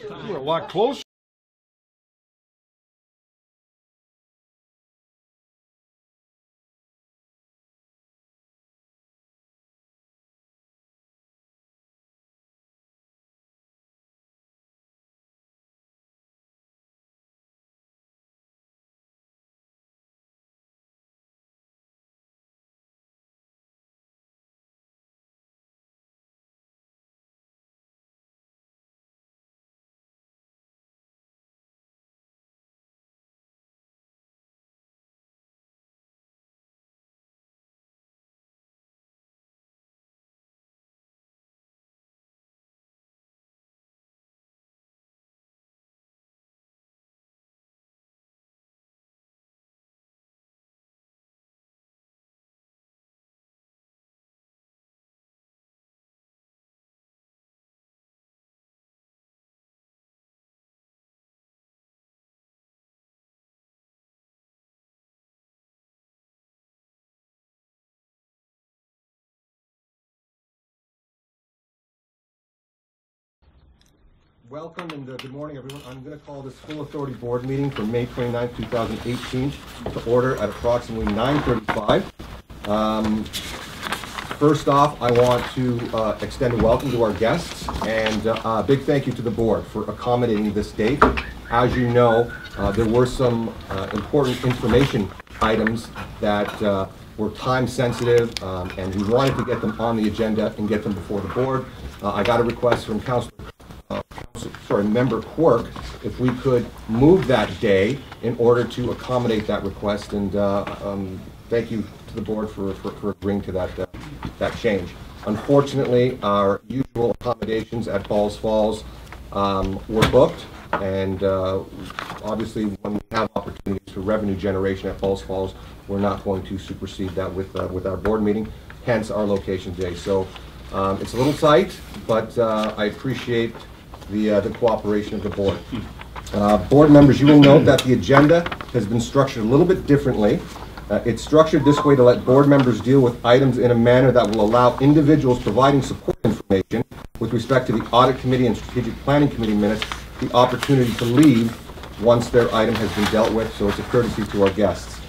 We're a lot closer. Welcome and good morning, everyone. I'm going to call this full authority board meeting for May 29, 2018 to order at approximately 9:35. First off, I want to extend a welcome to our guests and a big thank you to the board for accommodating this date. As you know, there were some important information items that were time sensitive and we wanted to get them on the agenda and get them before the board. I got a request from Member Quirk if we could move that day in order to accommodate that request, and thank you to the board for agreeing to that change. Unfortunately, our usual accommodations at Balls Falls were booked, and obviously when we have opportunities for revenue generation at Balls Falls, we're not going to supersede that with our board meeting, hence our location today. So it's a little tight, but I appreciate the cooperation of the board. Board members, you will note that the agenda has been structured a little bit differently. It's structured this way to let board members deal with items in a manner that will allow individuals providing support information with respect to the Audit Committee and Strategic Planning Committee minutes the opportunity to leave once their item has been dealt with, so it's a courtesy to our guests.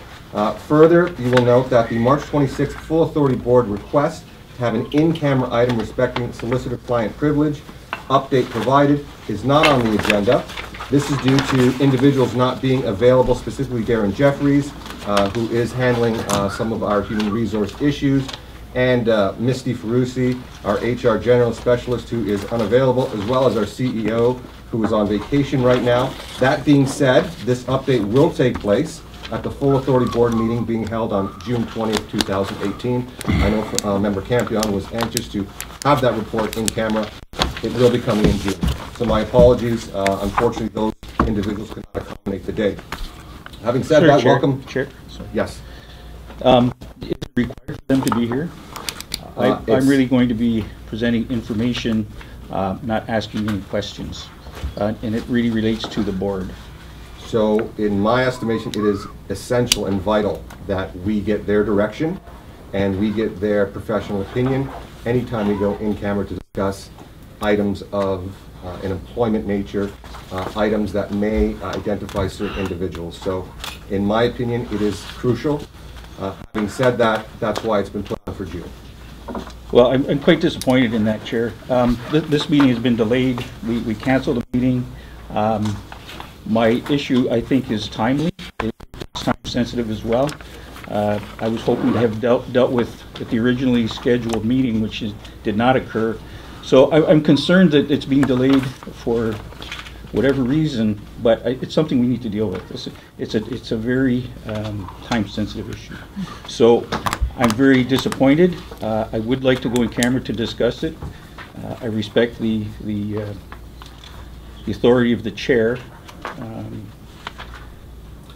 Further, you will note that the March 26th Full Authority Board request to have an in-camera item respecting solicitor-client privilege update provided is not on the agenda. This is due to individuals not being available, specifically Darren Jeffries, who is handling some of our human resource issues, and Misty Ferrucci, our HR General Specialist, who is unavailable, as well as our CEO, who is on vacation right now. That being said, this update will take place at the Full Authority Board meeting being held on June 20th, 2018. I know Member Campion was anxious to have that report in camera. It will be coming in June. So my apologies. Unfortunately, those individuals could not accommodate the date. Having said that, Chair, welcome. Chair. Sorry. Yes. Is it required for them to be here? I'm really going to be presenting information, not asking any questions. And it really relates to the board. So in my estimation, it is essential and vital that we get their direction and we get their professional opinion anytime we go in camera to discuss items of an employment nature, items that may identify certain individuals. So in my opinion, it is crucial. Having said that, that's why it's been put on for June. Well, I'm quite disappointed in that, Chair. This meeting has been delayed. We canceled the meeting. My issue, I think, is timely. It's time sensitive as well. I was hoping to have dealt with at the originally scheduled meeting, which did not occur. So I'm concerned that it's being delayed for whatever reason, but it's something we need to deal with. It's a very time-sensitive issue. So I'm very disappointed. I would like to go in camera to discuss it. I respect the authority of the chair.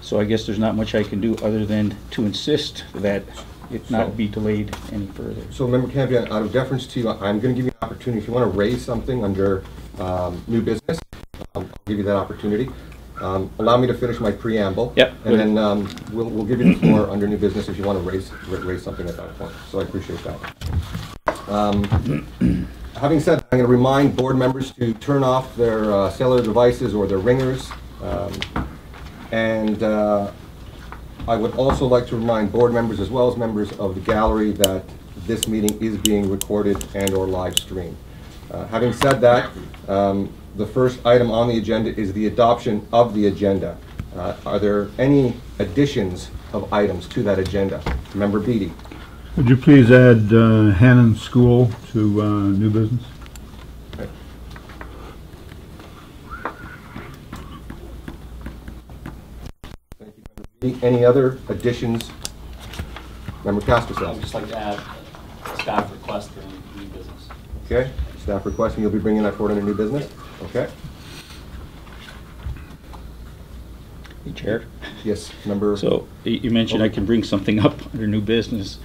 So I guess there's not much I can do other than to insist that it not be delayed any further. So Member Campion, out of deference to you, I'm going to give you an opportunity. If you want to raise something under new business, I'll give you that opportunity. Allow me to finish my preamble. Yep. And then we'll give you the floor under new business if you want to raise something at that point. So I appreciate that. Having said that, I'm going to remind board members to turn off their cellular devices or their ringers. And I would also like to remind board members as well as members of the gallery that this meeting is being recorded and or live streamed. Having said that, the first item on the agenda is the adoption of the agenda. Are there any additions of items to that agenda? Member Beattie. Would you please add Hannon School to new business? Okay. Thank you, Member Beattie. Any other additions? Member Castersell. I would just like to add a staff request for new business. Okay. Staff requesting, you'll be bringing that forward under new business? Okay. Hey, Chair. Yes, Member. So you mentioned I can bring something up under new business.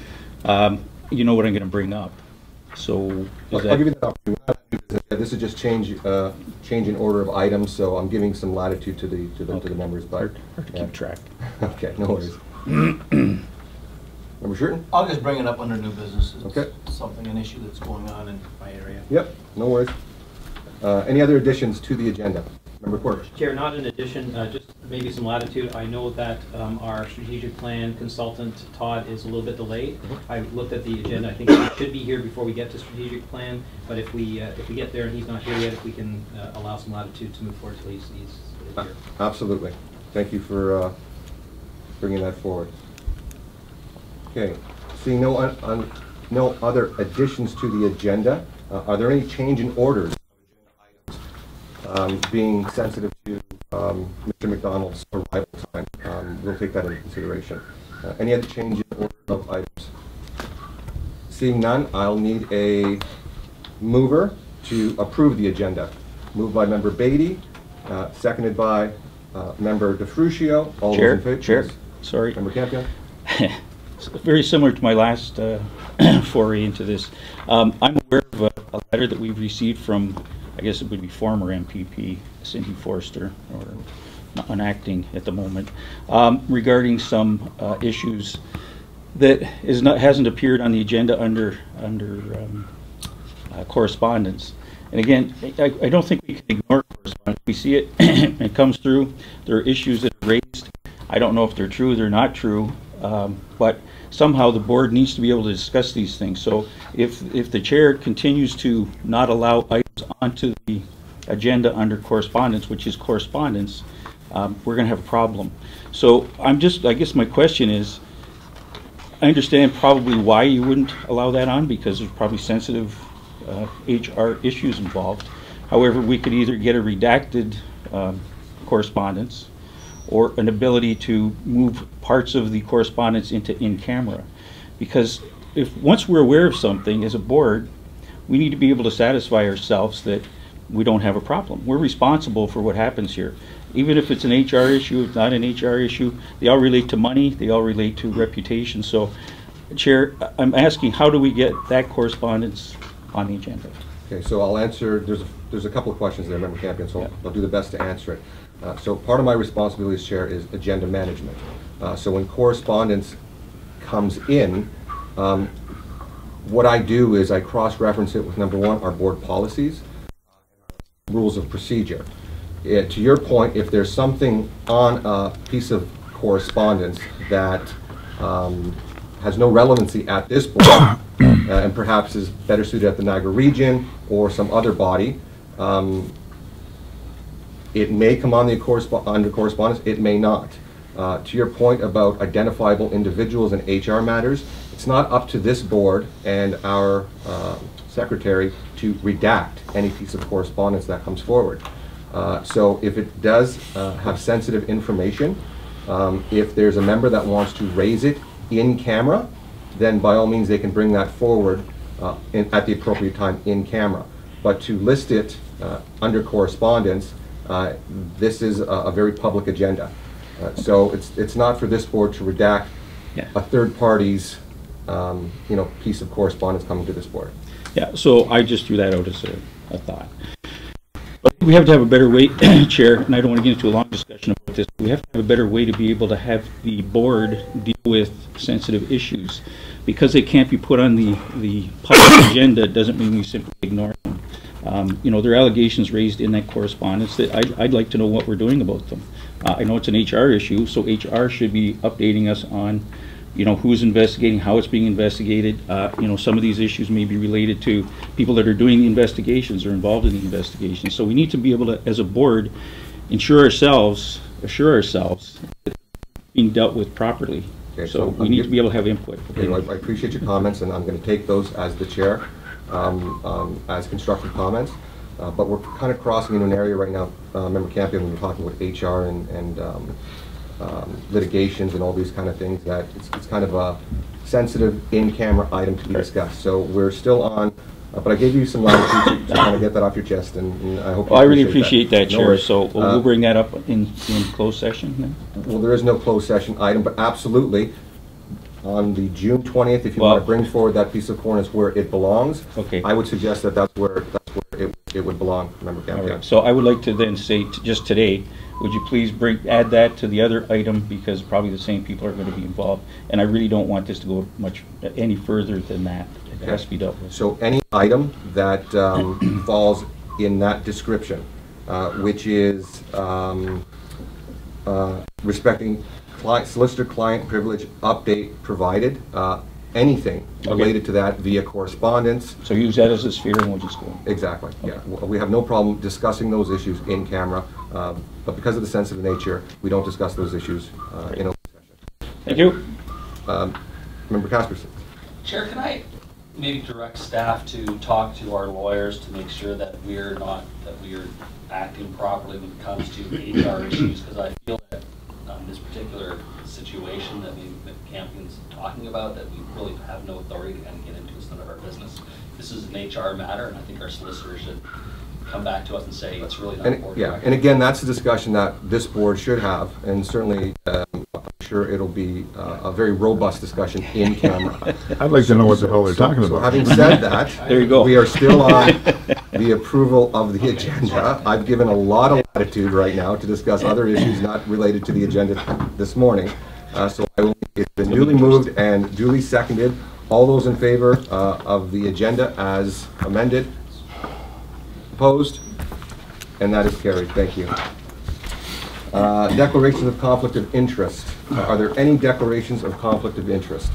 You know what I'm going to bring up. So I'll give you that opportunity. This is just change in order of items, so I'm giving some latitude to the members. But hard to keep track. Okay, no worries. Member Shurton? I'll just bring it up under new business. It's Okay. an issue that's going on in my area. Yep, no worries. Any other additions to the agenda? Member Quirk? Chair, not in addition, just maybe some latitude. I know that our strategic plan consultant, Todd, is a little bit delayed. I looked at the agenda. I think he should be here before we get to strategic plan, but if we get there and he's not here yet, if we can allow some latitude to move forward till he's here. Absolutely. Thank you for bringing that forward. Okay, seeing no other additions to the agenda, are there any change in orders? Being sensitive to Mr. McDonald's arrival time, we'll take that into consideration. Any other change in order of items? Seeing none, I'll need a mover to approve the agenda. Moved by Member Beattie, seconded by Member DeFrucio. All those in favor? Chair, sorry. Member Campion? Very similar to my last foray into this. I'm aware of a letter that we've received from, I guess it would be former MPP, Cindy Forster, or not acting at the moment, regarding some issues that hasn't appeared on the agenda under correspondence. And again, I don't think we can ignore correspondence. We see it, it comes through. There are issues that are raised. I don't know if they're true, they're not true, but somehow the board needs to be able to discuss these things. So if the chair continues to not allow items onto the agenda under correspondence, which is correspondence, we're going to have a problem. So I guess my question is, I understand probably why you wouldn't allow that on, because there's probably sensitive HR issues involved. However, we could either get a redacted correspondence or an ability to move parts of the correspondence into in-camera. Because once we're aware of something as a board, we need to be able to satisfy ourselves that we don't have a problem. We're responsible for what happens here. Even if it's an HR issue, it's not an HR issue, they all relate to money, they all relate to reputation. So, Chair, I'm asking, how do we get that correspondence on the agenda? Okay, so I'll answer, there's a couple of questions there, Member Campion, so I'll do the best to answer it. So part of my responsibility as chair is agenda management. So when correspondence comes in, what I do is I cross-reference it with, number one, our board policies, rules of procedure. To your point, if there's something on a piece of correspondence that has no relevancy at this point, and perhaps is better suited at the Niagara region or some other body, it may come on the under correspondence, it may not. To your point about identifiable individuals and HR matters, it's not up to this board and our secretary to redact any piece of correspondence that comes forward. So if it does have sensitive information, if there's a member that wants to raise it in camera, then by all means they can bring that forward at the appropriate time in camera. But to list it under correspondence, this is a very public agenda. So it's not for this board to redact a third party's piece of correspondence coming to this board. Yeah, so I just threw that out as a thought. But we have to have a better way, Chair, and I don't want to get into a long discussion about this, but we have to have a better way to be able to have the board deal with sensitive issues. Because they can't be put on the public agenda doesn't mean we simply ignore them. You know, there are allegations raised in that correspondence that I'd like to know what we're doing about them. I know it's an HR issue, so HR should be updating us on, you know, who's investigating, how it's being investigated. You know, some of these issues may be related to people that are doing the investigations or involved in the investigations. So we need to be able to, as a board, assure ourselves that it's being dealt with properly. Okay, so we need to be able to have input. Okay, well, I appreciate your comments, and I'm going to take those as the chair, as constructive comments. But we're kind of crossing into an area right now, Member Campion, when we're talking about HR and litigations and all these kind of things, that it's kind of a sensitive in-camera item to be discussed. So we're still on, but I gave you some latitude to kind of get that off your chest, and I hope you I really appreciate that, Chair. worries. So we'll bring that up in closed session then? Well, there is no closed session item, but absolutely, on the June 20th, if you want to bring forward that piece of corn, is where it belongs. Okay. I would suggest that that's where it would belong, Member Campion. All right. So I would like to then say, just today, would you please add that to the other item, because probably the same people are going to be involved, and I really don't want this to go any further than that. It has to be dealt with. So any item that falls in that description, which is respecting solicitor-client privilege update provided, anything related to that via correspondence. So use that as a sphere and we'll just go. Exactly, yeah. We have no problem discussing those issues in camera, but because of the sensitive nature, we don't discuss those issues in open session. Thank you. Member Casperson. Chair, can I maybe direct staff to talk to our lawyers to make sure that we're acting properly when it comes to HR issues? Because I feel that this particular situation that Campion's talking about, that we really have no authority to kind of get into. It's none of our business. This is an HR matter, and I think our solicitor should come back to us and say it's really not important. Yeah, and again, that's a discussion that this board should have, and certainly I'm sure it'll be a very robust discussion in camera. I'd like to know what the hell they're talking So about. having said that, there you go. We are still on the approval of the agenda. I've given a lot of latitude right now to discuss other issues not related to the agenda this morning. So it's been duly moved and duly seconded. All those in favor of the agenda as amended? Opposed? And that is carried. Thank you. Declarations of conflict of interest. Are there any declarations of conflict of interest?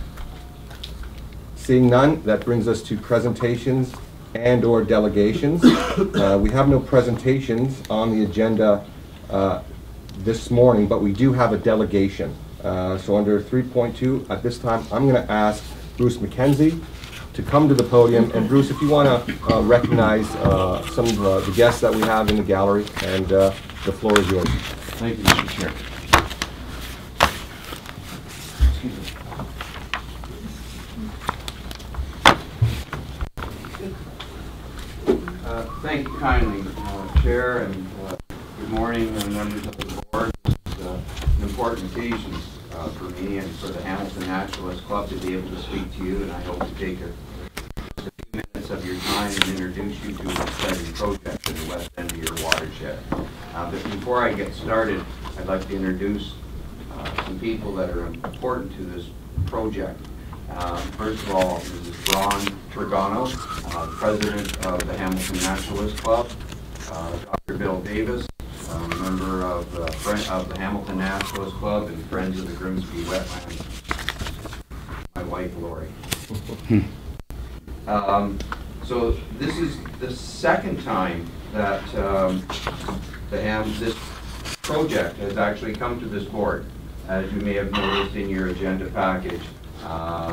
Seeing none, that brings us to presentations and/or delegations. We have no presentations on the agenda this morning, but we do have a delegation. So under 3.2, at this time, I'm going to ask Bruce McKenzie to come to the podium. And Bruce, if you want to recognize some of the guests that we have in the gallery, and the floor is yours. Thank you, Mr. Chair. Excuse me. Thank you kindly, Chair, and good morning, members of the board. This is an important occasion for me and for the Hamilton Naturalist Club to be able to speak to you, and I hope to take a few minutes of your time and introduce you to an exciting project in the west end of your watershed. But before I get started, I'd like to introduce some people that are important to this project. First of all, Mrs. Braun Trigano, President of the Hamilton Naturalist Club, Dr. Bill Davis, member of the Hamilton Naturalist Club and Friends of the Grimsby Wetlands, my wife Lori. So this is the second time that this project has actually come to this board. As you may have noticed in your agenda package,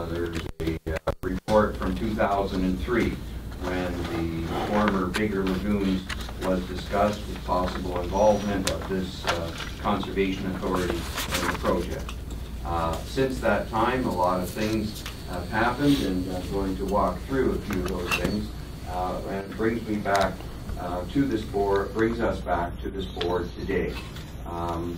there's a report from 2003 when the former Bigger Lagoons was discussed with possible involvement of this conservation authority in the project. Since that time, a lot of things have happened, and I'm going to walk through a few of those things. And it brings me back to this board, brings us back to this board today.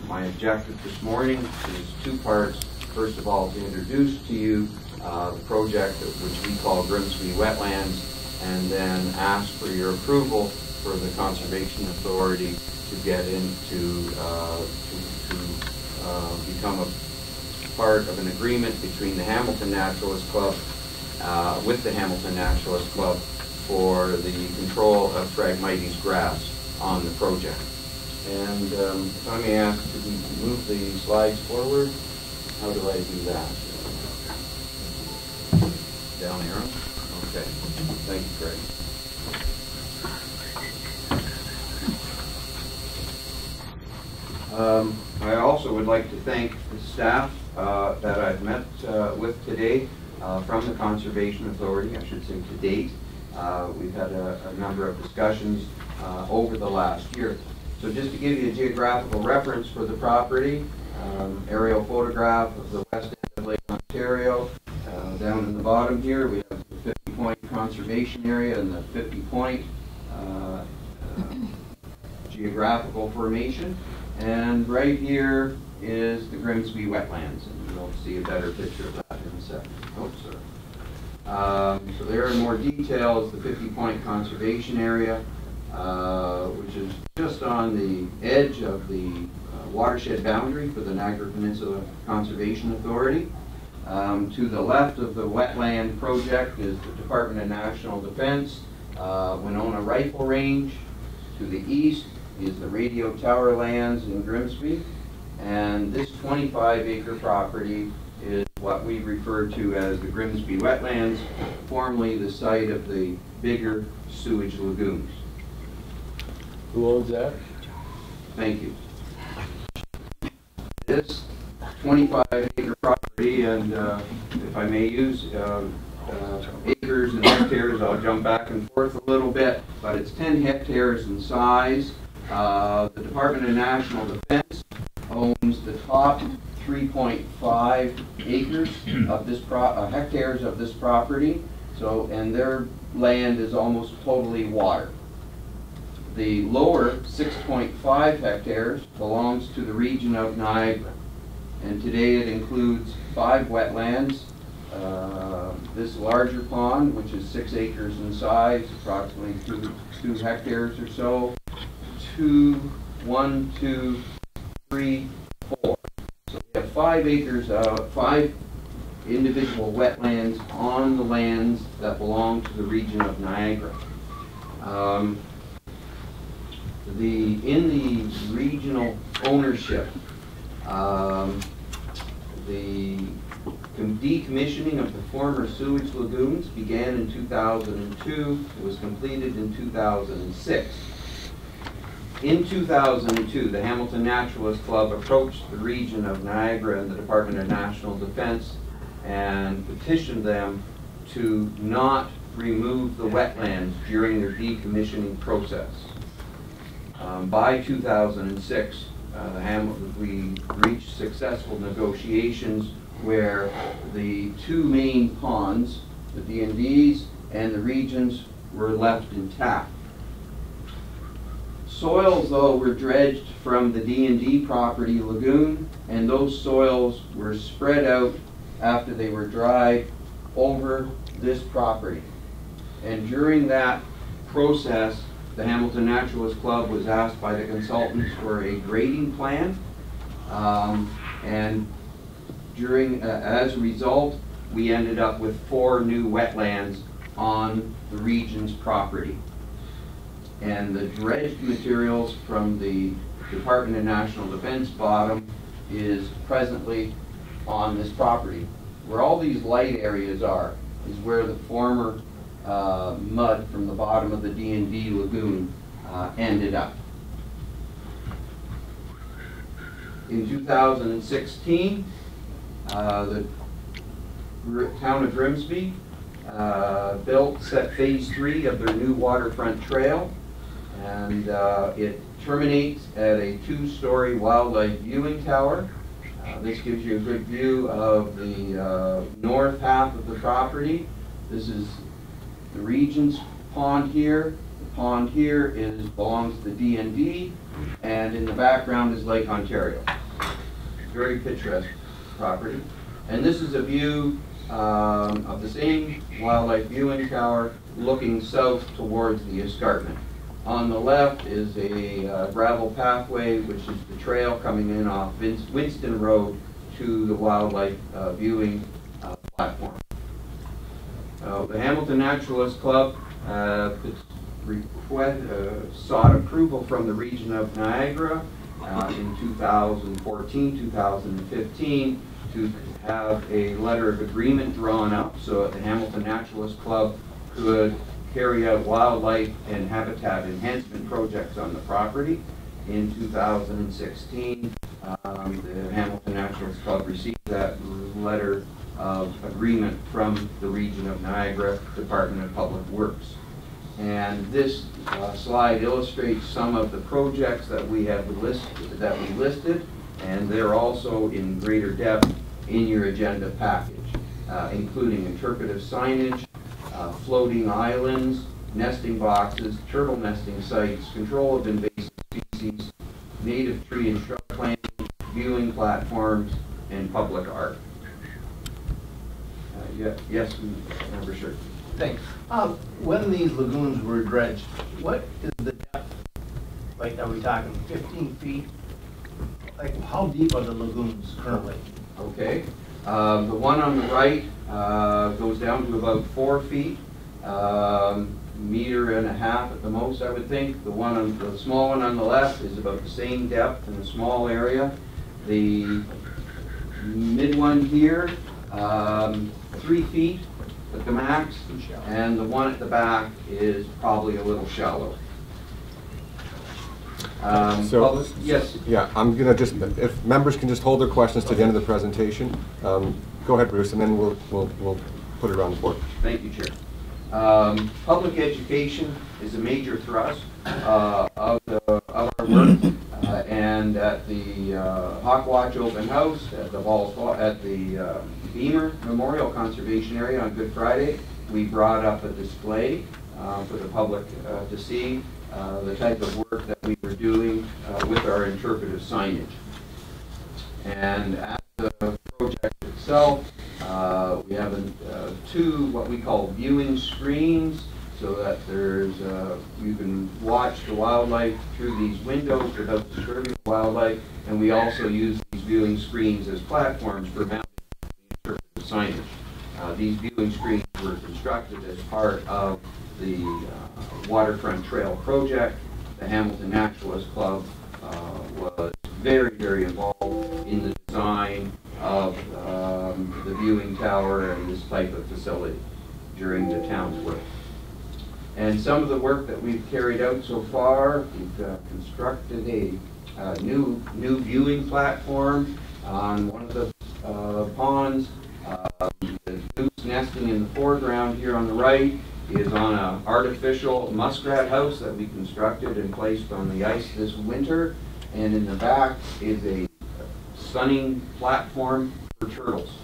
My objective this morning is two parts. First of all, to introduce to you the project which we call Grimsby Wetlands, and then ask for your approval for the Conservation Authority to get into become a part of an agreement between the Hamilton Naturalist Club with the Hamilton Naturalist Club for the control of Phragmites grass on the project. And if I may ask, could we move the slides forward? How do I do that? Down arrow? Okay. Thank you, Craig. I also would like to thank the staff that I've met with today from the Conservation Authority, I should say to date. We've had a number of discussions over the last year. So just to give you a geographical reference for the property, aerial photograph of the west end of Lake Ontario. Down in the bottom here we have the 50-point conservation area and the 50-point geographical formation. And right here is the Grimsby wetlands, and you'll see a better picture of that in a second. Oh, sorry. So there in more detail is the 50-point conservation area, which is just on the edge of the watershed boundary for the Niagara Peninsula Conservation Authority. To the left of the wetland project is the Department of National Defense, Winona Rifle Range. To the east is the radio tower lands in Grimsby. And this 25-acre property is what we refer to as the Grimsby wetlands, formerly the site of the bigger sewage lagoons. Who owns that? Thank you. This 25-acre property, and if I may use acres and hectares, I'll jump back and forth a little bit, but it's 10 hectares in size. The Department of National Defense owns the top 3.5 acres of this hectares of this property. So, and their land is almost totally water. The lower 6.5 hectares belongs to the region of Niagara, and today it includes 5 wetlands. This larger pond, which is 6 acres in size, approximately 2 hectares or so. 1, 2, 3, 4. So we have 5 acres, 5 individual wetlands on the lands that belong to the region of Niagara. In the regional ownership, the decommissioning of the former sewage lagoons began in 2002. It was completed in 2006. In 2002, the Hamilton Naturalist Club approached the region of Niagara and the Department of National Defense and petitioned them to not remove the wetlands during their decommissioning process. By 2006, we reached successful negotiations where the 2 main ponds, the D&Ds and the regions, were left intact. Soils, though, were dredged from the D&D property lagoon, and those soils were spread out after they were dried over this property. And during that process, the Hamilton Naturalist Club was asked by the consultants for a grading plan, and as a result, we ended up with 4 new wetlands on the region's property. And the dredged materials from the Department of National Defense bottom is presently on this property. Where all these light areas are is where the former mud from the bottom of the D&D lagoon ended up. In 2016, the town of Grimsby set phase 3 of their new waterfront trail, and it terminates at a 2-story wildlife viewing tower. This gives you a good view of the north half of the property. This is the region's pond here. The pond here belongs to the D&D, and in the background is Lake Ontario. Very picturesque property. And this is a view of the same wildlife viewing tower looking south towards the escarpment. On the left is a gravel pathway, which is the trail coming in off Winston Road to the wildlife viewing platform. The Hamilton Naturalist Club sought approval from the region of Niagara in 2014, 2015 to have a letter of agreement drawn up so that the Hamilton Naturalist Club could carry out wildlife and habitat enhancement projects on the property. In 2016, the Hamilton Naturalist Club received that letter of agreement from the region of Niagara Department of Public Works. And this slide illustrates some of the projects that we have listed, and they're also in greater depth in your agenda package, including interpretive signage, floating islands, nesting boxes, turtle nesting sites, control of invasive species, native tree and shrub planting, viewing platforms, and public art. Yes, Member Sure. Thanks. When these lagoons were dredged, what is the depth? Like, are we talking 15 feet? Like, how deep are the lagoons currently? Okay. The one on the right goes down to about 4 feet, meter and a half at the most, I would think. The small one on the left is about the same depth in a small area. The mid one here, 3 feet at the max, and the one at the back is probably a little shallow. Yes. Yeah, I'm gonna just, if members can just hold their questions to the end of the presentation. Go ahead, Bruce, and then we'll put it on the board. Thank you, Chair. Public education is a major thrust of our work, and at the Hawk Watch Open House at the Beamer Memorial Conservation Area on Good Friday, we brought up a display for the public to see the type of work that we were doing with our interpretive signage. And at the project itself, we have two what we call viewing screens, so that there's you can watch the wildlife through these windows without disturbing the wildlife, and we also use these viewing screens as platforms for mounting the interpretive signage. These viewing screens were constructed as part of the Waterfront Trail project. The Hamilton Naturalist Club was very, very involved in the design of the viewing tower and this type of facility during the town's work. And some of the work that we've carried out so far, we've constructed a new viewing platform on one of the ponds. The goose nesting in the foreground here on the right is on an artificial muskrat house that we constructed and placed on the ice this winter. And in the back is a sunning platform for turtles.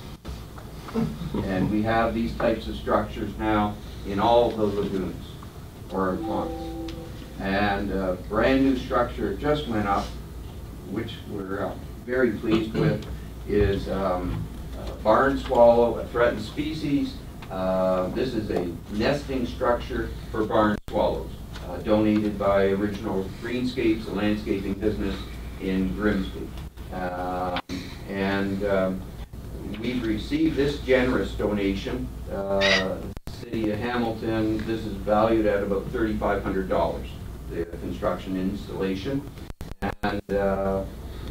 And we have these types of structures now in all of the lagoons or ponds. And a brand new structure just went up, which we're very pleased with, is barn swallow, a threatened species. This is a nesting structure for barn swallows, donated by Original Greenscapes, a landscaping business in Grimsby. We've received this generous donation. The City of Hamilton, this is valued at about $3,500, the construction installation. And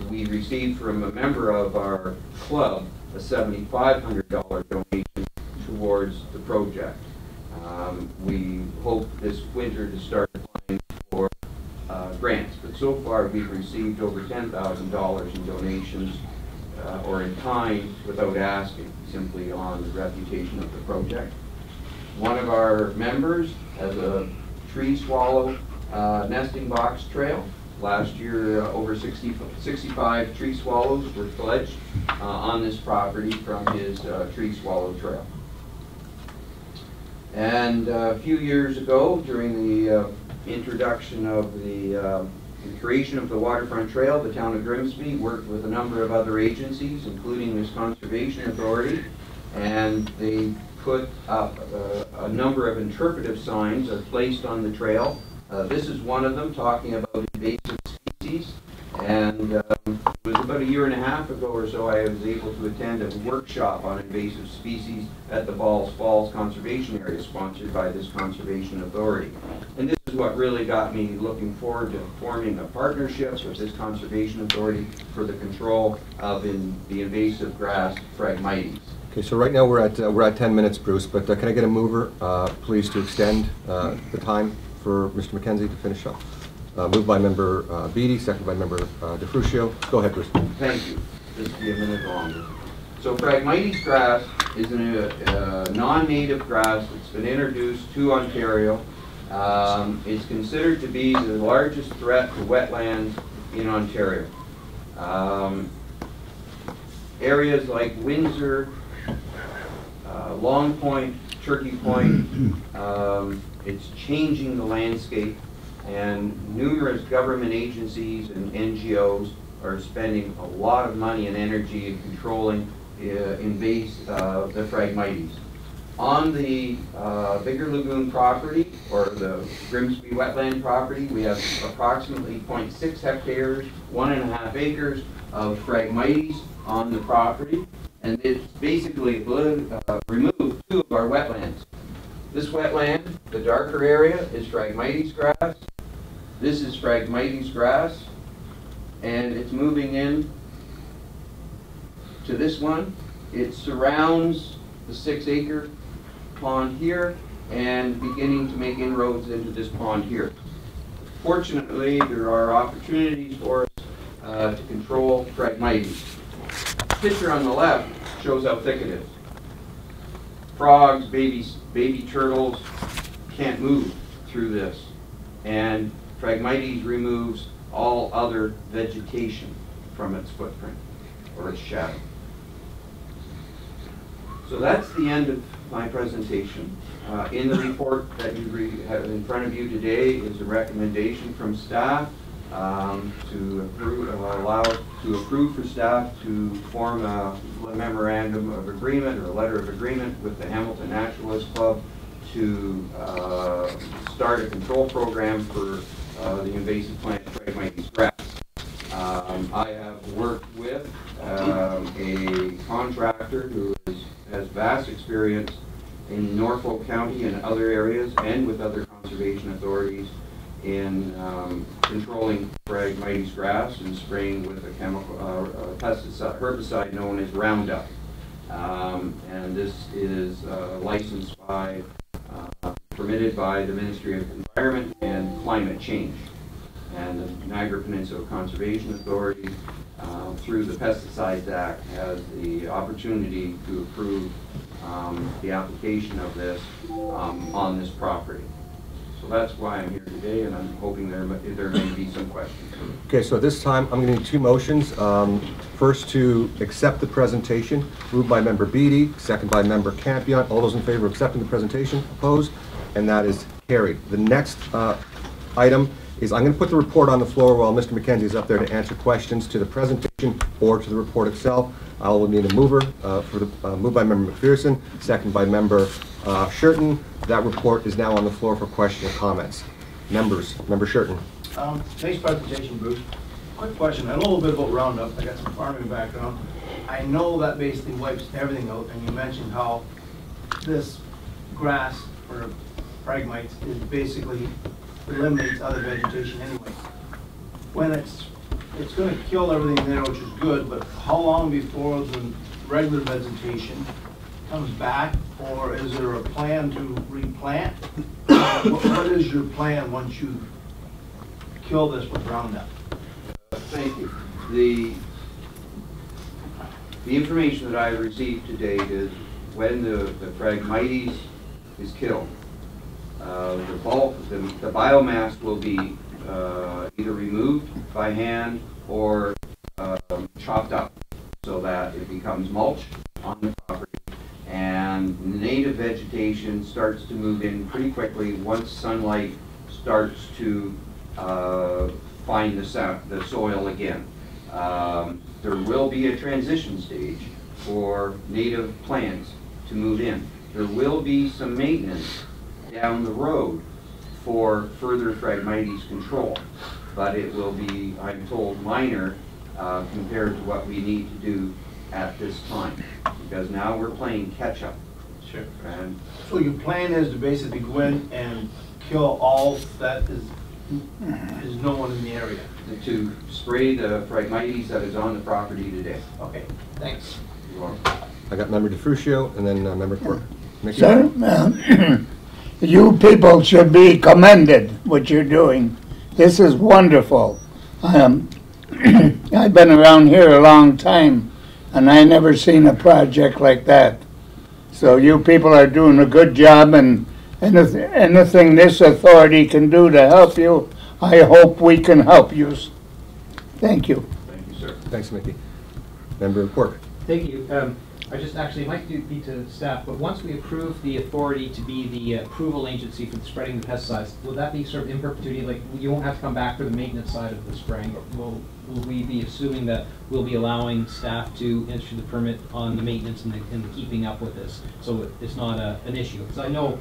we received from a member of our club a $7,500 donation towards the project. We hope this winter to start applying for grants, but so far we've received over $10,000 in donations or in kind without asking, simply on the reputation of the project. One of our members has a tree swallow nesting box trail. Last year, over 65 tree swallows were fledged on this property from his tree swallow trail. And a few years ago, during the introduction of the creation of the Waterfront Trail, the town of Grimsby worked with a number of other agencies, including this Conservation Authority, and they put up a number of interpretive signs are placed on the trail. This is one of them, talking about invasive species, and it was about a year and a half ago or so, I was able to attend a workshop on invasive species at the Balls Falls Conservation Area, sponsored by this Conservation Authority. And this is what really got me looking forward to forming a partnership with this Conservation Authority for the control of the invasive grass Phragmites. Okay, so right now we're at 10 minutes, Bruce, but can I get a mover, please, to extend the time for Mr. McKenzie to finish up? Moved by member Beatty, second by member DeFrucio. Go ahead, Bruce. Thank you. This will be a minute longer. So Phragmites grass is a non-native grass that's been introduced to Ontario. It's considered to be the largest threat to wetlands in Ontario. Areas like Windsor, Long Point, Turkey Point, it's changing the landscape, and numerous government agencies and NGOs are spending a lot of money and energy in controlling the Phragmites. On the Bigger Lagoon property, or the Grimsby wetland property, we have approximately 0.6 hectares, 1.5 acres of Phragmites on the property, and it's basically removed 2 of our wetlands. This wetland, the darker area, is Phragmites grass. This is Phragmites grass, and it's moving in to this one. It surrounds the 6-acre pond here and beginning to make inroads into this pond here. Fortunately, there are opportunities for us to control Phragmites. The picture on the left shows how thick it is. Frogs, baby turtles can't move through this, and Phragmites removes all other vegetation from its footprint or its shadow. So that's the end of my presentation. In the report that you have in front of you today is a recommendation from staff to approve for staff to form a memorandum of agreement or a letter of agreement with the Hamilton Naturalist Club to start a control program for the invasive plant Phragmites grass. I have worked with a contractor who has vast experience in Norfolk County and other areas, and with other conservation authorities in controlling Phragmites grass and spraying with a chemical pesticide, herbicide known as Roundup. And this is licensed by, permitted by the Ministry of Environment and Climate Change. And the Niagara Peninsula Conservation Authority, through the Pesticides Act, has the opportunity to approve the application of this on this property. So that's why I'm here today, and I'm hoping there may be some questions. Okay, so at this time, I'm going to need 2 motions. First, to accept the presentation, moved by member Beatty, second by member Campion. All those in favor of accepting the presentation, opposed? And that is carried. The next item is I'm going to put the report on the floor while Mr. McKenzie is up there to answer questions to the presentation or to the report itself. I will need a mover for the moved by member McPherson, second by member Shurton. That report is now on the floor for question or comments. Members, member Shurton. Thanks for the presentation, Bruce. Quick question. I know a little bit about Roundup. I got some farming background. I know that basically wipes everything out, and you mentioned how this grass or Phragmites is basically eliminates other vegetation anyway. When it's going to kill everything there, which is good, but how long before the regular vegetation comes back, or is there a plan to replant? What is your plan once you kill this with Roundup? Thank you. The information that I have received to date is when the Phragmites is killed, the biomass will be either removed by hand or chopped up so that it becomes mulch on the property, and native vegetation starts to move in pretty quickly once sunlight starts to find the soil again. There will be a transition stage for native plants to move in. There will be some maintenance down the road for further Phragmites control, but it will be, I'm told, minor compared to what we need to do at this time, because now we're playing catch-up. Sure. And So your plan is to basically go in and kill all that is known in the area? to spray the Phragmites that is on the property today. Okay, thanks. You are- I got Member DeFrucio and then Member Quirk. Mickey? Sir, you people should be commended, what you're doing. This is wonderful. I've been around here a long time, and I never seen a project like that. So you people are doing a good job, and anything this authority can do to help you, I hope we can help you. Thank you. Thank you, sir. Thanks, Mickey. Member Quirk? Thank you. I just actually, it might be to staff, but once we approve the authority to be the approval agency for the spreading the pesticides, will that be sort of in perpetuity, like you won't have to come back for the maintenance side of the spraying? Will we be assuming that we'll be allowing staff to issue the permit on the maintenance and the keeping up with this? So it's not an issue? Because I know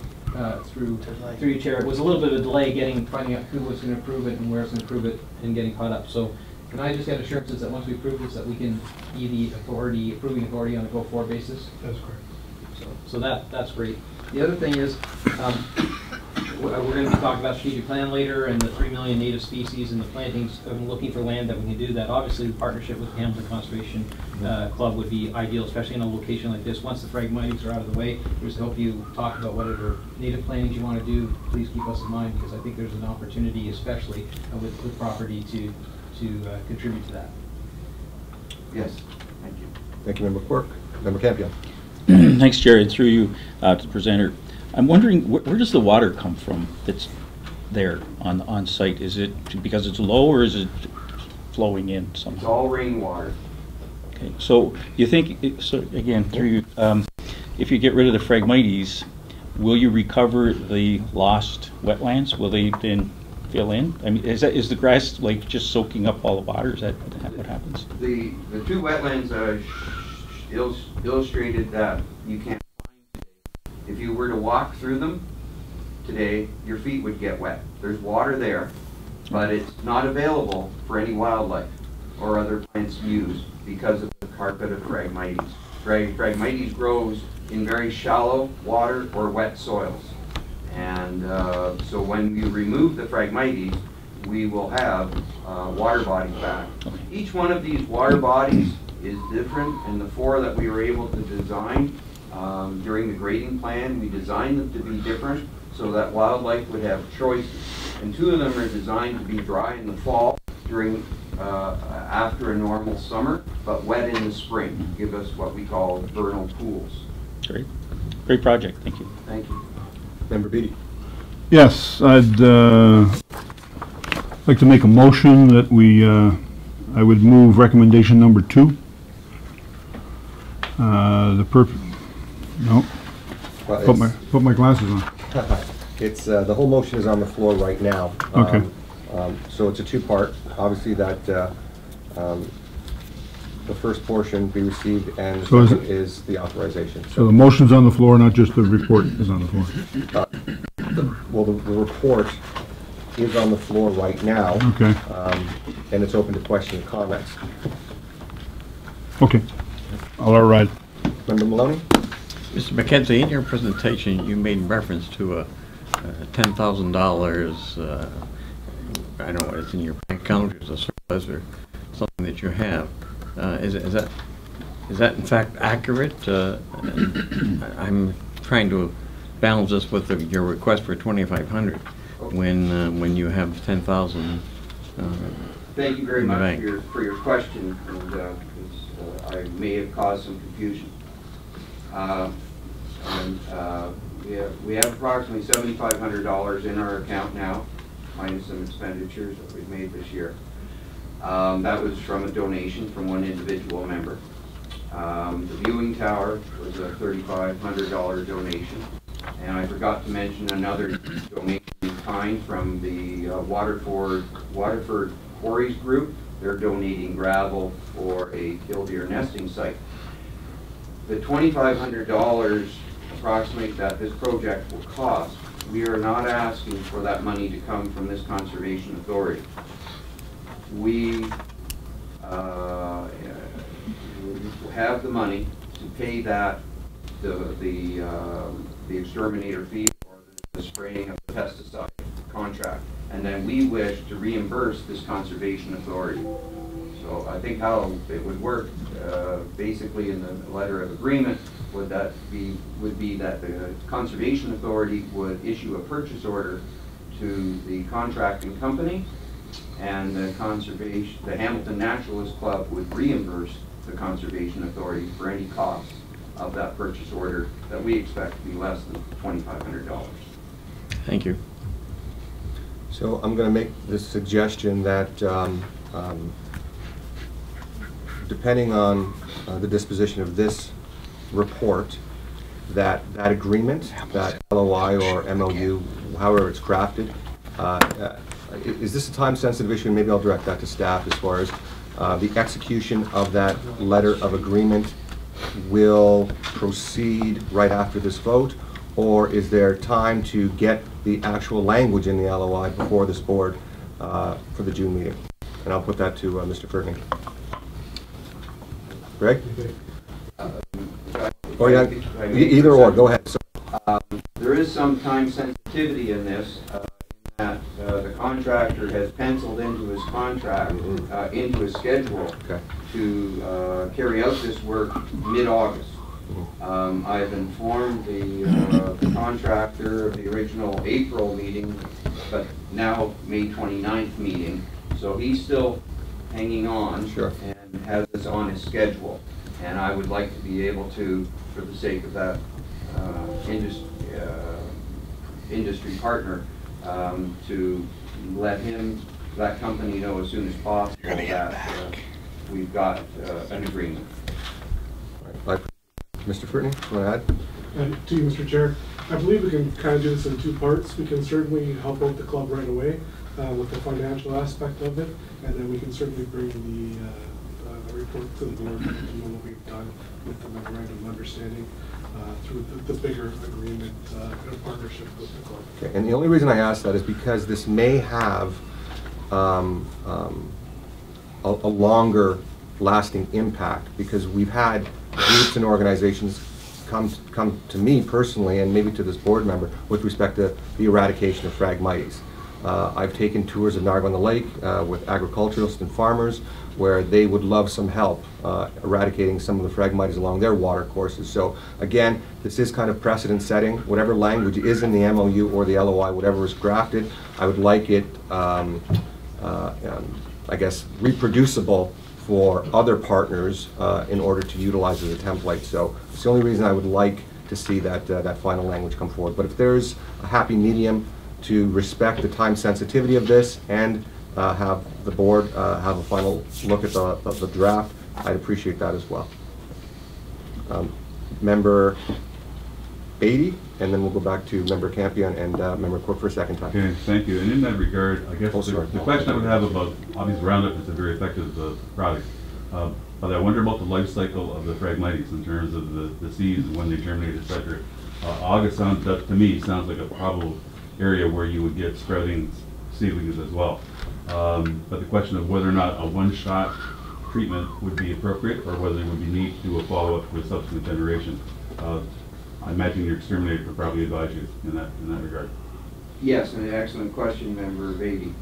through your chair, it was a little bit of a delay finding out who was going to approve it and where it's going to approve it and getting caught up. So can I just get assurances that once we approve this, that we can be the approving authority on a go-forward basis? That's correct. So that's great. The other thing is, we're going to be talking about strategic plan later and the 3 million native species and the plantings. I'm looking for land that we can do that. Obviously, the partnership with the Hamilton Conservation Club would be ideal, especially in a location like this. Once the Phragmites are out of the way, we just hope you talk about whatever native plantings you want to do. Please keep us in mind, because I think there's an opportunity, especially with property, to contribute to that. Yes, thank you. Thank you, Member Quirk. Member Campion? Thanks, Jared. Through you to the presenter. I'm wondering, where does the water come from that's there on site? Is it because it's low, or is it flowing in It's somehow? all rainwater. Okay, so you think, so again, through you, if you get rid of the Phragmites, will you recover the lost wetlands? Will they then fill in? I mean, is the grass like just soaking up all the water? Is that what happens? The two wetlands illustrated that you can't find today. If you were to walk through them today, your feet would get wet. There's water there, but it's not available for any wildlife or other plants to use because of the carpet of Phragmites. Phragmites grows in very shallow water or wet soils. And so when we remove the Phragmites, we will have water bodies back. Each one of these water bodies is different, and the 4 that we were able to design during the grading plan, we designed them to be different so that wildlife would have choices. And 2 of them are designed to be dry in the fall during after a normal summer, but wet in the spring, give us what we call vernal pools. Great project. Thank you. Thank you. Member Beatty? Yes, I'd like to make a motion that I would move recommendation number 2. No, Well, put my glasses on. it's the whole motion is on the floor right now. Okay. So it's a 2-part. Obviously, that the first portion be received, and the So second is the authorization. So the motion's on the floor, not just the report is on the floor. Well, the report is on the floor right now. Okay. And it's open to question and comments. Okay. All right. Member Maloney? Mr. McKenzie, in your presentation, you made reference to a $10,000, I don't know, it's in your bank account, or it's a surplus, or something that you have. Is that in fact accurate? I'm trying to balance this with your request for $2,500 when you have $10,000. Thank you very in the much bank. for your question, and I may have caused some confusion. We have approximately $7,500 in our account now, minus some expenditures that we've made this year. That was from a donation from one individual member. The viewing tower was a $3,500 donation. And I forgot to mention another donation in kind from the Waterford Quarries Group. They're donating gravel for a killdeer nesting site. The $2,500 approximately that this project will cost, we are not asking for that money to come from this conservation authority. We have the money to pay that, the exterminator fee or the spraying of the pesticide contract. And then we wish to reimburse this conservation authority. So I think how it would work, basically in the letter of agreement, would be that the conservation authority would issue a purchase order to the contracting company, and the Hamilton Naturalist Club would reimburse the conservation authority for any costs of that purchase order that we expect to be less than $2,500. Thank you. So I'm going to make the suggestion that depending on the disposition of this report, that agreement, that LOI or MOU, however it's crafted, is this a time-sensitive issue? Maybe I'll direct that to staff as far as the execution of that letter of agreement will proceed right after this vote, or is there time to get the actual language in the LOI before this board for the June meeting? And I'll put that to Mr. Fertney. Greg? Oh yeah, either or, go ahead. So, there is some time sensitivity in this, in that the contractor has penciled into his contract, into his schedule, to carry out this work mid-August. I've informed the contractor of the original April meeting, but now May 29th meeting, so he's still hanging on. Sure. And has this on his schedule. And I would like to be able to, for the sake of that industry partner, to let that company know as soon as possible that we've got an agreement. Right. Mr. Fertney, you want to add? To you, Mr. Chair, I believe we can kind of do this in two parts. We can certainly help out the club right away with the financial aspect of it, and then we can certainly bring the report to the board and know what we've done with the memorandum of understanding through the bigger agreement in partnership with the club. Okay. And the only reason I ask that is because this may have a longer lasting impact, because we've had groups and organizations come to me personally, and maybe to this board member, with respect to the eradication of Phragmites. I've taken tours of Niagara-on-the-Lake with agriculturalists and farmers, where they would love some help eradicating some of the Phragmites along their water courses. So again, this is kind of precedent setting. Whatever language is in the MOU or the LOI, whatever is drafted, I would like it, I guess, reproducible for other partners in order to utilize as a template. So it's the only reason I would like to see that final language come forward. But if there's a happy medium to respect the time sensitivity of this and have the board have a final look at the draft, I'd appreciate that as well. Member Beatty, and then we'll go back to Member Campion and Member Cook for a second time. Okay, thank you. And in that regard, I guess the question I would have about, obviously Roundup is a very effective product, but I wonder about the life cycle of the Phragmites in terms of the seeds and when they germinate, etc. August sounds, to me, sounds like a probable area where you would get sprouting seedlings as well. But the question of whether or not a one-shot treatment would be appropriate, or whether there would be need to do a follow-up with subsequent generation. I imagine your exterminator could probably advise you in that regard. Yes, an excellent question, Member Beatty.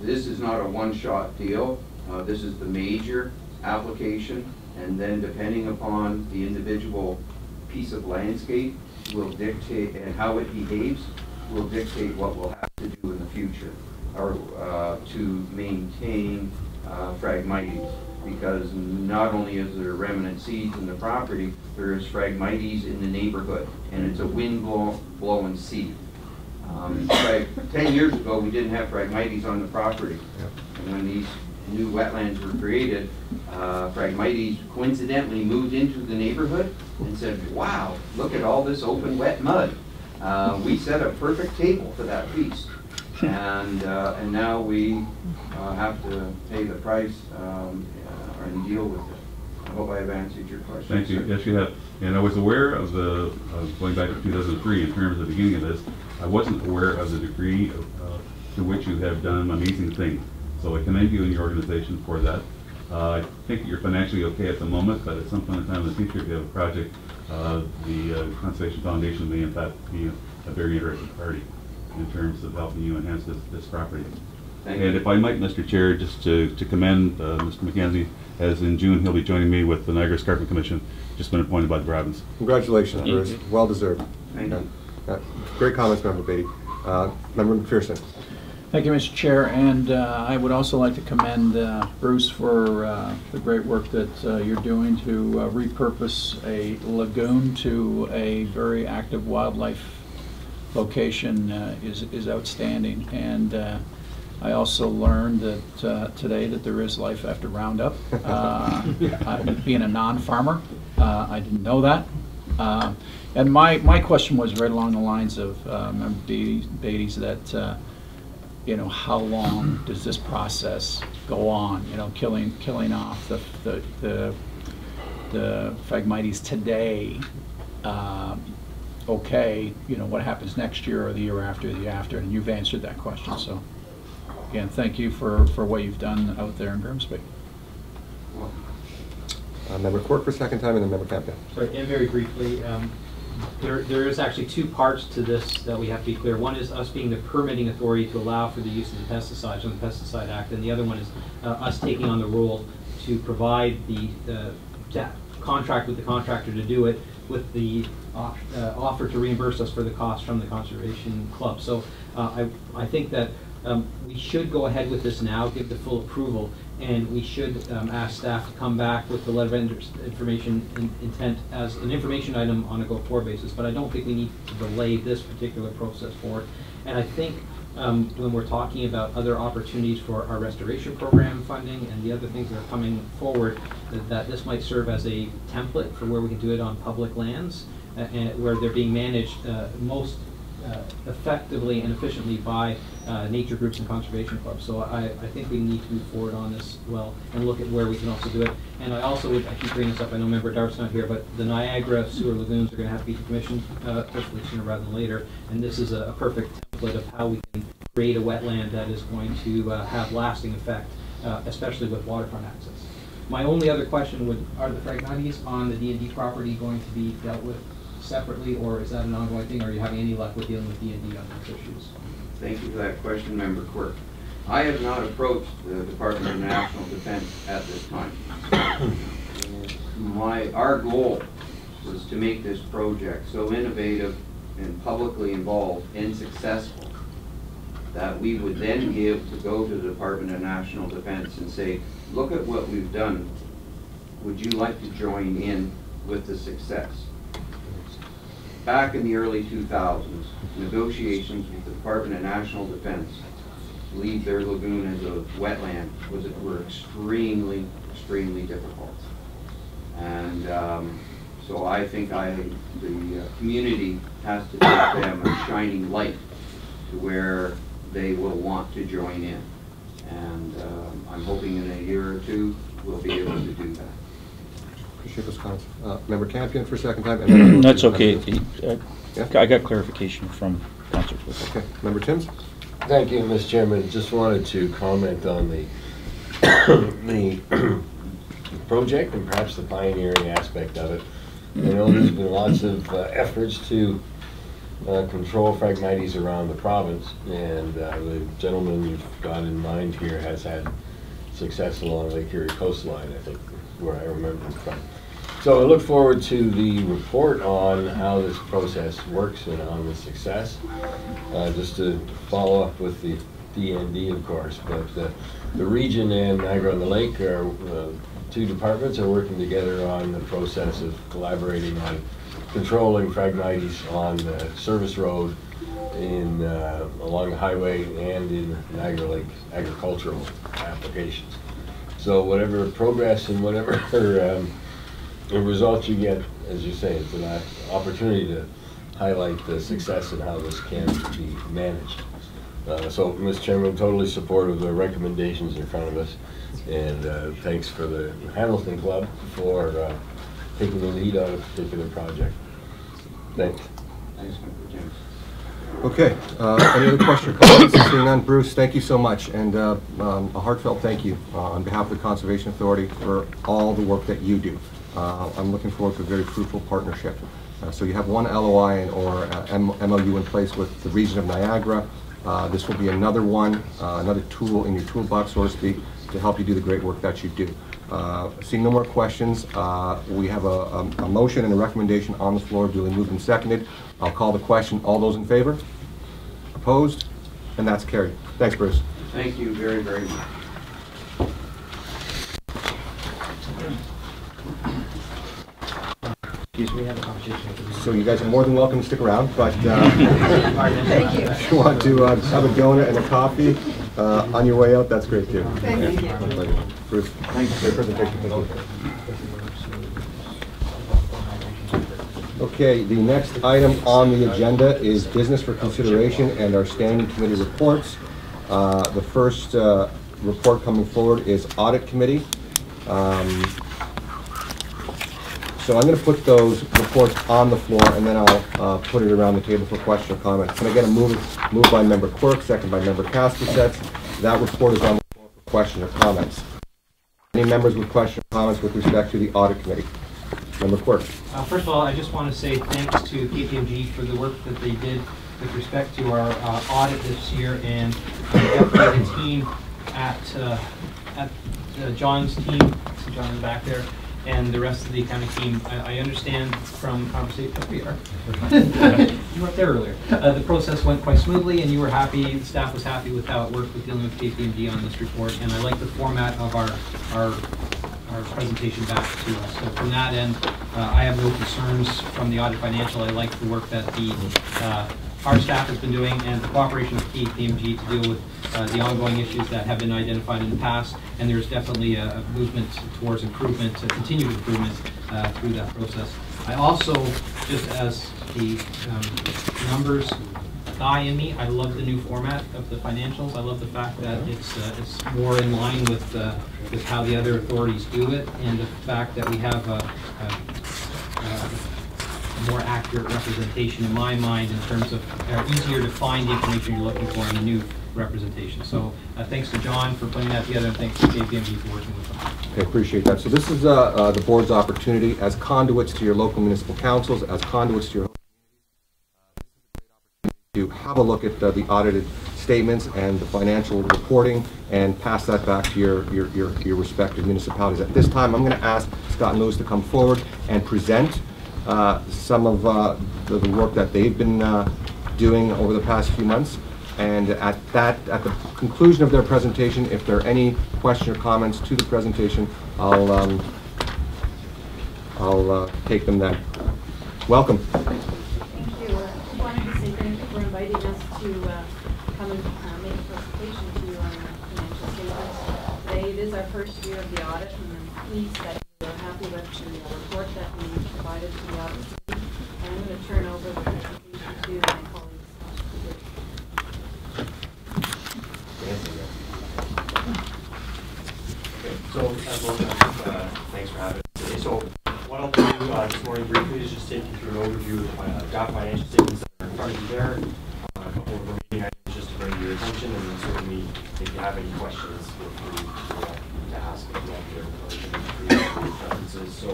This is not a one-shot deal. This is the major application, and then depending upon the individual piece of landscape will dictate, and how it behaves will dictate what we'll have to do in the future, or to maintain Phragmites, because not only is there remnant seeds in the property, there is Phragmites in the neighborhood, and it's a wind-blown seed. 10 years ago, we didn't have Phragmites on the property, and when these new wetlands were created, Phragmites coincidentally moved into the neighborhood and said, wow, look at all this open wet mud. We set a perfect table for that feast. And now we have to pay the price and deal with it. I hope I have answered your question. Thank you. Yes, you have. And I was aware of going back to 2003 in terms of the beginning of this. I wasn't aware of the degree to which you have done amazing things. So I commend you and your organization for that. I think you're financially okay at the moment, but at some point in time in the future, if you have a project, the Conservation Foundation may in fact be a very interested party in terms of helping you enhance this property. Thank And you. if I might, Mr. Chair, just to commend Mr. McKenzie, as in June he'll be joining me with the Niagara Escarpment Commission, just been appointed by the province. Congratulations, Bruce. Well deserved. Thank you. Great comments, Member Beatty. Member McPherson. Thank you, Mr. Chair, and I would also like to commend Bruce for the great work that you're doing to repurpose a lagoon to a very active wildlife location is outstanding. And I also learned that today that there is life after Roundup. Being a non-farmer, I didn't know that. And my question was right along the lines of Member Beatty's that you know, how long does this process go on? You know, killing off the Phragmites today. Okay, you know, what happens next year or the year after, the year after? And you've answered that question. So again, thank you for what you've done out there in Grimsby. Member Quirk for a second time, and then Member Campion. Sorry, and very briefly, there is actually two parts to this that we have to be clear. One is us being the permitting authority to allow for the use of the pesticides on the Pesticide Act, and the other one is us taking on the role to provide the contract with the contractor to do it with the offer to reimburse us for the cost from the Conservation Club. So I think that we should go ahead with this now, give the full approval, and we should ask staff to come back with the letter of information intent as an information item on a go-forward basis. But I don't think we need to delay this particular process forward. And I think when we're talking about other opportunities for our restoration program funding and the other things that are coming forward, that this might serve as a template for where we can do it on public lands, and where they're being managed most effectively and efficiently by nature groups and conservation clubs. So I think we need to move forward on this well and look at where we can also do it. And I also would, I keep bringing this up, I know Member Dart's not here, but the Niagara sewer lagoons are going to have to be decommissioned, hopefully sooner rather than later. And this is a perfect template of how we can create a wetland that is going to have lasting effect, especially with waterfront access. My only other question would, are the Phragmites on the D&D property going to be dealt with separately, or is that an ongoing thing? Are you having any luck with dealing with D&D on those issues? Thank you for that question, Member Quirk. I have not approached the Department of National Defense at this time. Our goal was to make this project so innovative and publicly involved and successful that we would then be able to go to the Department of National Defense and say, look at what we've done. Would you like to join in with the success? Back in the early 2000s, negotiations with the Department of National Defense to leave their lagoon as a wetland were extremely, extremely difficult. And so I think the community has to take them a shining light to where they will want to join in. And I'm hoping in a year or two we'll be able to do that. Appreciate those comments. Member Campion for a second time. And then That's okay. Yeah? I got clarification from Councilor Cliff. Okay. Member Timms? Thank you, Mr. Chairman. Just wanted to comment on the the project and perhaps the pioneering aspect of it. I know there's been lots of efforts to control Phragmites around the province, and the gentleman you've got in mind here has had success along Lake Erie coastline, I think, where I remember from. So I look forward to the report on how this process works and on the success. Just to follow up with the DND, of course, but the region and Niagara on the Lake are two departments are working together on the process of collaborating on controlling Phragmites on the service road in along the highway and in Niagara Lake agricultural applications. So whatever progress and whatever results you get, as you say, it's an opportunity to highlight the success and how this can be managed. So, Mr. Chairman, totally support of the recommendations in front of us, and thanks for the Hamilton Club for taking the lead on a particular project. Thanks. Thanks, Mr. James. Okay, any other questions or comments? Seeing none, Bruce, thank you so much, and a heartfelt thank you on behalf of the Conservation Authority for all the work that you do. I'm looking forward to a very fruitful partnership. So you have one LOI or MOU in place with the region of Niagara. This will be another one, another tool in your toolbox, so to speak, to help you do the great work that you do. Seeing no more questions, we have a motion and a recommendation on the floor, duly moved and seconded. I'll call the question. All those in favor? Opposed? And that's carried. Thanks, Bruce. Thank you very, very much. So you guys are more than welcome to stick around, but if you want to have a donut and a coffee on your way out, that's great too. Thank you. My pleasure. Bruce, thank you for your presentation. Thank you. Okay, the next item on the agenda is business for consideration and our standing committee reports. The first report coming forward is Audit Committee. So I'm going to put those reports on the floor, and then I'll put it around the table for question or comment. Can I get a move by Member Quirk, second by Member Castasets? That report is on the floor for question or comments. Any members with questions or comments with respect to the Audit Committee? Member Quirk. First of all, I just want to say thanks to KPMG for the work that they did with respect to our audit this year, and definitely the team at John's team, John in the back there, and the rest of the accounting team. I understand from conversation up here. You weren't there earlier. The process went quite smoothly, and you were happy, the staff was happy with how it worked with dealing with KPMG on this report, and I like the format of our presentation back to us. So from that end, I have no concerns from the audit financial. I like the work that our staff has been doing and the cooperation with KPMG to deal with the ongoing issues that have been identified in the past, and there's definitely a movement towards improvement, continued improvement through that process. I also, just as the numbers guy in me, I love the new format of the financials. I love the fact that it's more in line with how the other authorities do it, and the fact that we have a more accurate representation in my mind in terms of easier to find the information you're looking for in the new representation. So thanks to John for putting that together, and thanks to KPMG for working with them. Okay, appreciate that. So this is the board's opportunity as conduits to your local municipal councils, as conduits to your to have a look at the audited statements and the financial reporting and pass that back to your respective municipalities. At this time, I'm going to ask Scott and Lewis to come forward and present some of the work that they've been doing over the past few months. And at the conclusion of their presentation, if there are any questions or comments to the presentation, I'll take them then. Welcome. Thank you. I wanted to say thank you for inviting us to come and make a presentation to you on the financial statements. Today it is our first year of the audit, and I'm pleased that you are happy with the report that we provided to the audit committee. And I'm going to turn over the presentation to my colleagues. So, thanks for having us today. So, what I'll do this morning briefly is just take you through an overview of the draft financial statements that are in front of you there. A couple of remaining items just to bring to your attention, and then certainly if you have any questions, feel free to ask at the end here or preferences. So,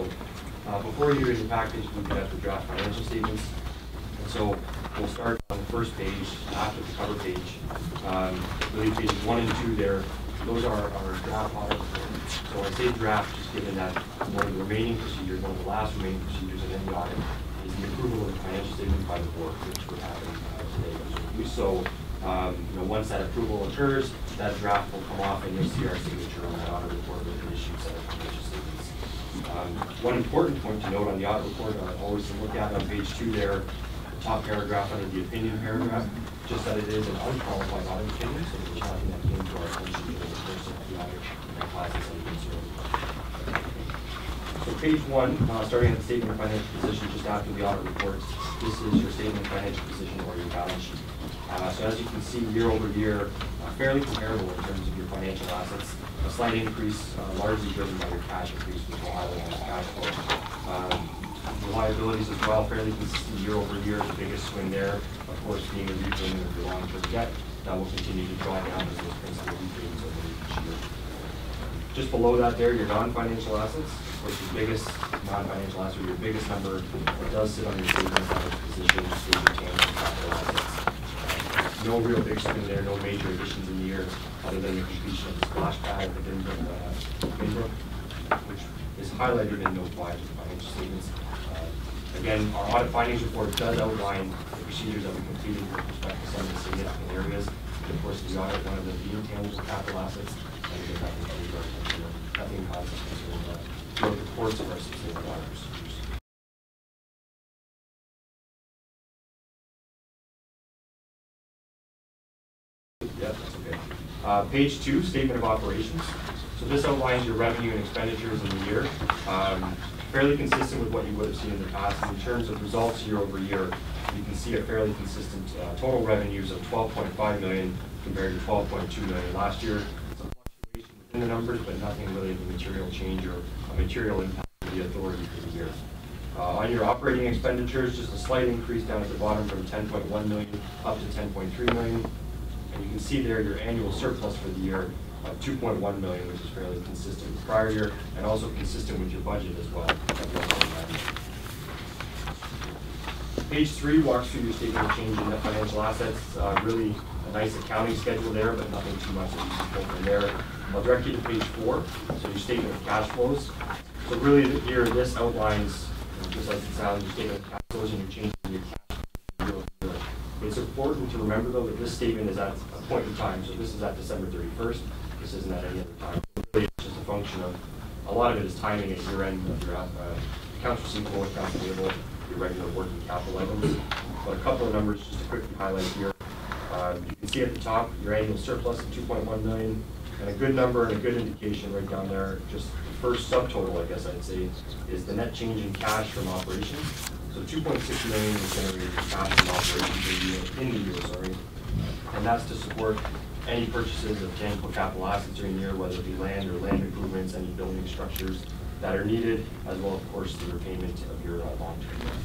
before you read the package, we've got the draft financial statements. And so, we'll start on the first page, after the cover page. Really pages 1 and 2 there. Those are our draft audit reports. So I say draft just given that one of the remaining procedures, one of the last remaining procedures in any audit is the approval of the financial statement by the board, which would happen today. So once that approval occurs, that draft will come off and you'll see our signature on that audit report with the issued set of financial statements. One important point to note on the audit report, always to look at on page 2 there, the top paragraph under the opinion paragraph, just that it is an unqualified audit opinion, so there's nothing that came to our attention during the course of the audit that causes any concern. So page 1, starting at the statement of financial position, just after the audit reports, this is your statement of financial position or your balance sheet. So as you can see, year over year, fairly comparable in terms of your financial assets. A slight increase, largely driven by your cash increase, which will highlight on the cash flow. The liabilities as well, fairly consistent year over year. The biggest swing there, of course, being the repayment of your long-term debt. That will continue to draw down as those principal repayments over each year. Just below that there, your non-financial assets. Of course, your biggest non-financial asset, or your biggest number that does sit on your statement balance position is your tangible capital assets. No real big swing there, no major additions in the year, other than the completion of the splash pad at the Binbrook, which is highlighted in note 5 of the financial statements. Again, our audit findings report does outline the procedures that we completed with respect to some of the significant areas. And of course, the audit, one of them being tangible capital assets, and we have nothing caused us concern throughout the course of our sustainable audit procedures. Yeah, that's okay. Page 2, Statement of Operations. So this outlines your revenue and expenditures in the year. Fairly consistent with what you would have seen in the past. In terms of results year over year, you can see a fairly consistent total revenues of $12.5 million compared to $12.2 million last year. Some fluctuation within the numbers, but nothing really of a material change or a material impact to the authority for the year. On your operating expenditures, just a slight increase down at the bottom from $10.1 million up to $10.3 million. And you can see there your annual surplus for the year of $2.1 million, which is fairly consistent with prior year, and also consistent with your budget as well. Page 3 walks through your statement of change in net financial assets. Really a nice accounting schedule there, but nothing too much that you can pull from there. I'll direct you to page 4, so your statement of cash flows. So really here, this outlines, just like it sounds, your statement of cash flows and your change in your cash flow. It's important to remember, though, that this statement is at a point in time. So this is at December 31st. This isn't at any other time. Really, it's just a function of, a lot of it is timing at year end of your accounts receivable, accounts payable, your regular working capital items. But a couple of numbers just to quickly highlight here. You can see at the top your annual surplus of $2.1 million, and a good number and a good indication right down there. Just the first subtotal, I guess I'd say, is the net change in cash from operations. So $2.6 million was generated in cash from operations in the year, and that's to support any purchases of tangible capital assets during the year, whether it be land or land improvements, any building structures that are needed, as well, of course, the repayment of your long-term debt.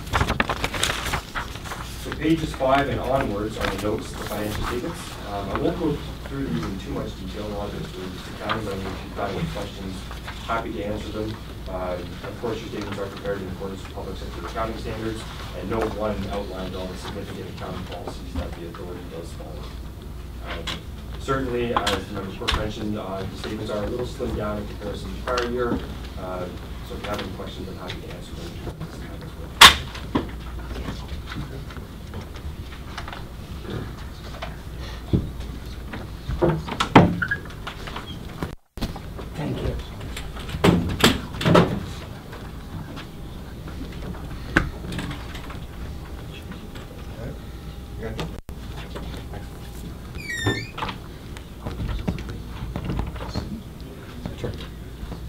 So pages 5 and onwards are the notes, the financial statements. I won't go through these in too much detail. A lot of it's just accounting, but if you've got any questions, happy to answer them. Of course, your statements are prepared in accordance with public sector accounting standards, and note 1 outlines all the significant accounting policies that the authority does follow. Certainly, as the member clerk mentioned, the statements are a little slimmed down in comparison to prior year. So if you have any questions, I'm happy to answer them at this time as well. Thank you.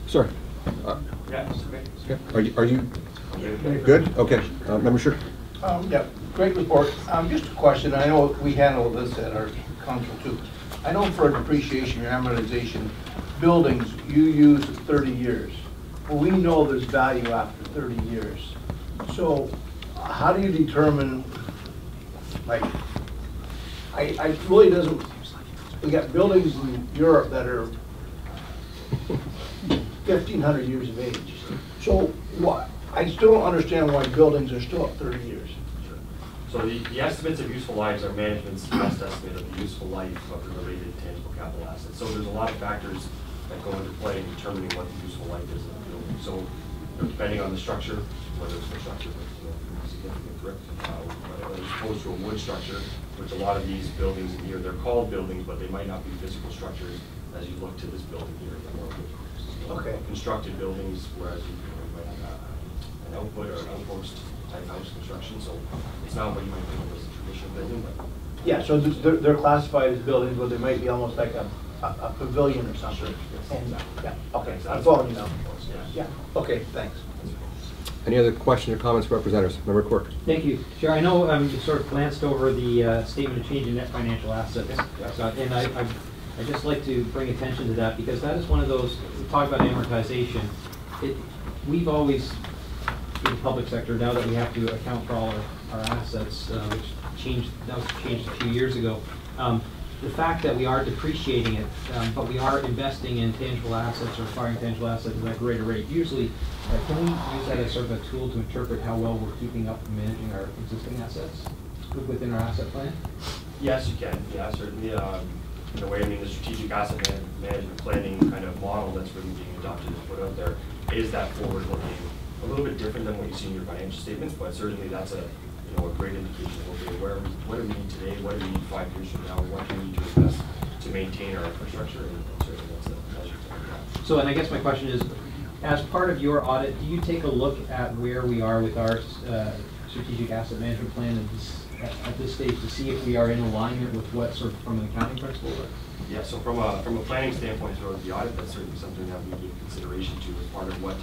Sir. Yeah, it's okay. Okay. Are you good? Okay. Member Sure. Yeah, great report. Just a question. I know we handle this at our council too. I know for depreciation and amortization, buildings, you use 30 years. Well, we know there's value after 30 years. So how do you determine, like, I really doesn't, we got buildings in Europe that are 1,500 years of age. So what? I still don't understand why buildings are still at 30 years. So the estimates of useful lives are management's best estimate of the useful life of the related tangible capital assets. So there's a lot of factors that go into play in determining what the useful life is of the building. So depending on the structure, whether it's a structure with significant brick, as opposed to a wood structure, which a lot of these buildings in here, they're called buildings, but they might not be physical structures as you look to this building here. Okay. Constructed buildings, whereas you might have an output or an outpost type house construction, so it's not what you might think of as a traditional building. But yeah, so they're classified as buildings, but they might be almost like a pavilion or something. Sure. And, yeah, okay, so I'm following you now. Yeah, okay, thanks. Any other questions or comments, representatives? Member Quirk. Thank you, Chair. I know you sort of glanced over the statement of change in net financial assets, and I'd just like to bring attention to that because that is one of those, we talk about amortization. We've always in the public sector, now that we have to account for all our assets, which changed a few years ago. The fact that we are depreciating it, but we are investing in tangible assets or acquiring tangible assets at a greater rate. Usually, can we use that as sort of a tool to interpret how well we're keeping up and managing our existing assets within our asset plan? Yes, you can. Yeah, certainly. In a way, I mean, the strategic asset management planning kind of model that's really being adopted and put out there is that forward-looking, a little bit different than what you see in your financial statements, but certainly that's a great indication of, okay, what do we need today, what do we need 5 years from now, what do we need to invest to maintain our infrastructure, and certainly that's a measure to that. So, and I guess my question is, as part of your audit, do you take a look at where we are with our strategic asset management plan at this stage to see if we are in alignment with what sort of from an accounting principle? Yeah, so from a planning standpoint throughout the audit, that's certainly something that we give consideration to as part of what,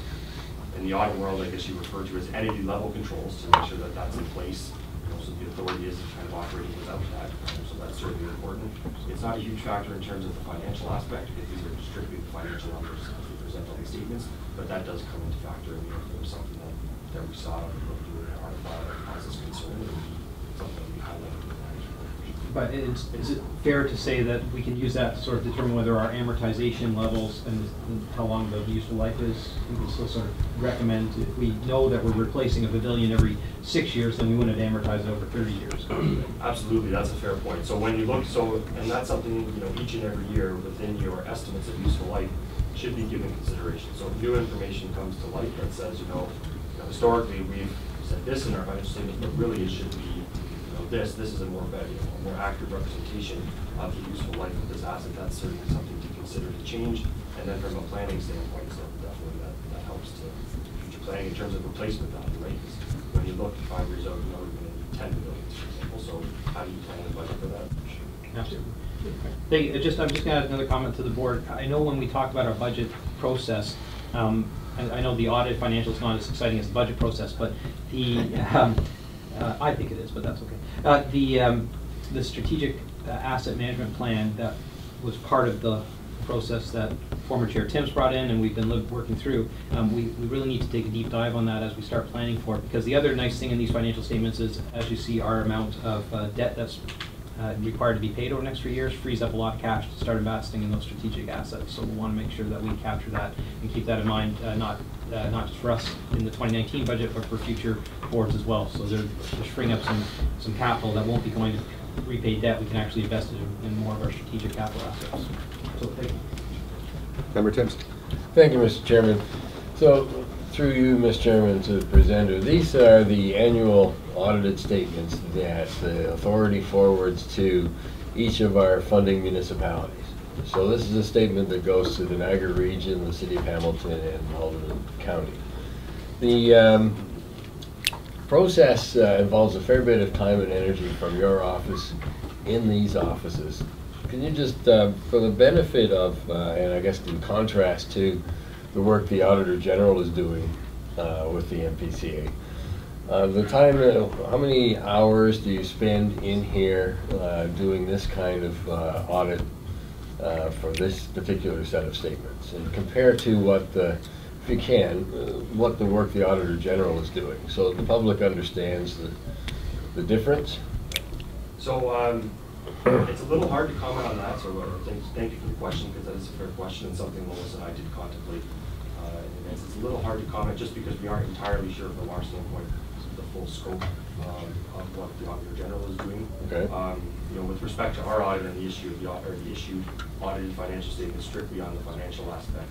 in the audit world, I guess you refer to as entity level controls, to make sure that that's in place. So the authority isn't kind of operating without that. So that's certainly important. It's not a huge factor in terms of the financial aspect, because these are strictly the financial numbers as we present all the statements, but that does come into factor. I mean, if there was something that we saw doing an audit that causes concern, it would be something that we highlighted in the management. But is it fair to say that we can use that to sort of determine whether our amortization levels and how long the useful life is? We can still sort of recommend, if we know that we're replacing a pavilion every 6 years, then we wouldn't amortize it over 30 years. Absolutely, that's a fair point. So when you look, and that's something, each and every year within your estimates of useful life should be given consideration. So if new information comes to light that says, historically we've said this in our financial statements, but really it should be this is a more accurate representation of the useful life of this asset. That's certainly something to consider to change. And then from a planning standpoint, so definitely that helps to future planning in terms of replacement value, right? Because when you look 5 years out, you're going to need 10 million, for example. So how do you plan a budget for that? Absolutely. I'm just going to add another comment to the board. I know when we talk about our budget process, I know the audit financial is not as exciting as the budget process, but the I think it is, but that's okay. The strategic asset management plan that was part of the process that former Chair Tim's brought in and we've been working through, we really need to take a deep dive on that as we start planning for it. Because the other nice thing in these financial statements is, as you see, our amount of debt that's required to be paid over the next 3 years frees up a lot of cash to start investing in those strategic assets. So we want to make sure that we capture that and keep that in mind, not just for us in the 2019 budget, but for future boards as well. So they're freeing up some capital that won't be going to repay debt. We can actually invest it in more of our strategic capital assets. So thank you. Member Timms. Thank you, Mr. Chairman. So through you, Mr. Chairman, to the presenter, these are the annual audited statements that the authority forwards to each of our funding municipalities. So this is a statement that goes to the Niagara region, the city of Hamilton, and Halton County. The process involves a fair bit of time and energy from your office in these offices. Can you just, for the benefit of, and I guess in contrast to the work the Auditor General is doing with the N.P.C.A., the time, how many hours do you spend in here doing this kind of audit for this particular set of statements, and compare to what the, if you can, what the work the Auditor General is doing, so the public understands the difference? So it's a little hard to comment on that, so thank you for the question, because that is a fair question and something Melissa and I did contemplate in advance. It's a little hard to comment just because we aren't entirely sure from our standpoint the full scope of what the Auditor General is doing. Okay. With respect to our audit and the issue of the issued audited financial statements strictly on the financial aspect,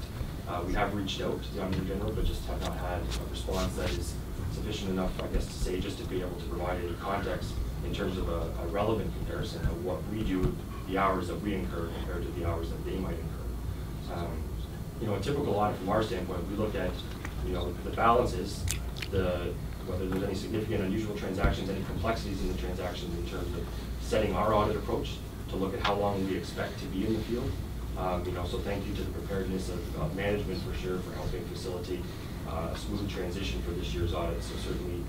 we have reached out to the Auditor General, but just have not had a response that is sufficient enough, I guess, to say just to be able to provide any context in terms of a relevant comparison of what we do, the hours that we incur compared to the hours that they might incur. A typical audit from our standpoint, we look at, the balances, whether there's any significant unusual transactions, any complexities in the transactions in terms of setting our audit approach to look at how long we expect to be in the field. So thank you to the preparedness of management for sure for helping facilitate a smooth transition for this year's audit. So certainly,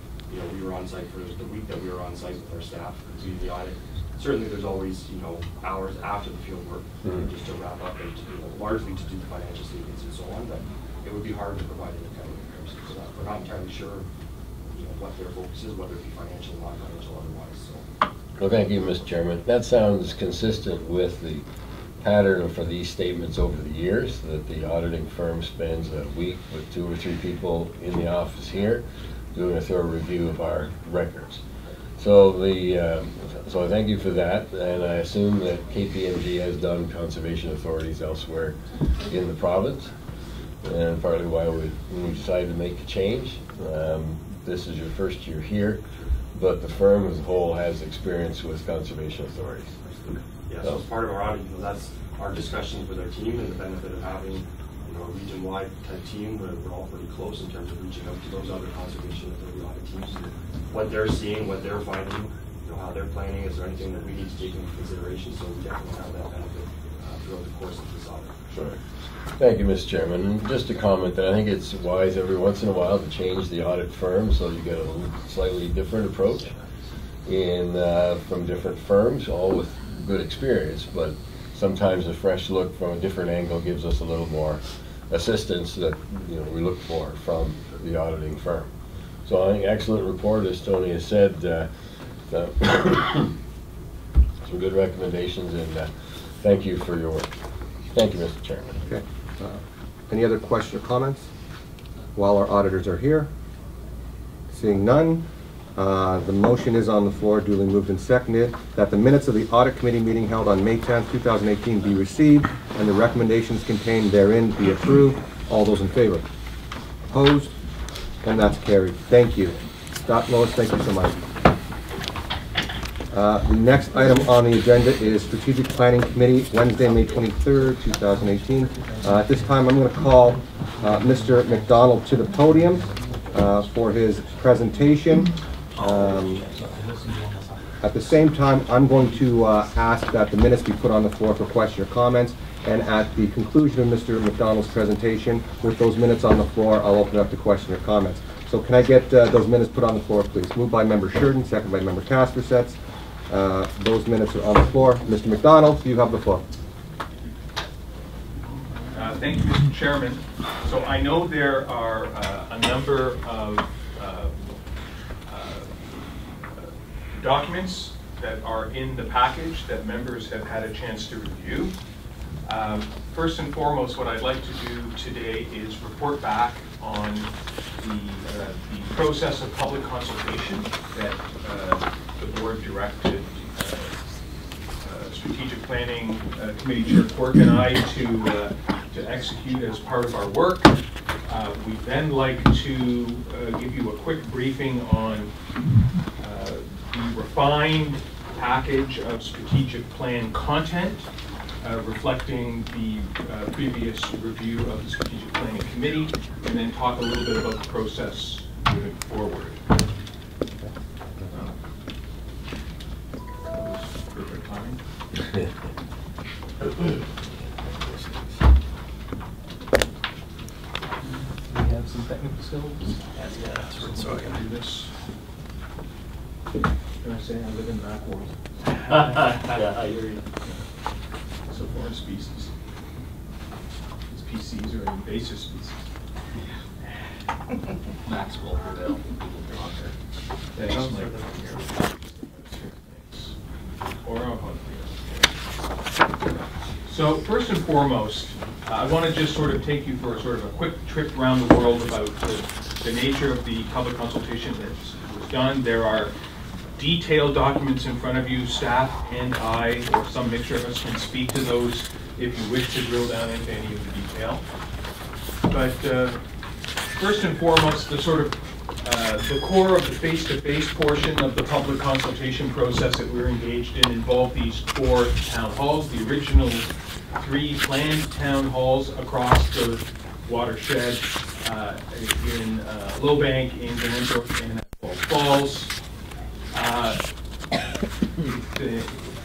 we were on site for the week that we were on site with our staff completing the audit. Certainly there's always, hours after the field work just to wrap up and, largely to do the financial statements and so on, but it would be hard to provide any kind of comparison to that. We're not entirely sure what their focus is, whether it be financial, non-financial, otherwise, so. Well, thank you, Mr. Chairman. That sounds consistent with the pattern for these statements over the years, that the auditing firm spends a week with 2 or 3 people in the office here doing a thorough review of our records. So so I thank you for that, and I assume that KPMG has done conservation authorities elsewhere in the province, and partly why we decided to make a change. This is your first year here, but the firm as a whole has experience with conservation authorities. Yeah, so as part of our audit, that's our discussions with our team and the benefit of having, a region-wide type team where we're all pretty close in terms of reaching out to those other conservation authority audit teams, and what they're seeing, what they're finding, how they're planning. Is there anything that we need to take into consideration? So we definitely have that benefit throughout the course of this audit. Sure. Thank you, Mr. Chairman. And just to comment that I think it's wise every once in a while to change the audit firm so you get a slightly different approach from different firms, all with good experience, but sometimes a fresh look from a different angle gives us a little more assistance that we look for from the auditing firm. So I think excellent report, as Tony has said. Some good recommendations, and thank you for your work. Thank you, Mr. Chairman. Okay. Any other questions or comments while our auditors are here? Seeing none, the motion is on the floor, duly moved and seconded, that the minutes of the audit committee meeting held on May 10th, 2018 be received and the recommendations contained therein be approved. All those in favor? Opposed? And that's carried. Thank you. Scott, Lois, thank you so much. The next item on the agenda is Strategic Planning Committee, Wednesday, May 23rd, 2018. At this time, I'm going to call Mr. McDonald to the podium for his presentation. At the same time, I'm going to ask that the minutes be put on the floor for question or comments. And at the conclusion of Mr. McDonald's presentation, with those minutes on the floor, I'll open up to question or comments. So can I get those minutes put on the floor, please? Moved by Member Sheridan, second by Member Caspersets. Those minutes are on the floor. Mr. McDonald, you have the floor. Thank you, Mr. Chairman. So I know there are a number of documents that are in the package that members have had a chance to review. First and foremost, what I'd like to do today is report back on the process of public consultation that the board directed Strategic Planning Committee Chair Quirk and I to execute as part of our work. We'd then like to give you a quick briefing on the refined package of strategic plan content reflecting the previous review of the Strategic Planning Committee, and then talk a little bit about the process moving forward. Perfect timing. We have some technical skills. So I can do this. Can I say I live in that world? Yeah, I hear you. So foreign species. These PCs are an invasive species. Max will prevail. Thanks, Mike. So first and foremost, I want to just sort of take you for sort of a quick trip around the world about the nature of the public consultation that was done. There are detailed documents in front of you. Staff and I, or some mixture of us, can speak to those if you wish to drill down into any of the detail. But first and foremost, the sort of the core of the face-to-face portion of the public consultation process that we're engaged in involved these 4 town halls. The original 3 planned town halls across the watershed in Lowbank, in Vancouver, and at Falls.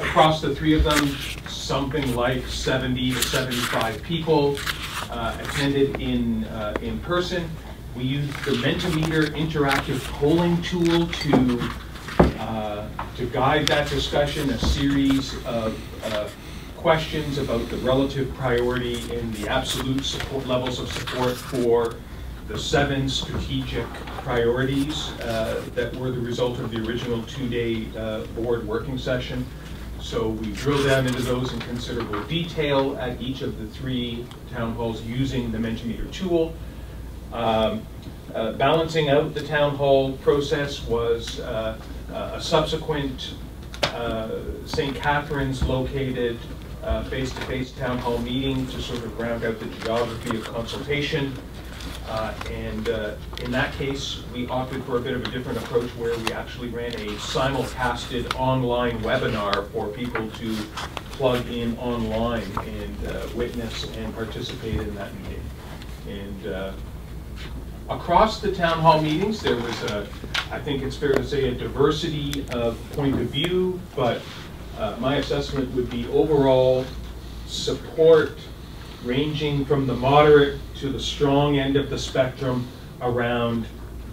Across the 3 of them, something like 70 to 75 people attended in person. We used the Mentimeter interactive polling tool to guide that discussion, a series of questions about the relative priority and the absolute support levels of support for the 7 strategic priorities that were the result of the original 2-day board working session. So we drilled down into those in considerable detail at each of the 3 town halls using the Mentimeter tool. Balancing out the town hall process was a subsequent St. Catharines located face-to-face town hall meeting to sort of round out the geography of consultation. And in that case, we opted for a bit of a different approach where we actually ran a simulcasted online webinar for people to plug in online and witness and participate in that meeting. And across the town hall meetings, there was I think it's fair to say, a diversity of point of view, but my assessment would be overall support ranging from the moderate to the strong end of the spectrum around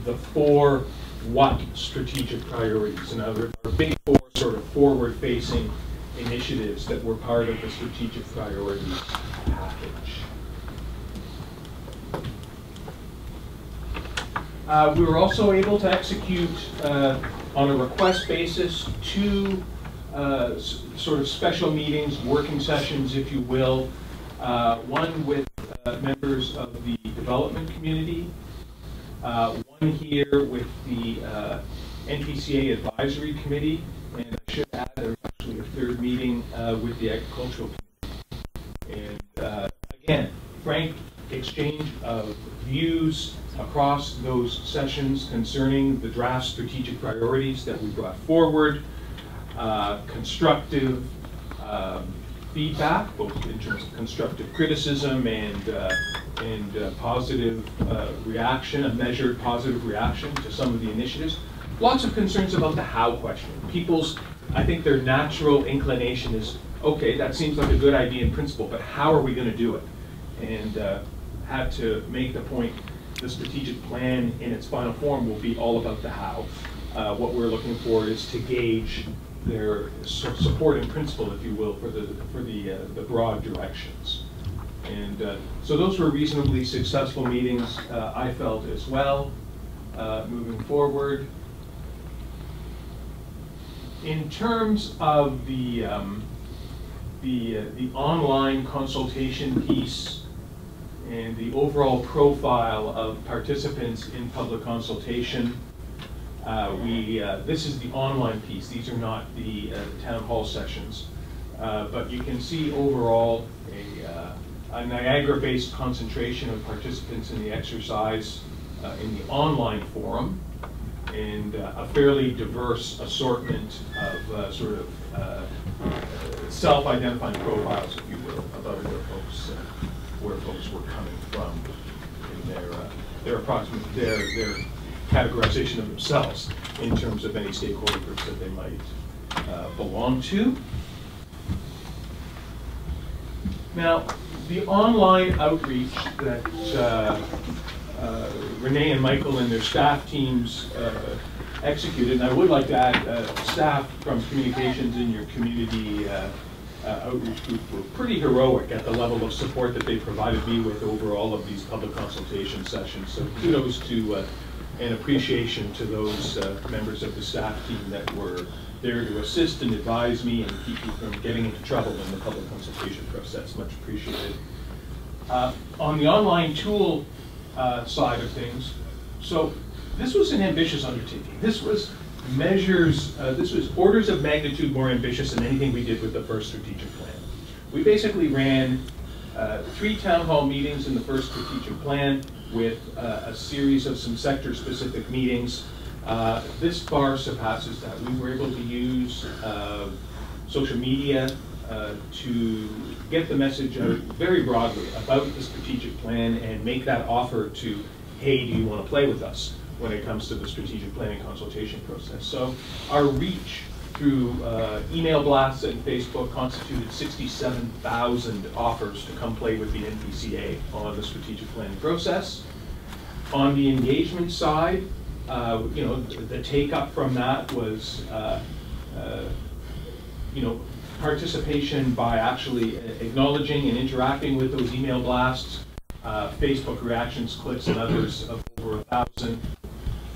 the 4 what strategic priorities. In other words, our big 4 sort of forward-facing initiatives that were part of the strategic priorities package. We were also able to execute on a request basis 2 sort of special meetings, working sessions, if you will. One with members of the development community, one here with the N.P.C.A. advisory committee, and I should add there's actually a 3rd meeting with the agricultural committee. And again, frank exchange of views across those sessions concerning the draft strategic priorities that we brought forward, constructive feedback, both in terms of constructive criticism and positive reaction, a measured positive reaction to some of the initiatives. Lots of concerns about the how question. People's, I think their natural inclination is, okay, that seems like a good idea in principle, but how are we going to do it? And had to make the point, the strategic plan in its final form will be all about the how. What we're looking for is to gauge their support in principle, if you will, for the broad directions. And so those were reasonably successful meetings, I felt, as well. Moving forward, in terms of the online consultation piece and the overall profile of participants in public consultation, this is the online piece. These are not the town hall sessions. But you can see overall a Niagara-based concentration of participants in the exercise in the online forum, and a fairly diverse assortment of sort of self-identifying profiles, if you will, about where folks were coming from in their categorization of themselves in terms of any stakeholder groups that they might belong to. Now, the online outreach that Renee and Michael and their staff teams executed, and I would like to add staff from communications in your community outreach group were pretty heroic at the level of support that they provided me with over all of these public consultation sessions. So kudos to and appreciation to those members of the staff team that were there to assist and advise me and keep me from getting into trouble in the public consultation process. Much appreciated. On the online tool side of things, so this was an ambitious undertaking. This was this was orders of magnitude more ambitious than anything we did with the first strategic plan. We basically ran 3 town hall meetings in the first strategic plan with a series of some sector-specific meetings. This far surpasses that. We were able to use social media to get the message out very broadly about the strategic plan and make that offer to, hey, do you want to play with us when it comes to the strategic planning consultation process. So our reach through email blasts and Facebook constituted 67,000 offers to come play with the N.P.C.A. on the strategic planning process. On the engagement side, you know, the take-up from that was, you know, participation by actually acknowledging and interacting with those email blasts, Facebook reactions, clicks, and others of over 1,000.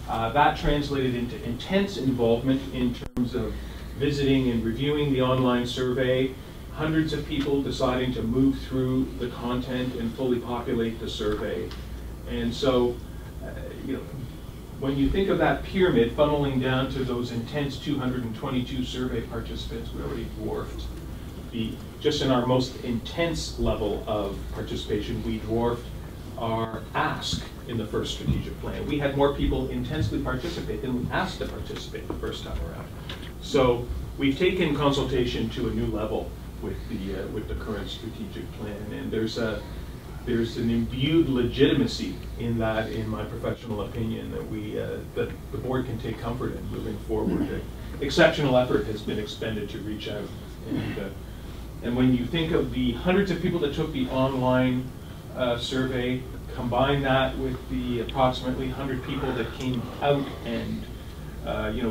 That translated into intense involvement in terms of visiting and reviewing the online survey, hundreds of people deciding to move through the content and fully populate the survey. And so, you know, when you think of that pyramid funneling down to those intense 222 survey participants, we already dwarfed just in our most intense level of participation, we dwarfed our ask in the first strategic plan. We had more people intensely participate than we asked to participate the first time around. So we've taken consultation to a new level with the current strategic plan, and there's an imbued legitimacy in that, in my professional opinion, that the board can take comfort in moving forward. Exceptional effort has been expended to reach out, and when you think of the hundreds of people that took the online survey, combine that with the approximately 100 people that came out and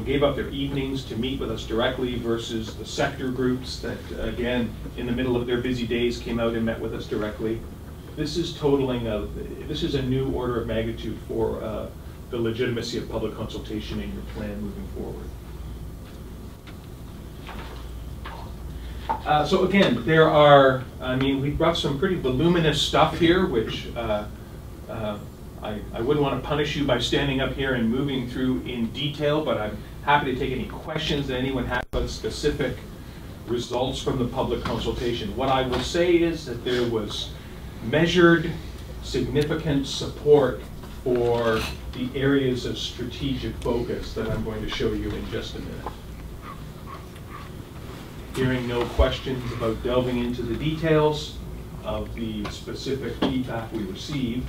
gave up their evenings to meet with us directly versus the sector groups that, again, in the middle of their busy days came out and met with us directly. This is this is a new order of magnitude for the legitimacy of public consultation in your plan moving forward. So again, we've brought some pretty voluminous stuff here, which I wouldn't want to punish you by standing up here and moving through in detail, but I'm happy to take any questions that anyone has about specific results from the public consultation. What I will say is that there was measured, significant support for the areas of strategic focus that I'm going to show you in just a minute. Hearing no questions about delving into the details of the specific feedback we received,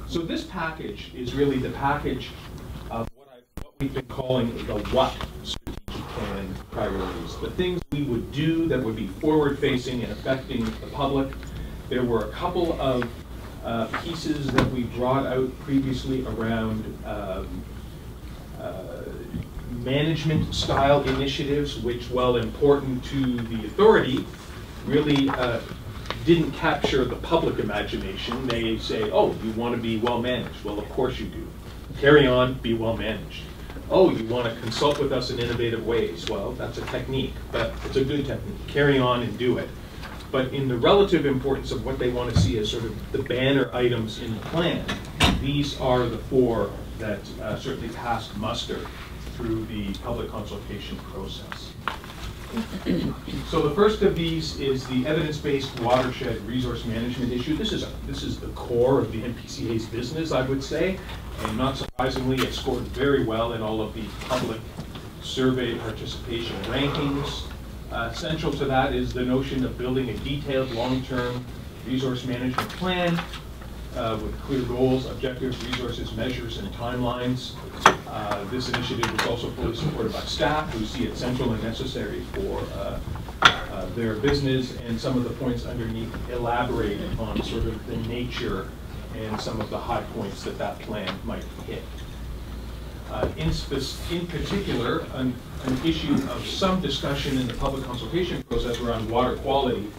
so this package is really the package of what we've been calling the what strategic plan priorities, the things we would do that would be forward-facing and affecting the public. There were a couple of pieces that we brought out previously around management style initiatives, which, while important to the authority, really didn't capture the public imagination. They say, oh, you want to be well managed. Well, of course you do. Carry on, be well managed. Oh, you want to consult with us in innovative ways. Well, that's a technique, but it's a good technique. Carry on and do it. But in the relative importance of what they want to see as sort of the banner items in the plan, these are the four that certainly passed muster through the public consultation process. So the first of these is the evidence-based watershed resource management issue. This is the core of the NPCA's business, I would say, and not surprisingly, it scored very well in all of the public survey participation rankings. Central to that is the notion of building a detailed long-term resource management plan with clear goals, objectives, resources, measures, and timelines. This initiative is also fully supported by staff who see it central and necessary for their business, and some of the points underneath elaborate on sort of the nature and some of the high points that that plan might hit. In particular, an issue of some discussion in the public consultation process around water quality.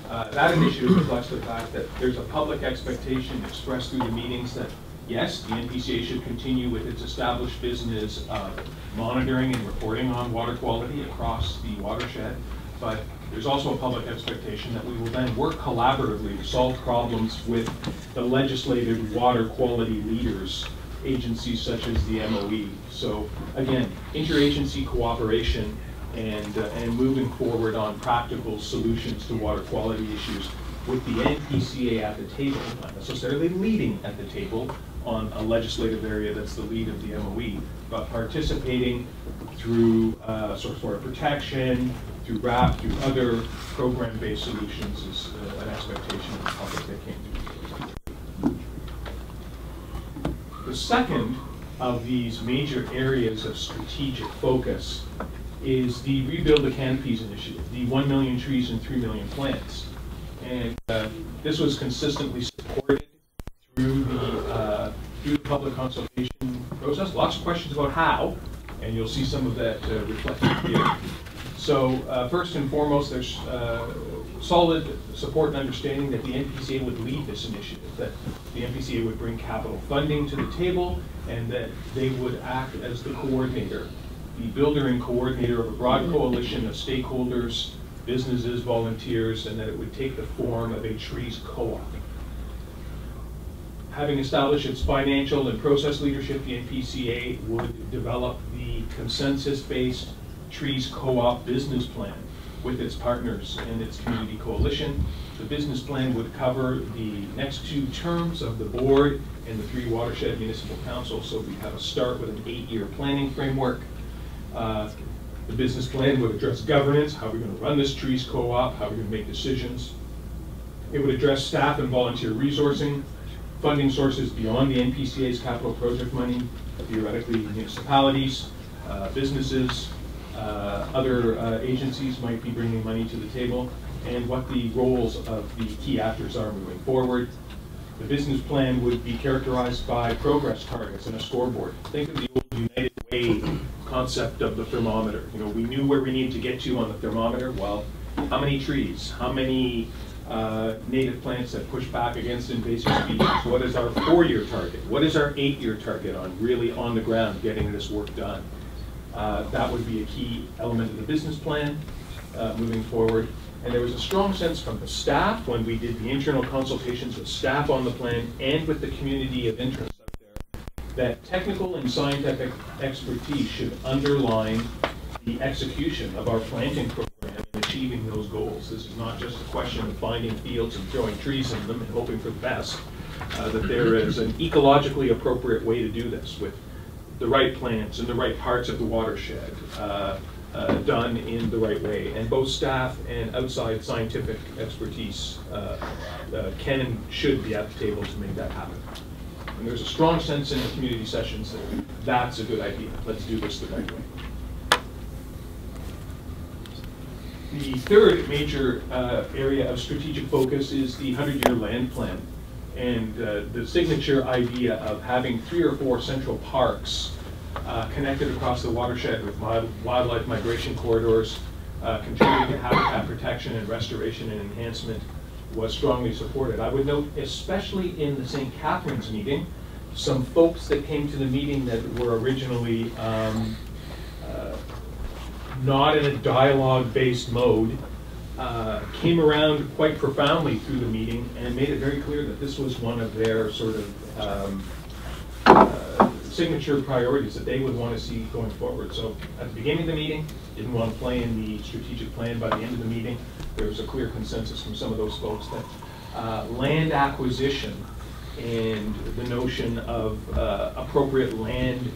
That initiative reflects the fact that there's a public expectation expressed through the meetings that, yes, the NPCA should continue with its established business of monitoring and reporting on water quality across the watershed, but there's also a public expectation that we will then work collaboratively to solve problems with the legislative water quality leaders, agencies such as the MOE. So again, interagency cooperation and moving forward on practical solutions to water quality issues with the NPCA at the table, not necessarily leading at the table on a legislative area that's the lead of the MOE, but participating through sort of protection, through RAP, through other program-based solutions is an expectation of the public that came through. The second of these major areas of strategic focus is the Rebuild the Canopies initiative, the 1 million trees and 3 million plants. And this was consistently supported through the public consultation process. Lots of questions about how, and you'll see some of that reflected here. So first and foremost, there's solid support and understanding that the NPCA would lead this initiative, that the NPCA would bring capital funding to the table, and that they would act as the coordinator, the builder and coordinator of a broad coalition of stakeholders, businesses, volunteers, and that it would take the form of a trees co-op. Having established its financial and process leadership, the NPCA would develop the consensus-based trees co-op business plan with its partners and its community coalition. The business plan would cover the next 2 terms of the board and the 3 watershed municipal councils. So we have a start with an 8-year planning framework. The business plan would address governance, how we're going to run this trees co-op, how we're going to make decisions. It would address staff and volunteer resourcing, funding sources beyond the NPCA's capital project money, theoretically municipalities, businesses, other agencies might be bringing money to the table, and what the roles of the key actors are moving forward. The business plan would be characterized by progress targets and a scoreboard. Think of the old United Way concept of the thermometer. You know, we knew where we needed to get to on the thermometer. Well, how many trees? How many native plants that push back against invasive species? What is our 4-year target? What is our 8-year target on really on the ground getting this work done? That would be a key element of the business plan moving forward. And there was a strong sense from the staff when we did the internal consultations with staff on the plan and with the community of interest out there, that technical and scientific expertise should underline the execution of our planting program and achieving those goals. This is not just a question of finding fields and throwing trees in them and hoping for the best, that there is an ecologically appropriate way to do this with the right plants and the right parts of the watershed, done in the right way. And both staff and outside scientific expertise can and should be at the table to make that happen. And there's a strong sense in the community sessions that that's a good idea. Let's do this the right way. The third major area of strategic focus is the 100-year land plan. And the signature idea of having 3 or 4 central parks connected across the watershed with wildlife migration corridors, contributing to habitat protection and restoration and enhancement was strongly supported. I would note, especially in the St. Catharines meeting, some folks that came to the meeting that were originally not in a dialogue-based mode, came around quite profoundly through the meeting and made it very clear that this was one of their sort of signature priorities that they would want to see going forward. So at the beginning of the meeting, didn't want to play in the strategic plan. By the end of the meeting, there was a clear consensus from some of those folks that land acquisition and the notion of appropriate land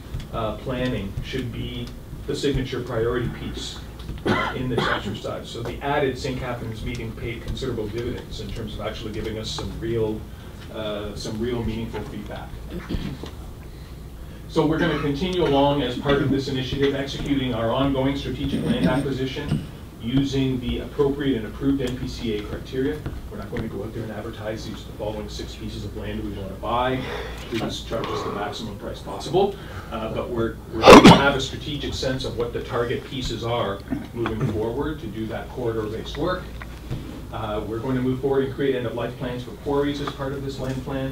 planning should be the signature priority piece in this exercise. So the added St. Catharines meeting paid considerable dividends in terms of actually giving us some real meaningful feedback. So we're going to continue along as part of this initiative, executing our ongoing strategic land acquisition using the appropriate and approved NPCA criteria. We're not going to go out there and advertise these are the following 6 pieces of land we want to buy. Please charge us the maximum price possible. But we're going to have a strategic sense of what the target pieces are moving forward to do that corridor-based work. We're going to move forward and create end-of-life plans for quarries as part of this land plan.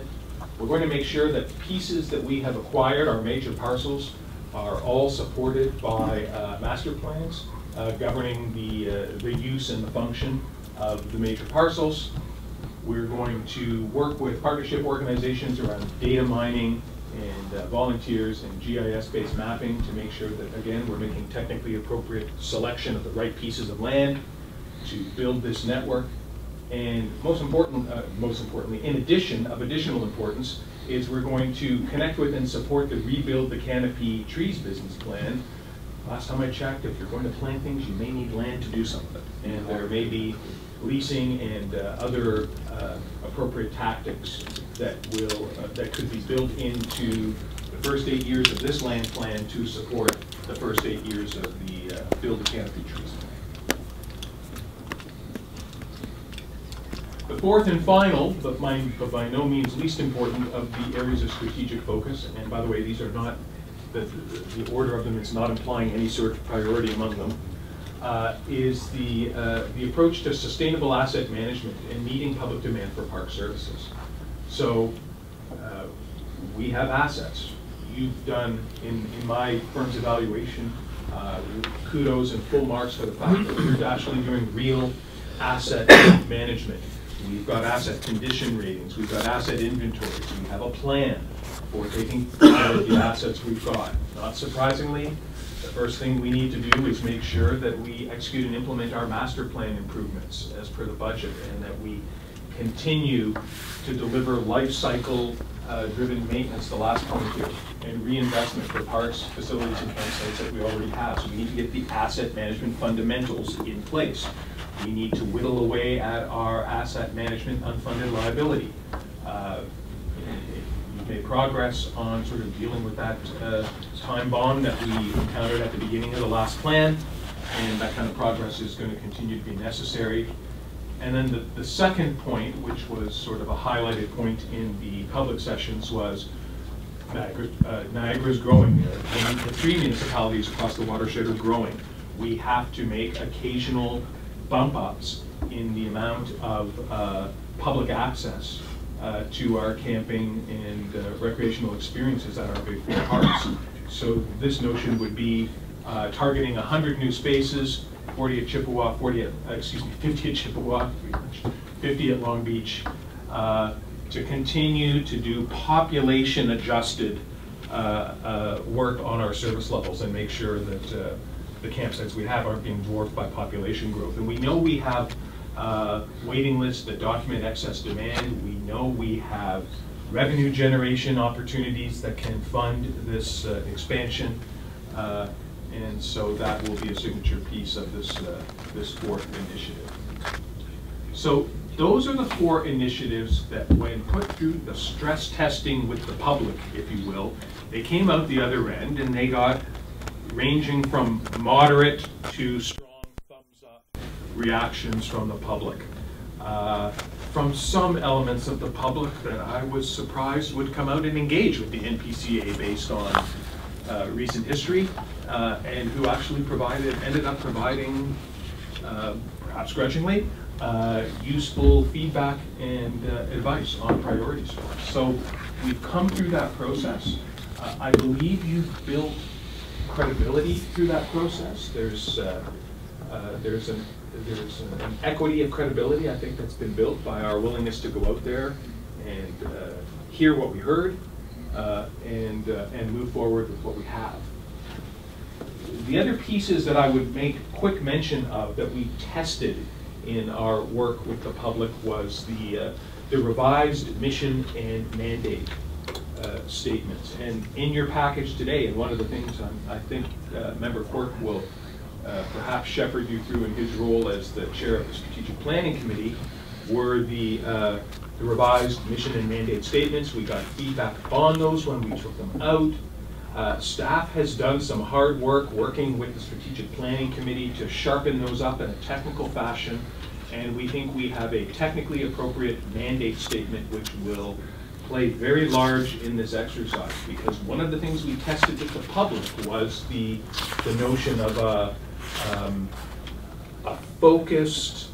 We're going to make sure that pieces that we have acquired, our major parcels, are all supported by master plans governing the use and the function of the major parcels. We're going to work with partnership organizations around data mining and volunteers and GIS-based mapping to make sure that, again, we're making technically appropriate selection of the right pieces of land to build this network. And most importantly, in addition of additional importance, is we're going to connect with and support the Rebuild the Canopy Trees business plan. Last time I checked, if you're going to plant things, you may need land to do something. And there may be leasing and other appropriate tactics that could be built into the first 8 years of this land plan to support the first 8 years of the Build the Canopy Trees plan. The fourth and final, but by no means least important, of the areas of strategic focus, and by the way, these are not, the order of them is not implying any sort of priority among them, is the approach to sustainable asset management and meeting public demand for park services. So we have assets. You've done, in my firm's evaluation, kudos and full marks for the fact that you're actually doing real asset management. We've got asset condition ratings, we've got asset inventories, we have a plan for taking care of the assets we've got. Not surprisingly, the first thing we need to do is make sure that we execute and implement our master plan improvements as per the budget, and that we continue to deliver life cycle driven maintenance, the last point here, and reinvestment for parks, facilities, and campsites that we already have. So we need to get the asset management fundamentals in place. We need to whittle away at our asset management unfunded liability. We've made progress on sort of dealing with that time bomb that we encountered at the beginning of the last plan, and that kind of progress is going to continue to be necessary. And then the second point, which was sort of a highlighted point in the public sessions, was Niagara's growing. The 3 municipalities across the watershed are growing. We have to make occasional bump ups in the amount of public access to our camping and recreational experiences at our big 4 parks. So this notion would be targeting 100 new spaces, 40 at Chippewa, 50 at Chippewa, 50 at Long Beach, to continue to do population adjusted work on our service levels and make sure that the campsites we have aren't being dwarfed by population growth. And we know we have waiting lists that document excess demand. We know we have revenue generation opportunities that can fund this expansion. And so that will be a signature piece of this 4th initiative. So those are the 4 initiatives that, when put through the stress testing with the public, if you will, they came out the other end and they got ranging from moderate to strong thumbs up reactions from the public. From some elements of the public that I was surprised would come out and engage with the NPCA based on recent history, and who actually ended up providing, perhaps grudgingly, useful feedback and advice on priorities for us. So we've come through that process. I believe you've built credibility through that process. There's an equity of credibility, I think, that's been built by our willingness to go out there and hear what we heard and move forward with what we have. The other pieces that I would make quick mention of that we tested in our work with the public was the revised mission and mandate statements. And in your package today, and one of the things I think Member Quirk will perhaps shepherd you through in his role as the chair of the Strategic Planning Committee, were the revised mission and mandate statements. We got feedback on those when we took them out. Staff has done some hard work working with the Strategic Planning Committee to sharpen those up in a technical fashion, and we think we have a technically appropriate mandate statement which will play very large in this exercise, because one of the things we tested with the public was the notion of a focused,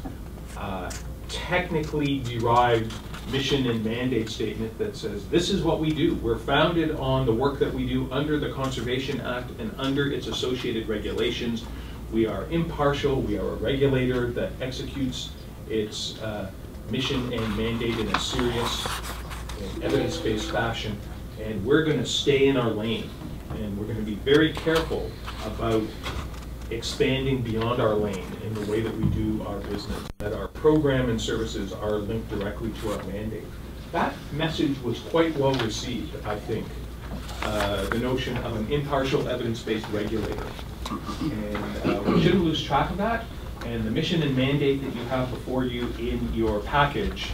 technically derived mission and mandate statement that says this is what we do. We're founded on the work that we do under the Conservation Act and under its associated regulations. We are impartial. We are a regulator that executes its mission and mandate in a serious and evidence-based fashion, and we're going to stay in our lane, and we're going to be very careful about expanding beyond our lane in the way that we do our business, that our program and services are linked directly to our mandate. That message was quite well received, I think, the notion of an impartial evidence-based regulator. And we shouldn't lose track of that, and the mission and mandate that you have before you in your package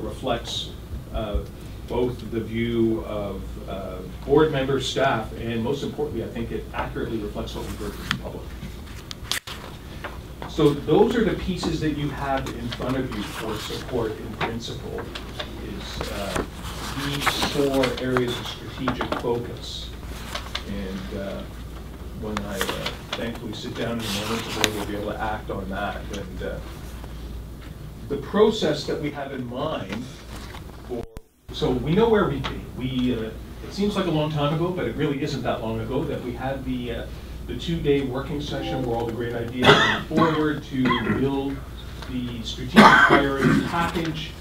reflects both the view of board members, staff, and most importantly, I think it accurately reflects what we've heard from the public. So those are the pieces that you have in front of you for support in principle, is these 4 areas of strategic focus. And when I thankfully sit down in a moment, the board will be able to act on that. And the process that we have in mind so we know where we've been. It seems like a long time ago, but it really isn't that long ago that we had the 2-day working session where all the great ideas went forward to build the strategic priority package.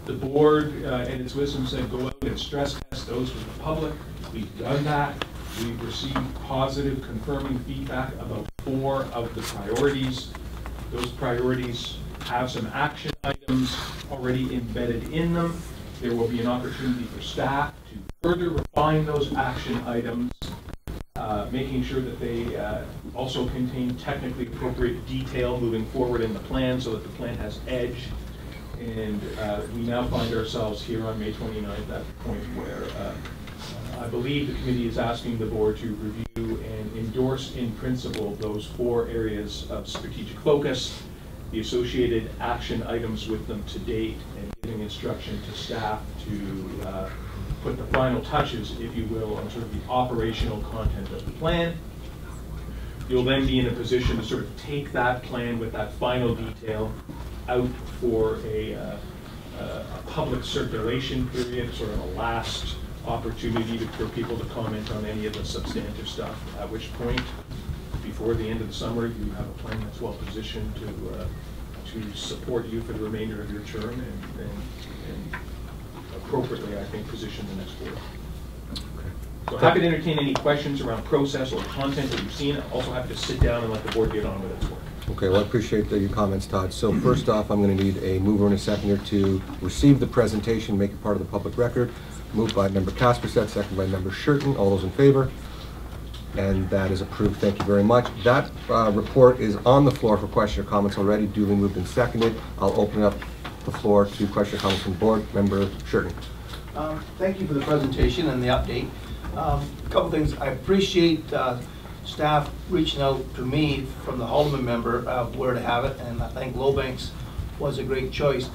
The board, in its wisdom, said go out and stress test those with the public. We've done that. We've received positive, confirming feedback about 4 of the priorities. Those priorities have some action items already embedded in them. There will be an opportunity for staff to further refine those action items, making sure that they also contain technically appropriate detail moving forward in the plan so that the plan has edge. And we now find ourselves here on May 29th at the point where I believe the committee is asking the board to review and endorse in principle those 4 areas of strategic focus, the associated action items with them to date, and giving instruction to staff to put the final touches, if you will, on sort of the operational content of the plan. You'll then be in a position to sort of take that plan with that final detail out for a public circulation period, sort of a last opportunity for people to comment on any of the substantive stuff, at which point, before the end of the summer, you have a plan that's well positioned to support you for the remainder of your term and appropriately, I think, position the next board. So happy to entertain any questions around process or content that you've seen. Also happy to sit down and let the board get on with its work. Okay, well, I appreciate your comments, Todd. So first off, I'm going to need a mover and a seconder to receive the presentation, make it part of the public record. Moved by Member Kasperset, second by Member Shurton. All those in favor? And that is approved. Thank you very much. That report is on the floor for question or comments already, duly moved and seconded. I'll open up the floor to question or comments from the board. Member Shurton. Thank you for the presentation and the update. A couple things. I appreciate staff reaching out to me from the Haldeman member where to have it, and I think Lowbanks was a great choice.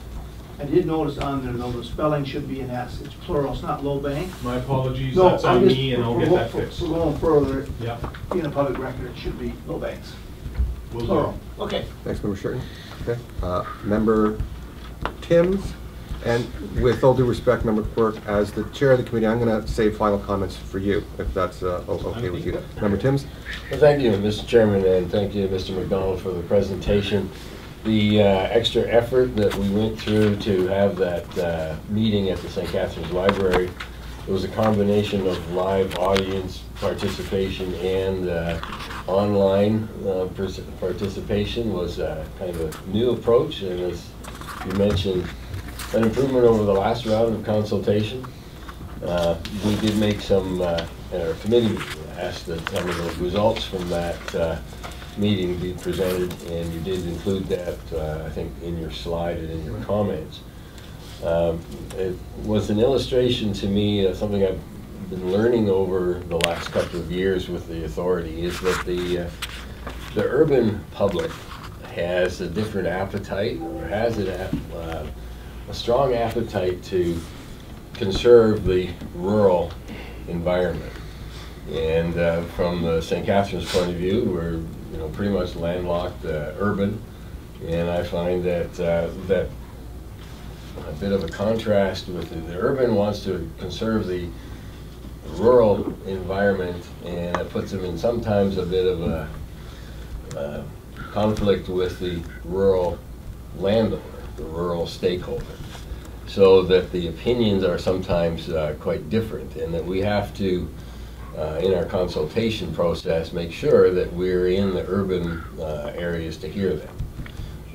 I did notice on there, though, the spelling should be an S. It's plural, it's not Lowbank. My apologies, No, that's on me, and I'll get that fixed. For going further, Yep. being a public record, it should be Lowbanks. Will Plural. Okay. Thanks, Member Shurton. Okay. Member Timms. And with all due respect, Member Quirk, as the chair of the committee, I'm going to save final comments for you, if that's okay with you. Member Timms? Well, thank you, Mr. Chairman, and thank you, Mr. McDonald, for the presentation. The extra effort that we went through to have that meeting at the St. Catharines Library, it was a combination of live audience participation and online participation. Was kind of a new approach, and as you mentioned, an improvement over the last round of consultation. We did make some, our committee asked that some of the results from that meeting be presented, and you did include that, I think, in your slide and in your comments. It was an illustration to me of something I've been learning over the last couple of years with the authority, is that the urban public has a different appetite, or has a strong appetite to conserve the rural environment. And from the St. Catharines point of view, we're pretty much landlocked urban, and I find that that a bit of a contrast with the urban wants to conserve the rural environment, and it puts them in sometimes a bit of a conflict with the rural landowner, the rural stakeholder, so that the opinions are sometimes quite different, and that we have to, in our consultation process, make sure that we're in the urban areas to hear them.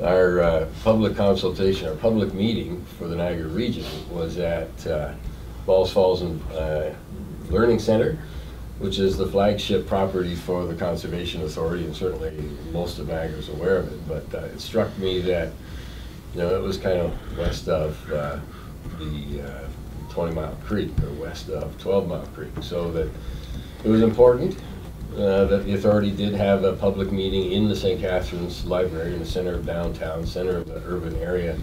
Our public consultation, our public meeting for the Niagara region was at Balls Falls Learning Center, which is the flagship property for the Conservation Authority, and certainly most of Niagara is aware of it. But it struck me that it was kind of west of the 20-mile creek, or west of 12-mile creek, so that it was important that the authority did have a public meeting in the St. Catharines Library in the center of downtown, center of the urban area,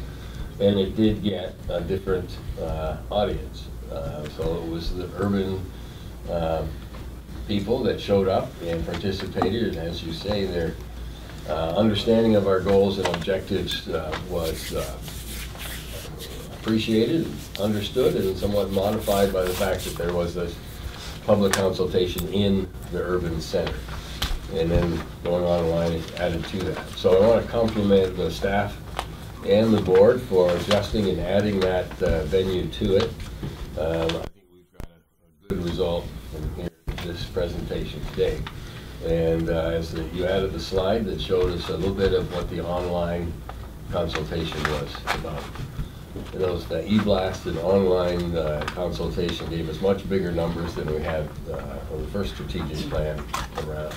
and it did get a different audience. So it was the urban people that showed up and participated, and as you say, their understanding of our goals and objectives was appreciated, understood, and somewhat modified by the fact that there was this public consultation in the urban center. And then going online is added to that. So I want to compliment the staff and the board for adjusting and adding that venue to it. I think we've got a good result from here, this presentation today. And as you added the slide that showed us a little bit of what the online consultation was about. Those the e-blast and online consultation gave us much bigger numbers than we had on the first strategic plan around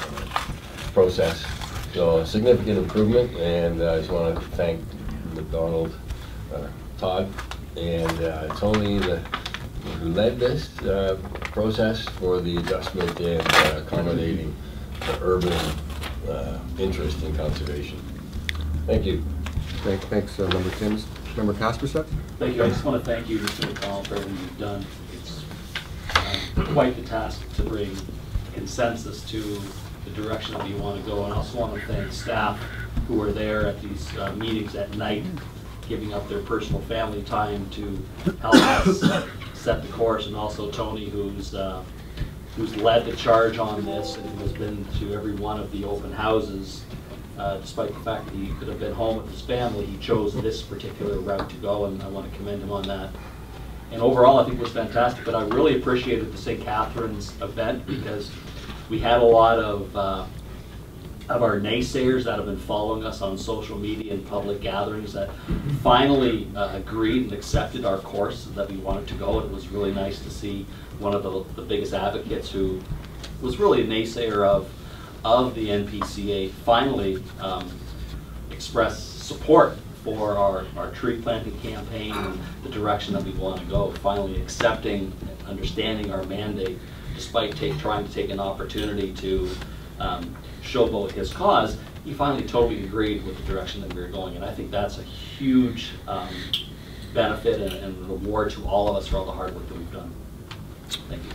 process. So a significant improvement, and I just want to thank McDonald, Todd, and Tony who led this process for the adjustment and accommodating the urban interest in conservation. Thank you. Thanks, Member Timms. Member Kasperset? Thank you. I just want to thank you, Mr. McConnell, for everything you've done. It's quite the task to bring consensus to the direction that we want to go. And I also want to thank staff who are there at these meetings at night, giving up their personal family time to help us set the course, and also Tony, who's led the charge on this and who has been to every one of the open houses. Despite the fact that he could have been home with his family, he chose this particular route to go, and I want to commend him on that. And overall, I think it was fantastic, but I really appreciated the St. Catharines event because we had a lot of our naysayers that have been following us on social media and public gatherings that finally agreed and accepted our course that we wanted to go. It was really nice to see one of the biggest advocates, who was really a naysayer of the N.P.C.A. finally express support for our tree planting campaign and the direction that we want to go, finally accepting and understanding our mandate, despite trying to take an opportunity to showboat his cause. He finally totally agreed with the direction that we were going, and I think that's a huge benefit and reward to all of us for all the hard work that we've done. Thank you.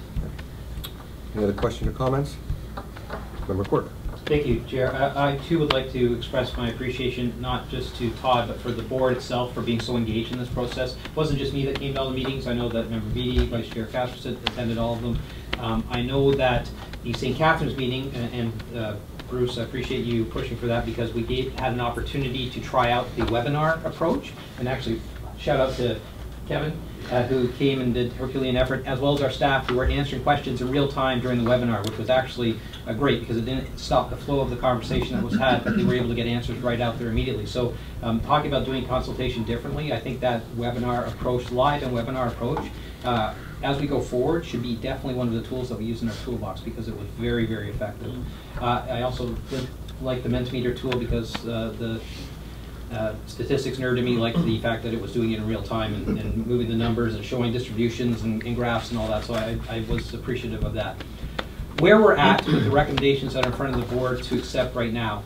Any other questions or comments? Member Quirk. Thank you, Chair. I too would like to express my appreciation, not just to Todd, but for the board itself for being so engaged in this process. It wasn't just me that came to all the meetings. I know that Member Beattie, Vice Chair Kasperset attended all of them. I know that the St. Catharines meeting, and Bruce, I appreciate you pushing for that, because we had an opportunity to try out the webinar approach, and actually shout out to Kevin, who came and did Herculean effort, as well as our staff who were answering questions in real time during the webinar, which was actually great because it didn't stop the flow of the conversation that was had, but they were able to get answers right out there immediately. So talking about doing consultation differently, I think that webinar approach, live and webinar approach, as we go forward, should be definitely one of the tools that we use in our toolbox, because it was very, very effective. I also like the Mentimeter tool because the statistics nerd in me liked the fact that it was doing it in real time and moving the numbers and showing distributions and graphs and all that, so I was appreciative of that. Where we're at with the recommendations that are in front of the board to accept right now,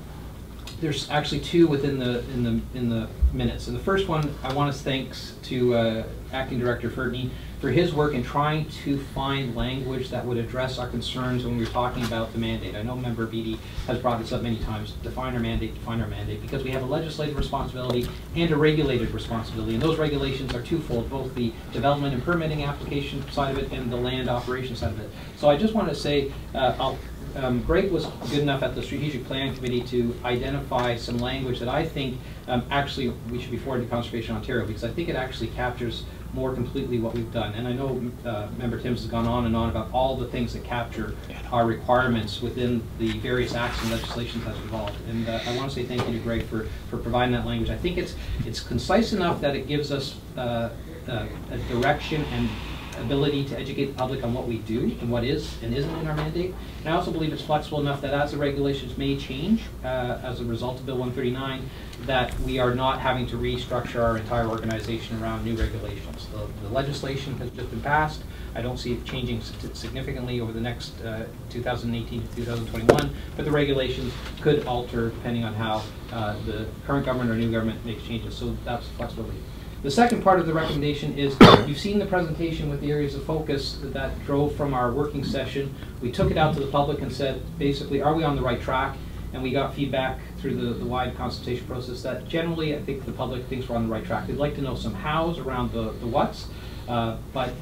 there's actually two within the minutes. And the first one, I want to thanks to Acting Director Fertney for his work in trying to find language that would address our concerns when we were talking about the mandate. I know Member Beattie has brought this up many times, define our mandate, because we have a legislative responsibility and a regulated responsibility, and those regulations are twofold, both the development and permitting application side of it and the land operation side of it. So I just want to say, Greg was good enough at the Strategic Plan Committee to identify some language that I think actually we should be forwarding to Conservation Ontario, because I think it actually captures more completely what we've done. And I know Member Timms has gone on and on about all the things that capture our requirements within the various acts and legislations that's involved. And I want to say thank you to Greg for providing that language. I think it's concise enough that it gives us a direction and ability to educate the public on what we do and what is and isn't in our mandate. And I also believe it's flexible enough that as the regulations may change as a result of Bill 139, that we are not having to restructure our entire organization around new regulations. The legislation has just been passed. I don't see it changing significantly over the next 2018 to 2021, but the regulations could alter depending on how the current government or new government makes changes. So that's flexibility. The second part of the recommendation is, you've seen the presentation with the areas of focus that drove from our working session. We took it out to the public and said, basically, are we on the right track? And we got feedback through the wide consultation process that generally I think the public thinks we're on the right track. They'd like to know some hows around the whats, but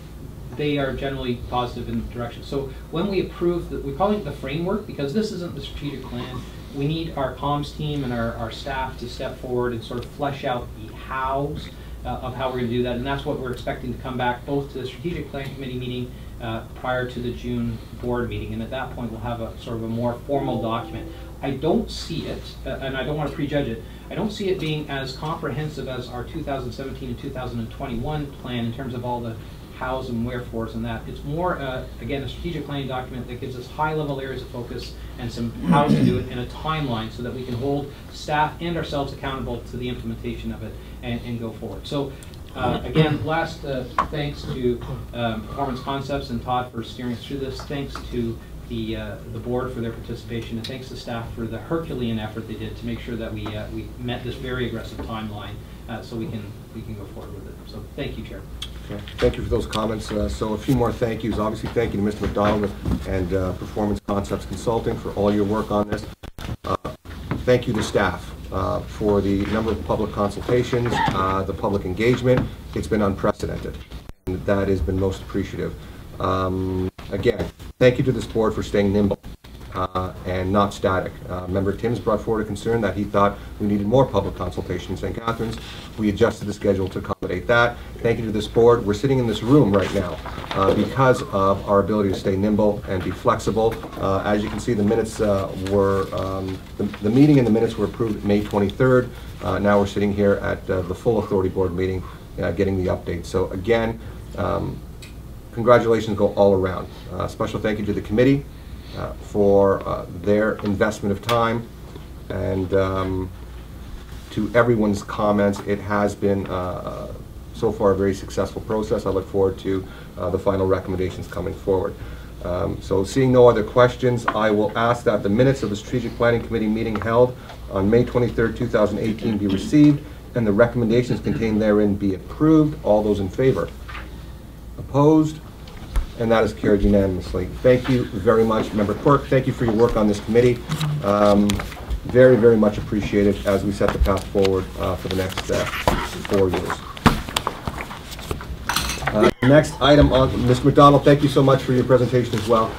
they are generally positive in direction. So when we approve, we call it the framework because this isn't the strategic plan. We need our comms team and our staff to step forward and sort of flesh out the hows of how we're going to do that. And that's what we're expecting to come back both to the strategic plan committee meeting prior to the June board meeting. And at that point, we'll have a sort of a more formal document. I don't see it, and I don't want to prejudge it, I don't see it being as comprehensive as our 2017 and 2021 plan in terms of all the hows and wherefores and that. It's more, again, a strategic planning document that gives us high-level areas of focus and some how to do it in a timeline so that we can hold staff and ourselves accountable to the implementation of it and go forward. So, again, last thanks to Performance Concepts and Todd for steering us through this. Thanks to the board for their participation, and thanks to staff for the Herculean effort they did to make sure that we met this very aggressive timeline so we can go forward with it. So thank you, Chair. Okay. Thank you for those comments. So a few more thank yous. Obviously, thank you to Mr. McDonald and Performance Concepts Consulting for all your work on this. Thank you to staff for the number of public consultations, the public engagement. It's been unprecedented, and that has been most appreciative. Again, thank you to this board for staying nimble and not static. Member Timms brought forward a concern that he thought we needed more public consultation in St. Catharines. We adjusted the schedule to accommodate that. Thank you to this board. We're sitting in this room right now because of our ability to stay nimble and be flexible. As you can see, the minutes were, the meeting and the minutes were approved May 23rd. Now we're sitting here at the full authority board meeting getting the update. So again, congratulations go all around. Special thank you to the committee for their investment of time, and to everyone's comments. It has been so far a very successful process. I look forward to the final recommendations coming forward. So seeing no other questions, I will ask that the minutes of the Strategic Planning Committee meeting held on May 23rd, 2018 be received and the recommendations contained therein be approved. All those in favor? Opposed? And that is carried unanimously. Thank you very much, Member Quirk. Thank you for your work on this committee. Very, very much appreciated as we set the path forward for the next 4 years. Next item on, Mr. McDonald, thank you so much for your presentation as well.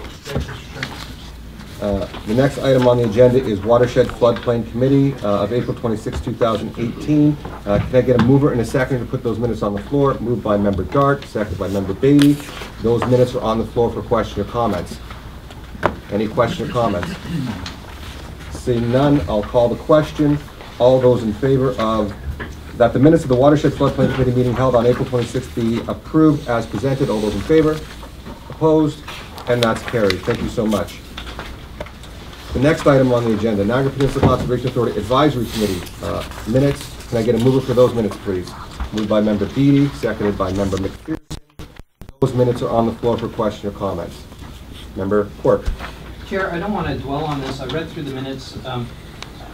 The next item on the agenda is Watershed Floodplain Committee of April 26, 2018. Can I get a mover and a seconder to put those minutes on the floor? Moved by Member Dart, seconded by Member Beatty. Those minutes are on the floor for question or comments. Any question or comments? Seeing none, I'll call the question. All those in favor of that the minutes of the Watershed Floodplain Committee meeting held on April 26th be approved as presented. All those in favor? Opposed? And that's carried. Thank you so much. The next item on the agenda, Niagara Peninsula Conservation Authority Advisory Committee minutes. Can I get a mover for those minutes, please? Moved by Member Beatty, seconded by Member McPherson. Those minutes are on the floor for question or comments. Member Quirk. Chair, I don't want to dwell on this. I read through the minutes.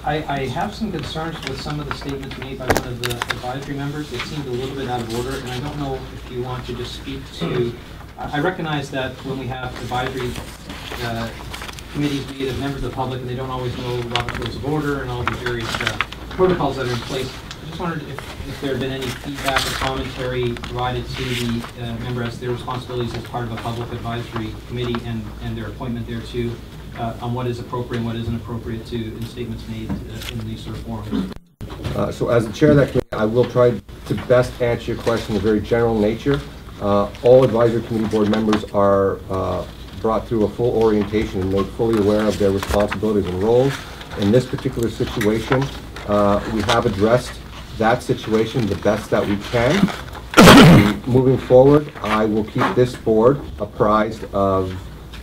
I have some concerns with some of the statements made by one of the advisory members. They seemed a little bit out of order, and I don't know if you want to just speak to... I recognize that when we have advisory committees made of members of the public and they don't always know Robert's Rules of Order and all the various protocols that are in place. I just wondered if there had been any feedback or commentary provided to the member as their responsibilities as part of a public advisory committee and their appointment there too, on what is appropriate and what isn't appropriate to in statements made in these sort of forums. So as the chair of that committee, I will try to best answer your question in a very general nature. All advisory committee board members are brought through a full orientation and made fully aware of their responsibilities and roles. In this particular situation, we have addressed that situation the best that we can. Moving forward, I will keep this board apprised of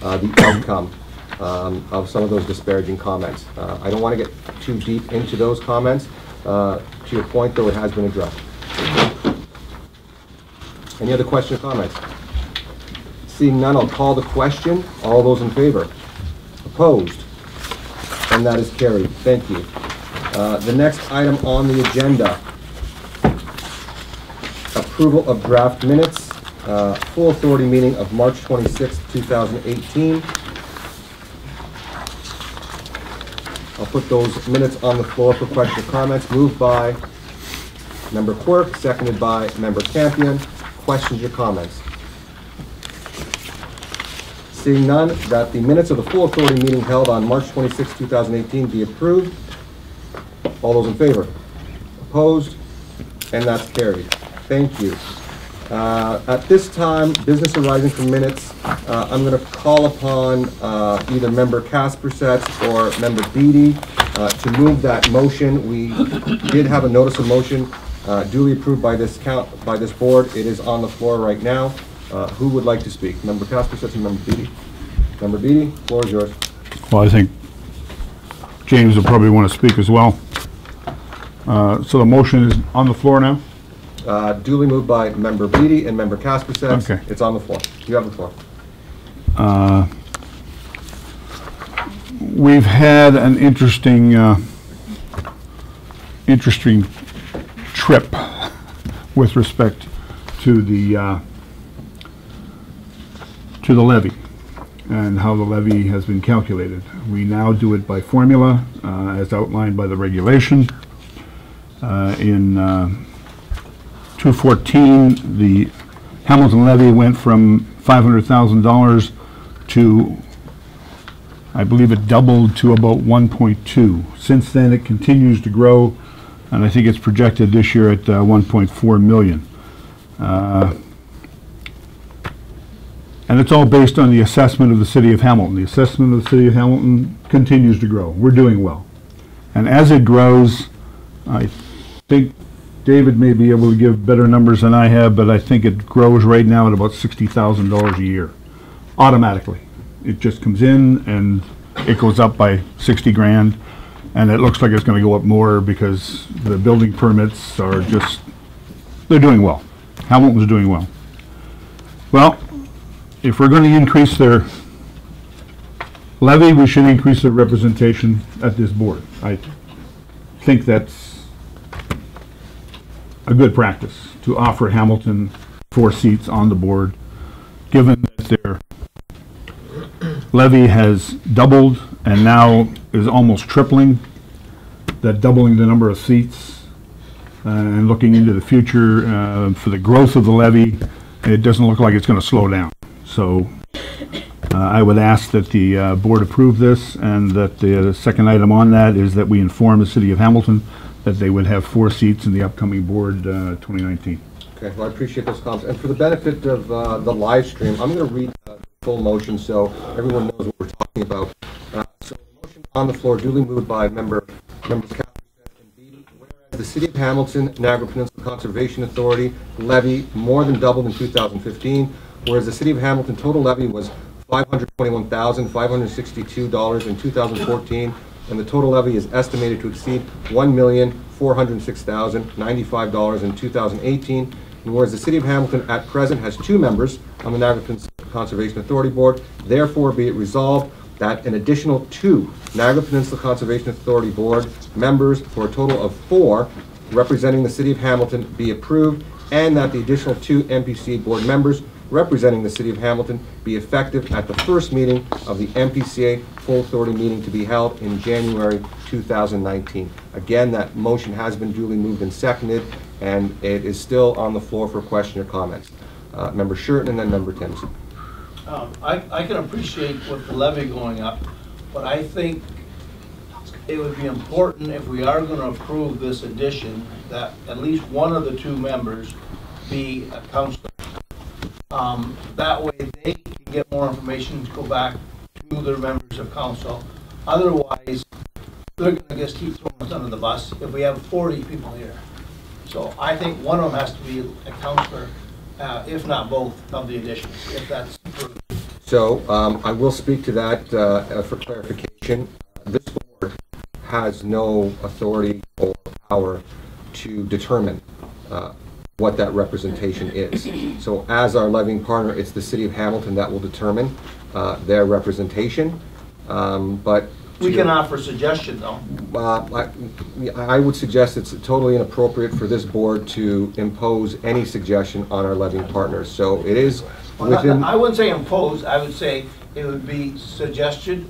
the outcome of some of those disparaging comments. I don't want to get too deep into those comments. To your point, though, it has been addressed. Any other questions or comments? Seeing none, I'll call the question. All those in favor? Opposed? And that is carried. Thank you. The next item on the agenda approval of draft minutes, full authority meeting of March 26, 2018. I'll put those minutes on the floor for question or comments. Moved by Member Quirk, seconded by Member Campion. Questions or comments? Seeing none, that the minutes of the full authority meeting held on March 26, 2018 be approved. All those in favor? Opposed? And that's carried. Thank you. At this time, business arising from minutes, I'm going to call upon either Member Kaspersets or Member Beatty to move that motion. We did have a notice of motion duly approved by this board. It is on the floor right now. Who would like to speak? Member Kaspersets and Member Beatty. Member Beatty, floor is yours. Well, I think James will probably want to speak as well. So the motion is on the floor now? Duly moved by Member Beatty and Member Kaspersets. Okay. It's on the floor. You have the floor. We've had an interesting trip with respect to the levy and how the levy has been calculated. We now do it by formula as outlined by the regulation. In 2014, the Hamilton levy went from $500,000 to, I believe it doubled to about 1.2. Since then, it continues to grow, and I think it's projected this year at 1.4 million. And it's all based on the assessment of the City of Hamilton. The assessment of the City of Hamilton continues to grow. We're doing well. And as it grows, I think David may be able to give better numbers than I have, but I think it grows right now at about $60,000 a year, automatically. It just comes in and it goes up by 60 grand, and it looks like it's going to go up more because the building permits are just, they're doing well. Hamilton's doing well. Well, if we're going to increase their levy, we should increase their representation at this board. I think that's a good practice to offer Hamilton 4 seats on the board, given that their levy has doubled and now is almost tripling, that doubling the number of seats and looking into the future for the growth of the levy, it doesn't look like it's going to slow down. So I would ask that the board approve this, and that the second item on that is that we inform the City of Hamilton that they would have 4 seats in the upcoming board 2019. Okay, well, I appreciate those comments. And for the benefit of the live stream, I'm going to read the full motion so everyone knows what we're talking about. So the motion on the floor, duly moved by members Kaspersett and Beatty. Whereas the City of Hamilton, Niagara Peninsula Conservation Authority levy more than doubled in 2015, whereas the City of Hamilton total levy was $521,562 in 2014, and the total levy is estimated to exceed $1,406,095 in 2018. And whereas the City of Hamilton at present has 2 members on the Niagara Peninsula Conservation Authority Board, therefore be it resolved that an additional 2 Niagara Peninsula Conservation Authority Board members for a total of 4 representing the City of Hamilton be approved, and that the additional 2 N.P.C.A. board members representing the City of Hamilton be effective at the first meeting of the N.P.C.A. full authority meeting to be held in January 2019. Again, that motion has been duly moved and seconded, and it is still on the floor for question or comments. Member Shurton and then Member Timson. I can appreciate with the levy going up, but I think it would be important, if we are going to approve this addition, that at least one of the 2 members be a councillor. That way they can get more information to go back to their members of council. Otherwise, they're going to just keep throwing us under the bus if we have 40 people here. So I think one of them has to be a councillor, if not both of the additions, if that's approved. So I will speak to that for clarification. This board has no authority or power to determine what that representation is. So as our levying partner, it's the City of Hamilton that will determine their representation. But We can offer suggestion, though. I would suggest it's totally inappropriate for this board to impose any suggestion on our levying partners. So it is within... I wouldn't say impose, I would say it would be suggested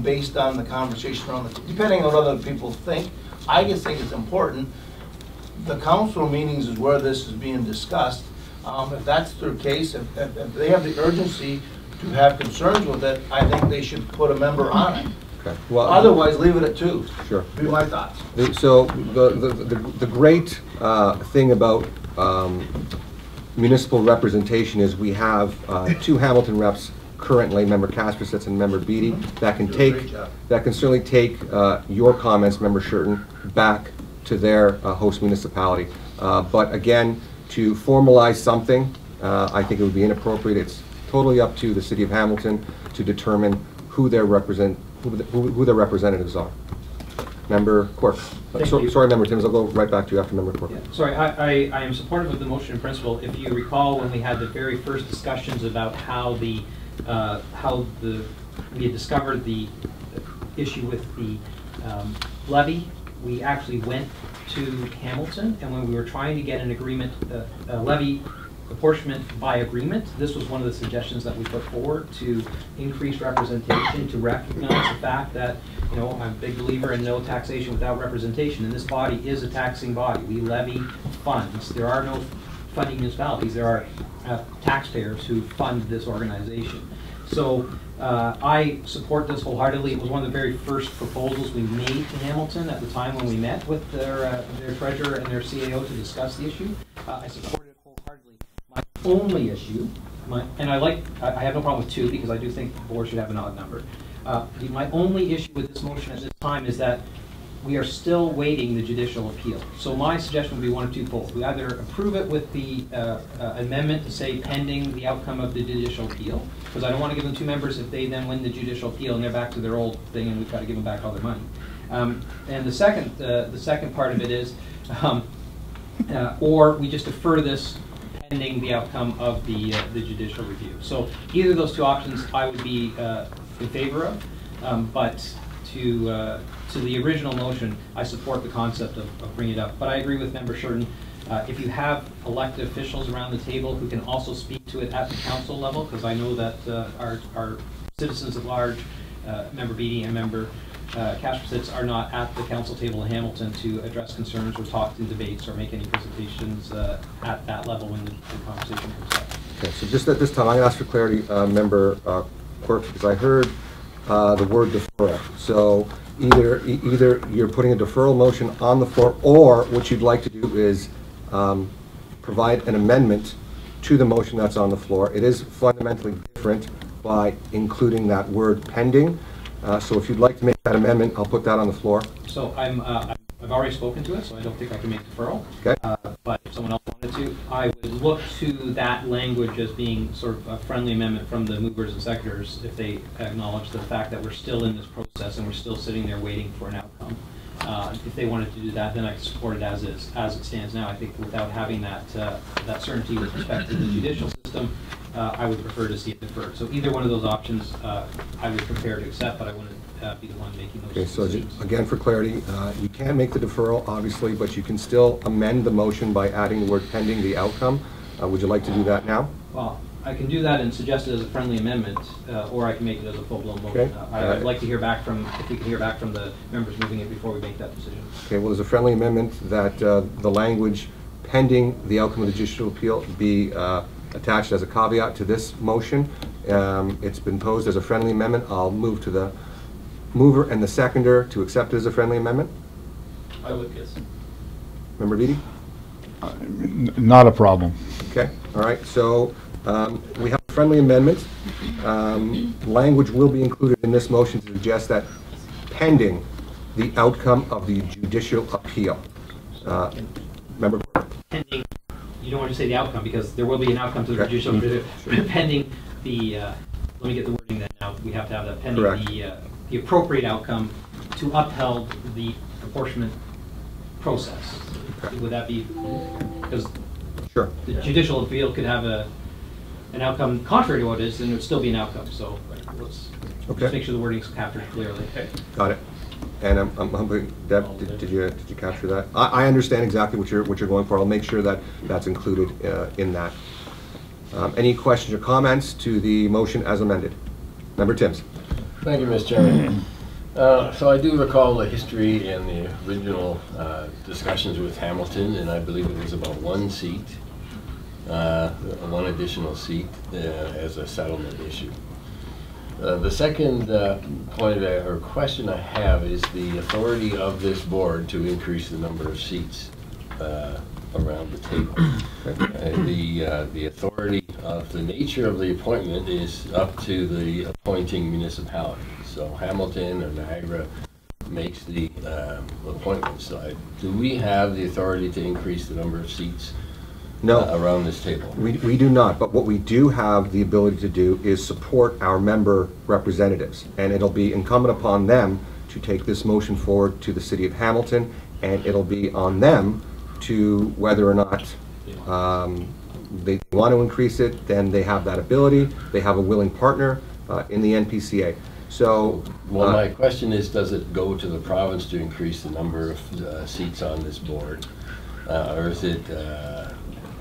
based on the conversation around the, depending on what other people think. I just think it's important. The council meetings is where this is being discussed. If that's their case, if they have the urgency to have concerns with it, I think they should put a member on it. Okay. Well, otherwise, leave it at 2. Sure. Be my thoughts. So the great thing about municipal representation is we have 2 Hamilton reps currently, Member Kaspersitz and Member Beatty, that can certainly take your comments, Member Shurton, back to their host municipality. But again, to formalize something, I think it would be inappropriate. It's totally up to the City of Hamilton to determine who their representatives are. Member Quirk. Sorry, Member Timms, I'll go right back to you after Member Quirk. Yeah. Sorry, I am supportive of the motion in principle. If you recall, when we had the very first discussions about how we had discovered the issue with the levy, we actually went to Hamilton, and when we were trying to get an agreement, levy apportionment by agreement, this was one of the suggestions that we put forward to increase representation, to recognize the fact that, you know, I'm a big believer in no taxation without representation, and this body is a taxing body. We levy funds. There are no funding municipalities. There are taxpayers who fund this organization. So I support this wholeheartedly. It was one of the very first proposals we made to Hamilton at the time when we met with their treasurer and their CAO to discuss the issue. I support it wholeheartedly. My only issue, and I have no problem with 2 because I do think the board should have an odd number. My only issue with this motion at this time is that we are still waiting the judicial appeal. So my suggestion would be one of 2 folds. We either approve it with the amendment to say pending the outcome of the judicial appeal, because I don't want to give them 2 members if they then win the judicial appeal and they're back to their old thing and we've got to give them back all their money. And the second part of it is, or we just defer this pending the outcome of the judicial review. So either of those 2 options I would be in favor of, but to the original motion, I support the concept of bringing it up. But I agree with Member Shurton. If you have elected officials around the table who can also speak to it at the council level, because I know that our citizens at large, Member Beatty and Member Kaspersitz, are not at the council table in Hamilton to address concerns or talk in debates or make any presentations at that level when the conversation comes up. Okay, so just at this time, I'm going to ask for clarity, Member Quirk, because I heard the word deferral. So either you're putting a deferral motion on the floor, or what you'd like to do is provide an amendment to the motion that's on the floor. It is fundamentally different by including that word pending. So if you'd like to make that amendment, I'll put that on the floor. So I've already spoken to it, so I don't think I can make deferral. Okay. But if someone else wanted to, I would look to that language as being sort of a friendly amendment from the movers and seconders if they acknowledge the fact that we're still in this process and we're still sitting there waiting for an outcome. If they wanted to do that, then I can support it as is. As it stands now, I think without having that certainty with respect to the judicial system, I would prefer to see it deferred. So either one of those options I would prepare to accept, but I wouldn't be the one making those decisions. So again, for clarity, you can make the deferral, obviously, but you can still amend the motion by adding the word pending the outcome. Would you like to do that now? Well, I can do that and suggest it as a friendly amendment, or I can make it as a full-blown motion. Okay. I'd like to hear back from, if we can hear back from the members moving it before we make that decision. Okay, well, there's a friendly amendment that the language pending the outcome of the judicial appeal be attached as a caveat to this motion. It's been posed as a friendly amendment. I'll move to the mover and the seconder to accept it as a friendly amendment. I would, yes. Member Beatty? Not a problem. Okay, all right, so we have a friendly amendment. Language will be included in this motion to suggest that pending the outcome of the judicial appeal. Member Pending, you don't want to say the outcome because there will be an outcome to the judicial appeal. Pending the, let me get the wording then now, we have to have that pending the appropriate outcome to upheld the apportionment process. Okay. Would that be, because sure. The judicial appeal could have a an outcome contrary to what it is, then it would still be an outcome. So let's Okay. just make sure the wording's captured clearly. Got it. And I'm hoping, Deb, did you capture that? I understand exactly what you're going for. I'll make sure that that's included in that. Any questions or comments to the motion as amended? Member Timms. Thank you, Mr. Chairman. So I do recall the history and the original discussions with Hamilton, and I believe it was about one seat, one additional seat as a settlement issue. The second point or question I have is the authority of this board to increase the number of seats around the table. The authority of the nature of the appointment is up to the appointing municipality. So Hamilton or Niagara makes the appointment side. Do we have the authority to increase the number of seats around this table? We do not, but what we do have the ability to do is support our member representatives, and it'll be incumbent upon them to take this motion forward to the City of Hamilton, and it'll be on them to whether or not they want to increase it. Then they have that ability. They have a willing partner in the N.P.C.A. So, well, my question is, does it go to the province to increase the number of seats on this board, or is it?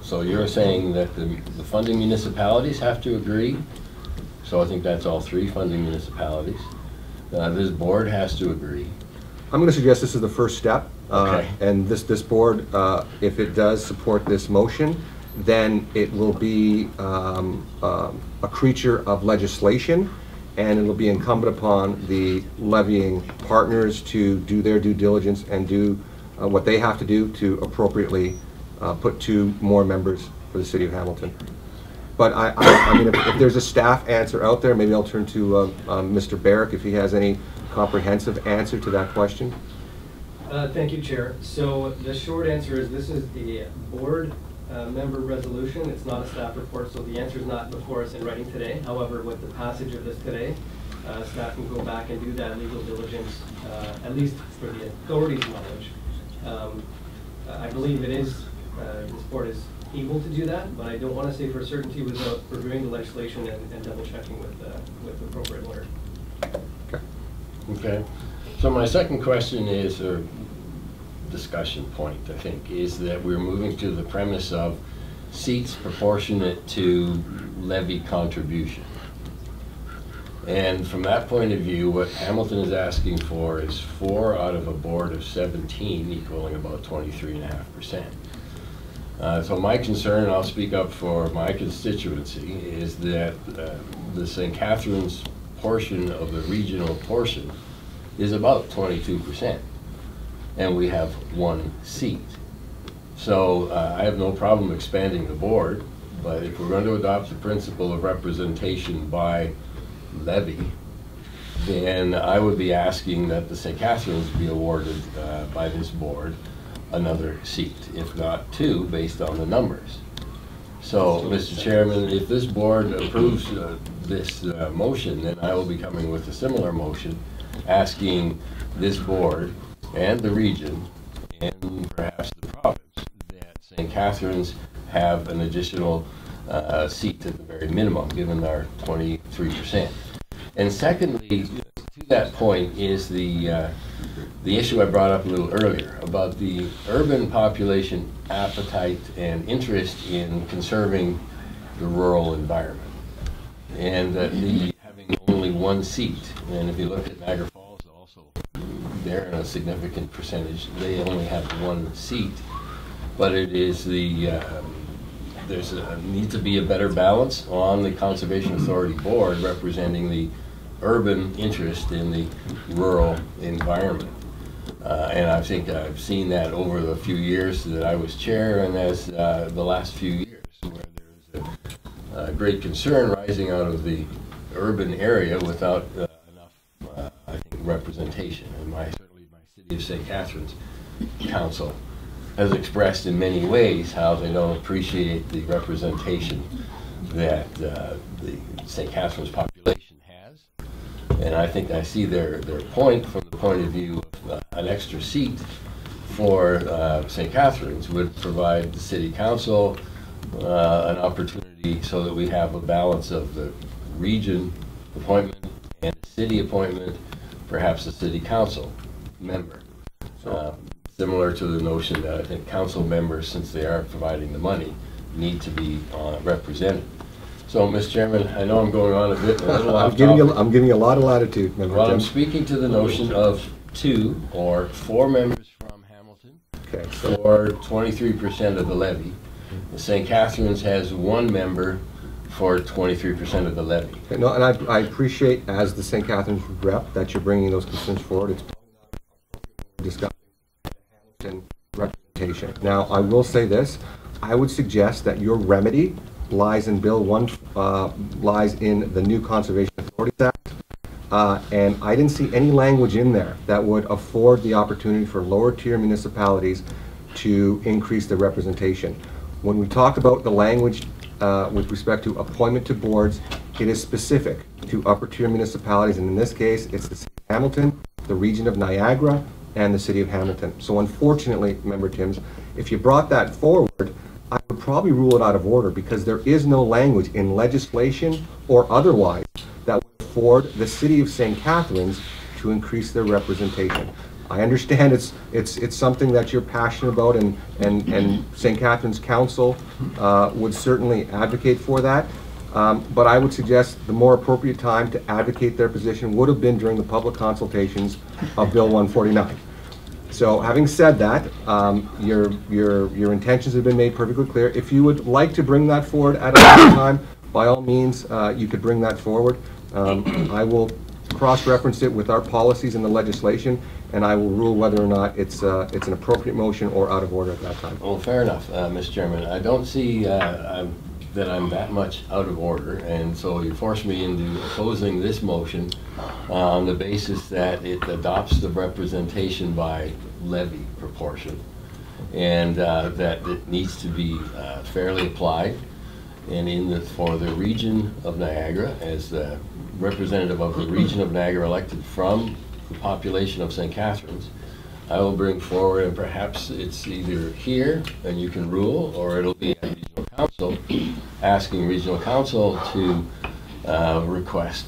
So you're saying that the funding municipalities have to agree? So I think that's all three funding municipalities. This board has to agree. I'm going to suggest this is the first step. Okay. And this board, if it does support this motion, then it will be a creature of legislation, and it will be incumbent upon the levying partners to do their due diligence and do what they have to do to appropriately put two more members for the City of Hamilton. But I mean, if there's a staff answer out there, maybe I'll turn to Mr. Barrick if he has any comprehensive answer to that question. Thank you, Chair. So the short answer is this is the board member resolution. It's not a staff report, so the answer is not before us in writing today. However, with the passage of this today, staff can go back and do that legal diligence, at least for the authority's knowledge. I believe it is, this board is able to do that, but I don't want to say for certainty without reviewing the legislation and double checking with the appropriate lawyer. Okay. So my second question is, or discussion point, I think, is that we're moving to the premise of seats proportionate to levy contribution. And from that point of view, what Hamilton is asking for is 4 out of a board of 17, equaling about 23.5%. So my concern, and I'll speak up for my constituency, is that the St. Catharines portion of the regional portion is about 22%, and we have 1 seat. So I have no problem expanding the board, but if we're going to adopt the principle of representation by levy, then I would be asking that the St. Catharines be awarded by this board another seat, if not 2, based on the numbers. So, Mr. Chairman, if this board approves this motion, then I will be coming with a similar motion asking this board and the region and perhaps the province that St. Catharines have an additional seat at the very minimum, given our 23%. And secondly, to that point is the issue I brought up a little earlier about the urban population appetite and interest in conserving the rural environment. And having only 1 seat, and if you look at Niagara Falls also, they're in a significant percentage. They only have 1 seat, but it is there's needs to be a better balance on the Conservation Authority Board representing the urban interest in the rural environment. And I think I've seen that over the few years that I was chair, and as the last few years, where there's a great concern rising out of the urban area without enough, I think, representation. And certainly my City of St. Catharines Council has expressed in many ways how they don't appreciate the representation that the St. Catharines population has. And I think I see their point from the point of view of an extra seat for St. Catharines would provide the City Council an opportunity majority so that we have a balance of the region appointment and city appointment, perhaps a city council member. Similar to the notion that I think council members, since they are providing the money, need to be represented. So, Mr. Chairman, I know I'm going on a bit, a little off topic. I'm giving you a lot of latitude, Member Well, Tim. I'm speaking to the notion of 2 or 4 members from Hamilton, okay, or 23% of the levy. St. Catharines has 1 member for 23% of the levy. Okay, no, and I appreciate, as the St. Catharines rep, that you're bringing those concerns forward. It's probably not discussing Hamilton representation. Now, I will say this: I would suggest that your remedy lies in Bill 1, lies in the new Conservation Authorities Act, and I didn't see any language in there that would afford the opportunity for lower tier municipalities to increase their representation. When we talk about the language with respect to appointment to boards, it is specific to upper tier municipalities, and in this case, it's the City of Hamilton, the region of Niagara, and the City of Hamilton. So unfortunately, Member Timms, if you brought that forward, I would probably rule it out of order, because there is no language in legislation or otherwise that would afford the City of St. Catharines to increase their representation. I understand it's something that you're passionate about, and St. Catharines Council would certainly advocate for that. But I would suggest the more appropriate time to advocate their position would have been during the public consultations of Bill 149. So, having said that, your intentions have been made perfectly clear. If you would like to bring that forward at a later time, by all means, you could bring that forward. I will cross-reference it with our policies and the legislation, and I will rule whether or not it's an appropriate motion or out of order at that time. Well, fair enough, Mr. Chairman. I don't see that I'm that much out of order, and so you forced me into opposing this motion on the basis that it adopts the representation by levy proportion, and that it needs to be fairly applied. And for the region of Niagara, as the representative of the region of Niagara elected from the population of St. Catharines, I will bring forward, and perhaps it's either here and you can rule, or it'll be at Regional Council, asking Regional Council to request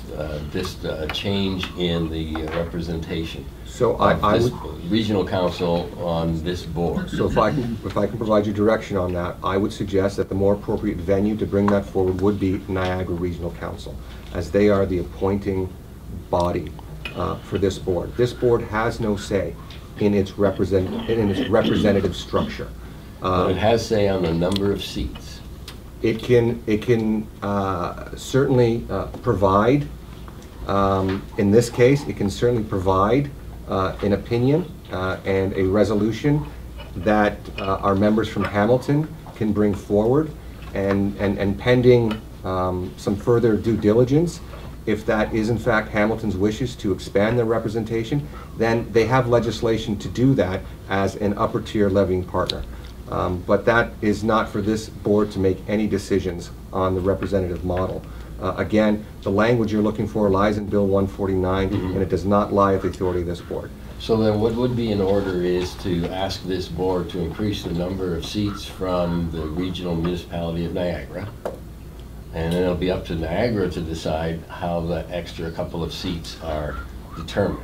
this change in the representation. So I would, Regional Council on this board. So if I can provide you direction on that, I would suggest that the more appropriate venue to bring that forward would be Niagara Regional Council, as they are the appointing body for this board. This board has no say in its representative structure. But it has say on the number of seats. It can certainly provide. In this case, it can certainly provide an opinion and a resolution that our members from Hamilton can bring forward, and pending some further due diligence, if that is in fact Hamilton's wishes to expand their representation, then they have legislation to do that as an upper tier levying partner. But that is not for this board to make any decisions on the representative model. Again, the language you're looking for lies in Bill 149, and it does not lie at the authority of this board. So then what would be in order is to ask this board to increase the number of seats from the regional municipality of Niagara, and then it'll be up to Niagara to decide how the extra couple of seats are determined.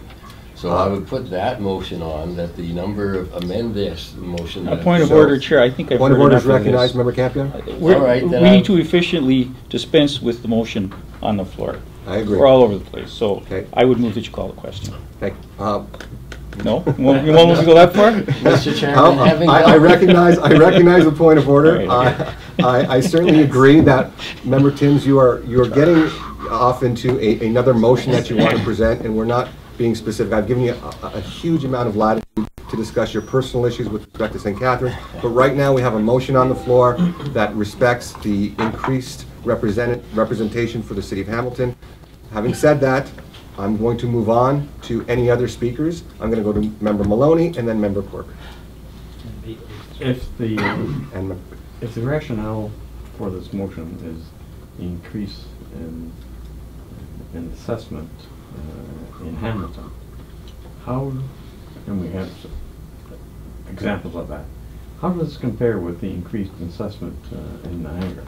So I would put that motion on, that the number of, amend this motion. A point of order, Chair. I think I've Point of heard order is enough of this. recognized, Member Campion. All right, We then need to efficiently dispense with the motion on the floor. I agree. We're all over the place, so Okay. I would move that you call the question. Thank you. No? You want me to go that far? Mr. Chairman, having I recognize the point of order. Right, I certainly agree that, Member Timms, you are getting off into another motion that you want to present, and we're not being specific. I've given you a huge amount of latitude to discuss your personal issues with respect to St. Catharines, but right now we have a motion on the floor that respects the increased representation for the City of Hamilton. Having said that, I'm going to move on to any other speakers. I'm going to go to Member Maloney and then Member Quirk. If the rationale for this motion is increase in assessment in Hamilton, how, and we have examples of that, how does this compare with the increased assessment in Niagara?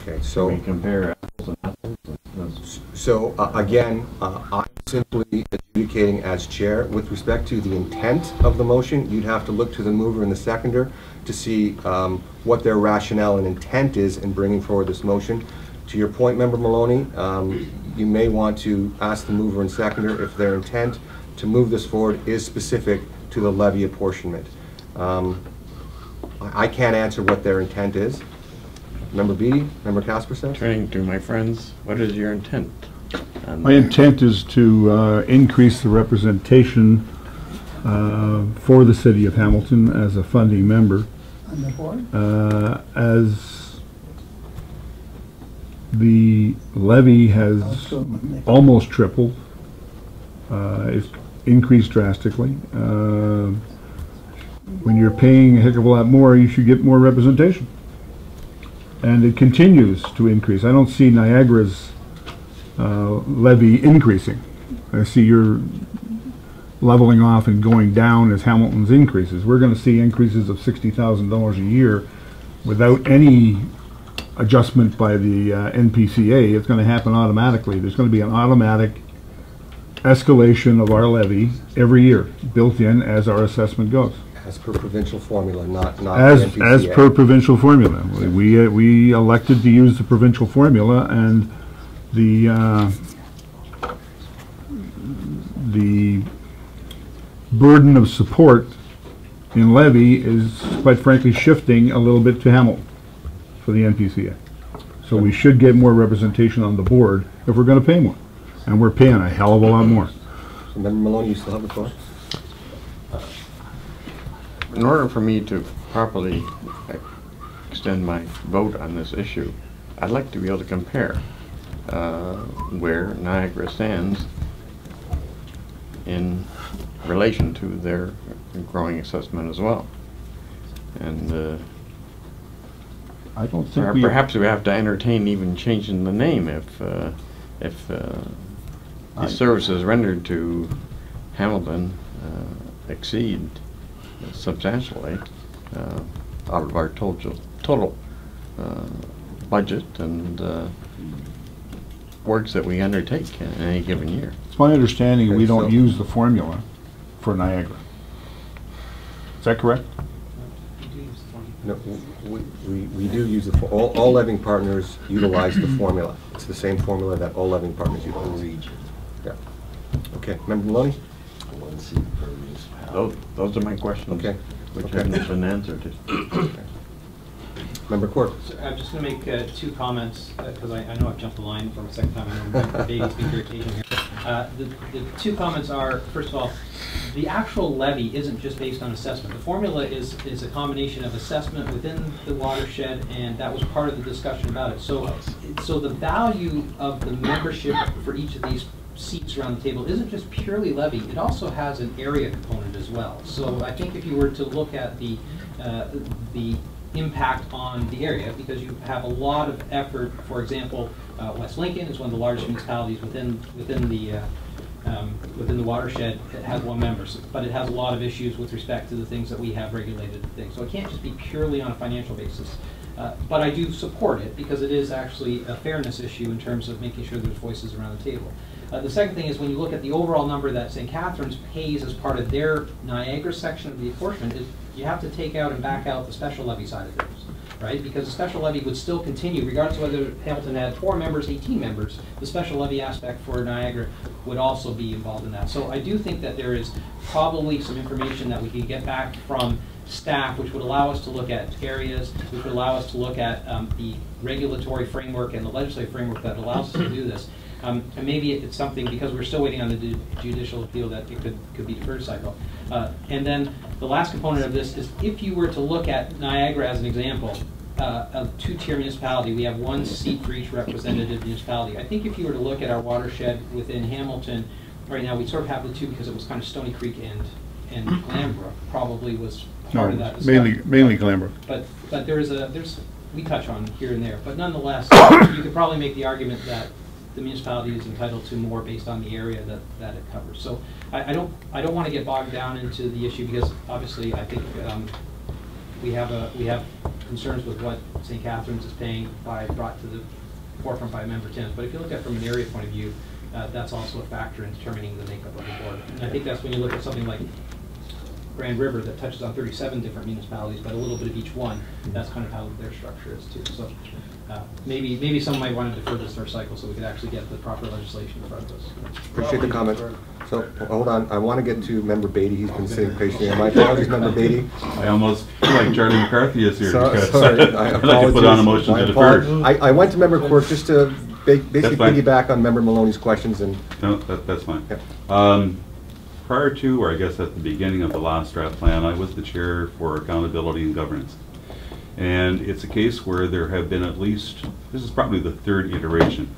Okay, so. We compare apples and apples. So, again, I'm simply adjudicating as chair. With respect to the intent of the motion, you'd have to look to the mover and the seconder to see what their rationale and intent is in bringing forward this motion. To your point, Member Maloney, you may want to ask the mover and seconder if their intent to move this forward is specific to the levy apportionment. I can't answer what their intent is. Member Beattie, Member Casper says? Turning to my friends, what is your intent? My intent is to increase the representation for the City of Hamilton as a funding member. On the board? As the levy has almost tripled, it's increased drastically. When you're paying a heck of a lot more, you should get more representation. And it continues to increase. I don't see Niagara's levy increasing. I see you're leveling off and going down as Hamilton's increases. We're going to see increases of $60,000 a year without any adjustment by the N.P.C.A. It's going to happen automatically. There's going to be an automatic escalation of our levy every year, built in as our assessment goes. As per provincial formula, not As NPCA. per provincial formula. We elected to use the provincial formula, and the burden of support in levy is, quite frankly, shifting a little bit to Hamilton for the NPCA. So we should get more representation on the board if we're going to pay more. And we're paying a hell of a lot more. So Member Maloney, you still have the floor? In order for me to properly extend my vote on this issue, I'd like to be able to compare where Niagara stands in relation to their growing assessment as well. And I don't think perhaps we have to entertain even changing the name if the services rendered to Hamilton exceed substantially out of our total budget and works that we undertake in any given year. It's my understanding we don't use the formula for Niagara. Is that correct? No, we do use the, all levying partners utilize the formula. It's the same formula that all levying partners utilize. Yeah. Okay, Member Maloney? Those are my questions. Okay. Which haven't been answered. Okay. Member Court. So I'm just going to make two comments because I know I've jumped the line for a second time. I know Baby's been irritating here. The two comments are, first of all, the actual levy isn't just based on assessment. The formula is a combination of assessment within the watershed, and that was part of the discussion about it. So the value of the membership for each of these seats around the table isn't just purely levy, it also has an area component as well. So I think if you were to look at the impact on the area, because you have a lot of effort, for example, West Lincoln is one of the largest municipalities within the watershed. It has one member, but it has a lot of issues with respect to the things that we have regulated things. So it can't just be purely on a financial basis. But I do support it because it is actually a fairness issue in terms of making sure there's voices around the table. The second thing is when you look at the overall number that St. Catharines pays as part of their Niagara section of the apportionment, you have to take out and back out the special levy side of things, right? Because the special levy would still continue, regardless of whether Hamilton had 4 members, 18 members, the special levy aspect for Niagara would also be involved in that. So I do think that there is probably some information that we could get back from staff, which would allow us to look at areas, which would allow us to look at the regulatory framework and the legislative framework that allows us to do this. And maybe it's something, because we're still waiting on the judicial appeal, that it could be deferred cycle. And then the last component of this is if you were to look at Niagara as an example, a 2-tier municipality, we have 1 seat for each representative municipality. I think if you were to look at our watershed within Hamilton, right now we sort of have the 2 because it was kind of Stony Creek and Glanbrook probably was part of that discussion. Mainly Glanbrook. But we touch on here and there. But nonetheless, you could probably make the argument that the municipality is entitled to more based on the area that it covers. So I don't want to get bogged down into the issue because obviously I think we have concerns with what St. Catharines is paying brought to the forefront by member Timmins. But if you look at it from an area point of view, that's also a factor in determining the makeup of the board. And I think that's when you look at something like Grand River that touches on 37 different municipalities, but a little bit of each one. That's kind of how their structure is too. So maybe some might want to defer this first cycle so we could actually get the proper legislation in front of us. Appreciate the comment. So, hold on, I want to get to Member Beatty. He's been sitting patiently. My apologies, Member Beatty. I almost feel like Charlie McCarthy is here. Sorry, I'd like to put on a motion to defer. I went to Member Quirk just to basically piggyback on Member Maloney's questions. And no, that's fine. Yeah. Prior to, or I guess at the beginning of the last draft plan, I was the chair for accountability and governance. And it's a case where there have been at least, this is probably the third iteration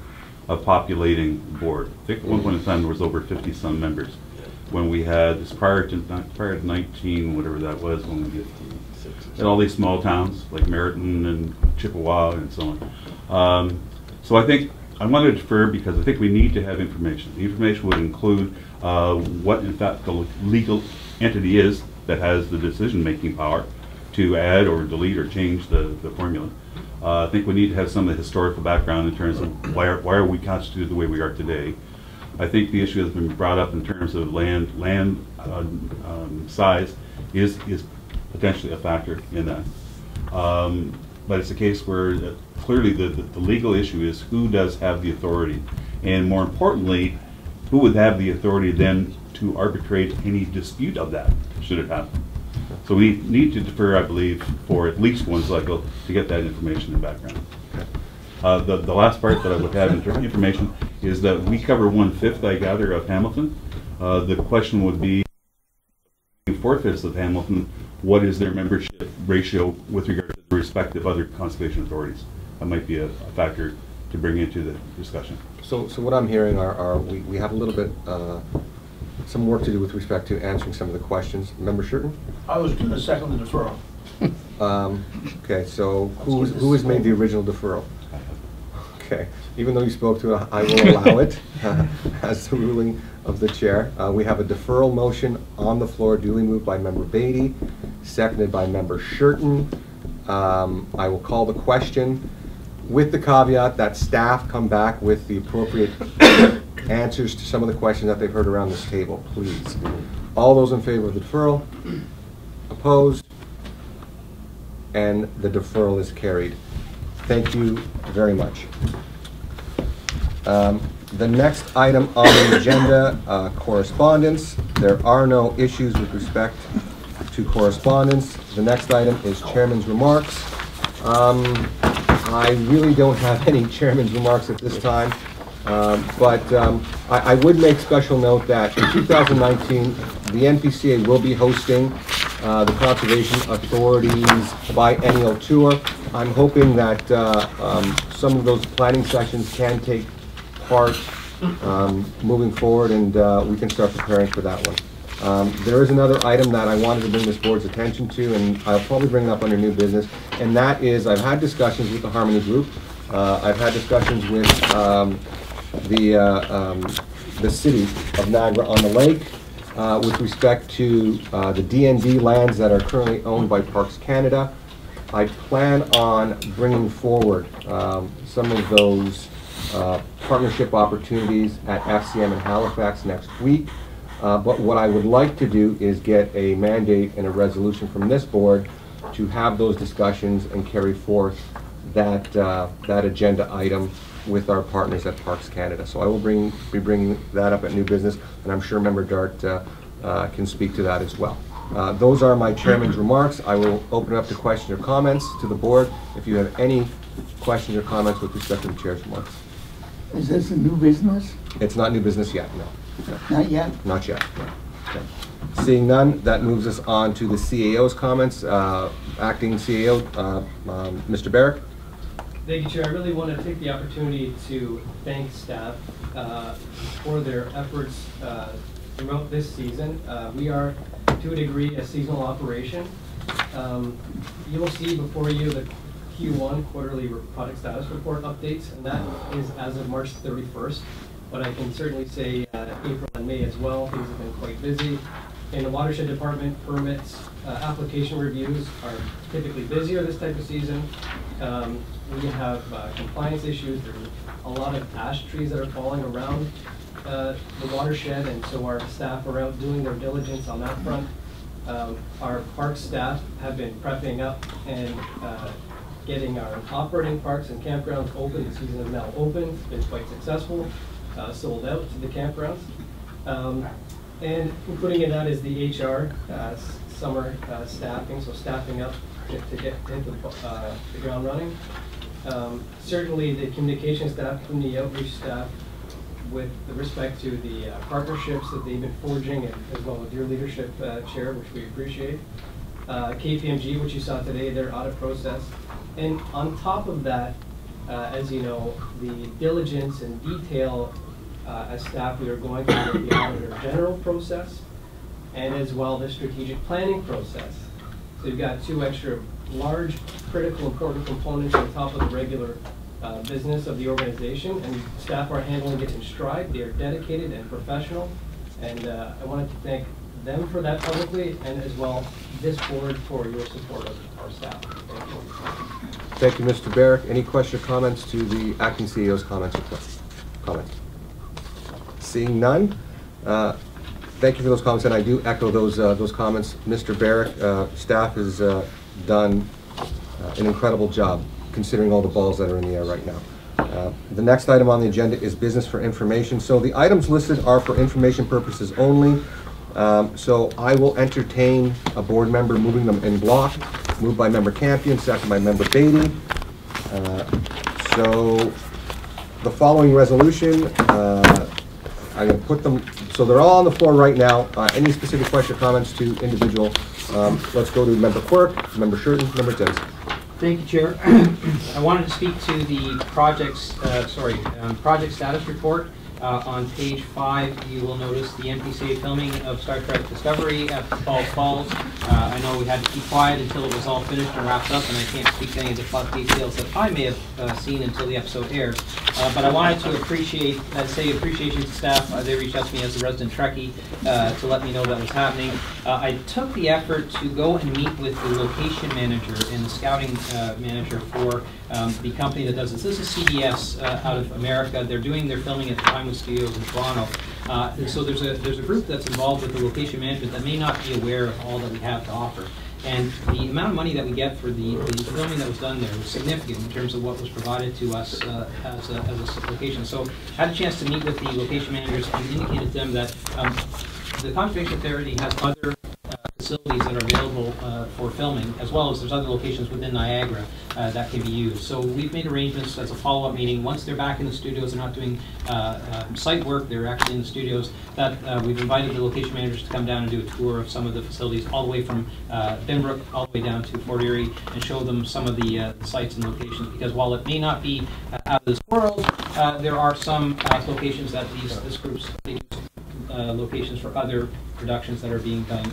of populating the board. I think at one point in time there was over 50-some members. When we had, this prior to 19, whatever that was, when we had all these small towns like Meriton and Chippewa and so on. So I think I want to defer because I think we need to have information. The information would include what in fact the legal entity is that has the decision-making power to add or delete or change the formula. I think we need to have some of the historical background in terms of why are we constituted the way we are today. I think the issue has been brought up in terms of land size is potentially a factor in that. But it's a case where clearly the legal issue is who does have the authority, and more importantly, who would have the authority then to arbitrate any dispute of that, should it happen. So we need to defer, I believe, for at least one cycle to get that information and background. The last part that I would have in terms of information is that we cover 1/5, I gather, of Hamilton. The question would be, 4/5 of Hamilton, what is their membership ratio with regard to the respective other conservation authorities? That might be a factor to bring into the discussion. So what I'm hearing are we have a little bit, some work to do with respect to answering some of the questions. Member Shurton? I was going to second the deferral. Okay, so who has made the original deferral? Okay, even though you spoke to it, I will allow it as the ruling of the chair. We have a deferral motion on the floor, duly moved by Member Beatty, seconded by Member Shurton. I will call the question with the caveat that staff come back with the appropriate answers to some of the questions that they've heard around this table, please. All those in favor of the deferral? Opposed? And the deferral is carried. Thank you very much. The next item on the agenda, correspondence. There are no issues with respect to correspondence. The next item is chairman's remarks. I really don't have any chairman's remarks at this time, but I would make special note that in 2019, the NPCA will be hosting the Conservation Authority's biennial tour. I'm hoping that some of those planning sessions can take part moving forward, and we can start preparing for that one. There is another item that I wanted to bring this board's attention to, and I'll probably bring it up under new business, and that is I've had discussions with the Harmony Group. I've had discussions with the city of Niagara-on-the-Lake with respect to the D&D lands that are currently owned by Parks Canada. I plan on bringing forward some of those partnership opportunities at FCM in Halifax next week. But what I would like to do is get a mandate and a resolution from this board to have those discussions and carry forth that agenda item with our partners at Parks Canada. So I will be bringing that up at new business, and I'm sure Member Dart can speak to that as well. Those are my chairman's remarks. I will open it up to questions or comments to the board if you have any questions or comments with respect to the chair's remarks. Is this a new business? It's not new business yet, no. Not yet? Not yet. No. Okay. Seeing none, that moves us on to the CAO's comments. Acting CAO, Mr. Barrick. Thank you, Chair. I really want to take the opportunity to thank staff for their efforts throughout this season. We are, to a degree, a seasonal operation. You will see before you the Q1 quarterly product status report updates, and that is as of March 31st. But I can certainly say April and May as well, things have been quite busy. In the watershed department, permits, application reviews are typically busier this type of season. We have compliance issues. There's a lot of ash trees that are falling around the watershed, and so our staff are out doing their diligence on that front. Our park staff have been prepping up and getting our operating parks and campgrounds open. The season is now open. It's been quite successful, sold out to the campgrounds. And including in that is the HR summer staffing, so staffing up to get into the ground running. Certainly the communication staff and the outreach staff, with respect to the partnerships that they've been forging, and as well with your leadership, Chair, which we appreciate. KPMG, which you saw today, their audit process. And on top of that, as you know, the diligence and detail as staff we are going through with the Auditor General process, and as well the strategic planning process. So you've got two extra large, critical, important components on top of the regular business of the organization, and staff are handling it in stride. They are dedicated and professional, and I wanted to thank them for that publicly, and as well this board for your support of our staff. Thank you, Mr. Barrick. Any question or comments to the acting CEO's comments? Seeing none, thank you for those comments, and I do echo those comments. Mr. Barrick, staff has done an incredible job considering all the balls that are in the air right now. The next item on the agenda is business for information. So the items listed are for information purposes only. So I will entertain a board member moving them in block. Moved by Member Campion, second by Member Beatty. So the following resolution, I'm going to put them, so they're all on the floor right now. Any specific question or comments to individual? Let's go to Member Quirk, Member Shurton, Member Timms. Thank you, Chair. I wanted to speak to the project status report. On page 5, you will notice the NPCA filming of Star Trek Discovery at Falls Falls. I know we had to keep quiet until it was all finished and wrapped up, and I can't speak to any of the plot details that I may have seen until the episode aired. But I wanted to say appreciation to staff. They reached out to me as a resident Trekkie to let me know that was happening. I took the effort to go and meet with the location manager and the scouting manager for the company that does this. This is CBS out of America. They're doing their filming at the Pinewood Studios in Toronto. And so there's a group that's involved with the location management that may not be aware of all that we have to offer. And the amount of money that we get for the filming that was done there was significant in terms of what was provided to us as a location. So I had a chance to meet with the location managers and indicated to them that the Conservation Authority has other facilities that are available for filming, as well as there's other locations within Niagara that can be used. So we've made arrangements as a follow-up meeting. Once they're back in the studios, they're not doing site work, they're actually in the studios, that we've invited the location managers to come down and do a tour of some of the facilities all the way from Binbrook all the way down to Fort Erie and show them some of the sites and locations, because while it may not be out of this world, there are some locations that this group's locations for other productions that are being done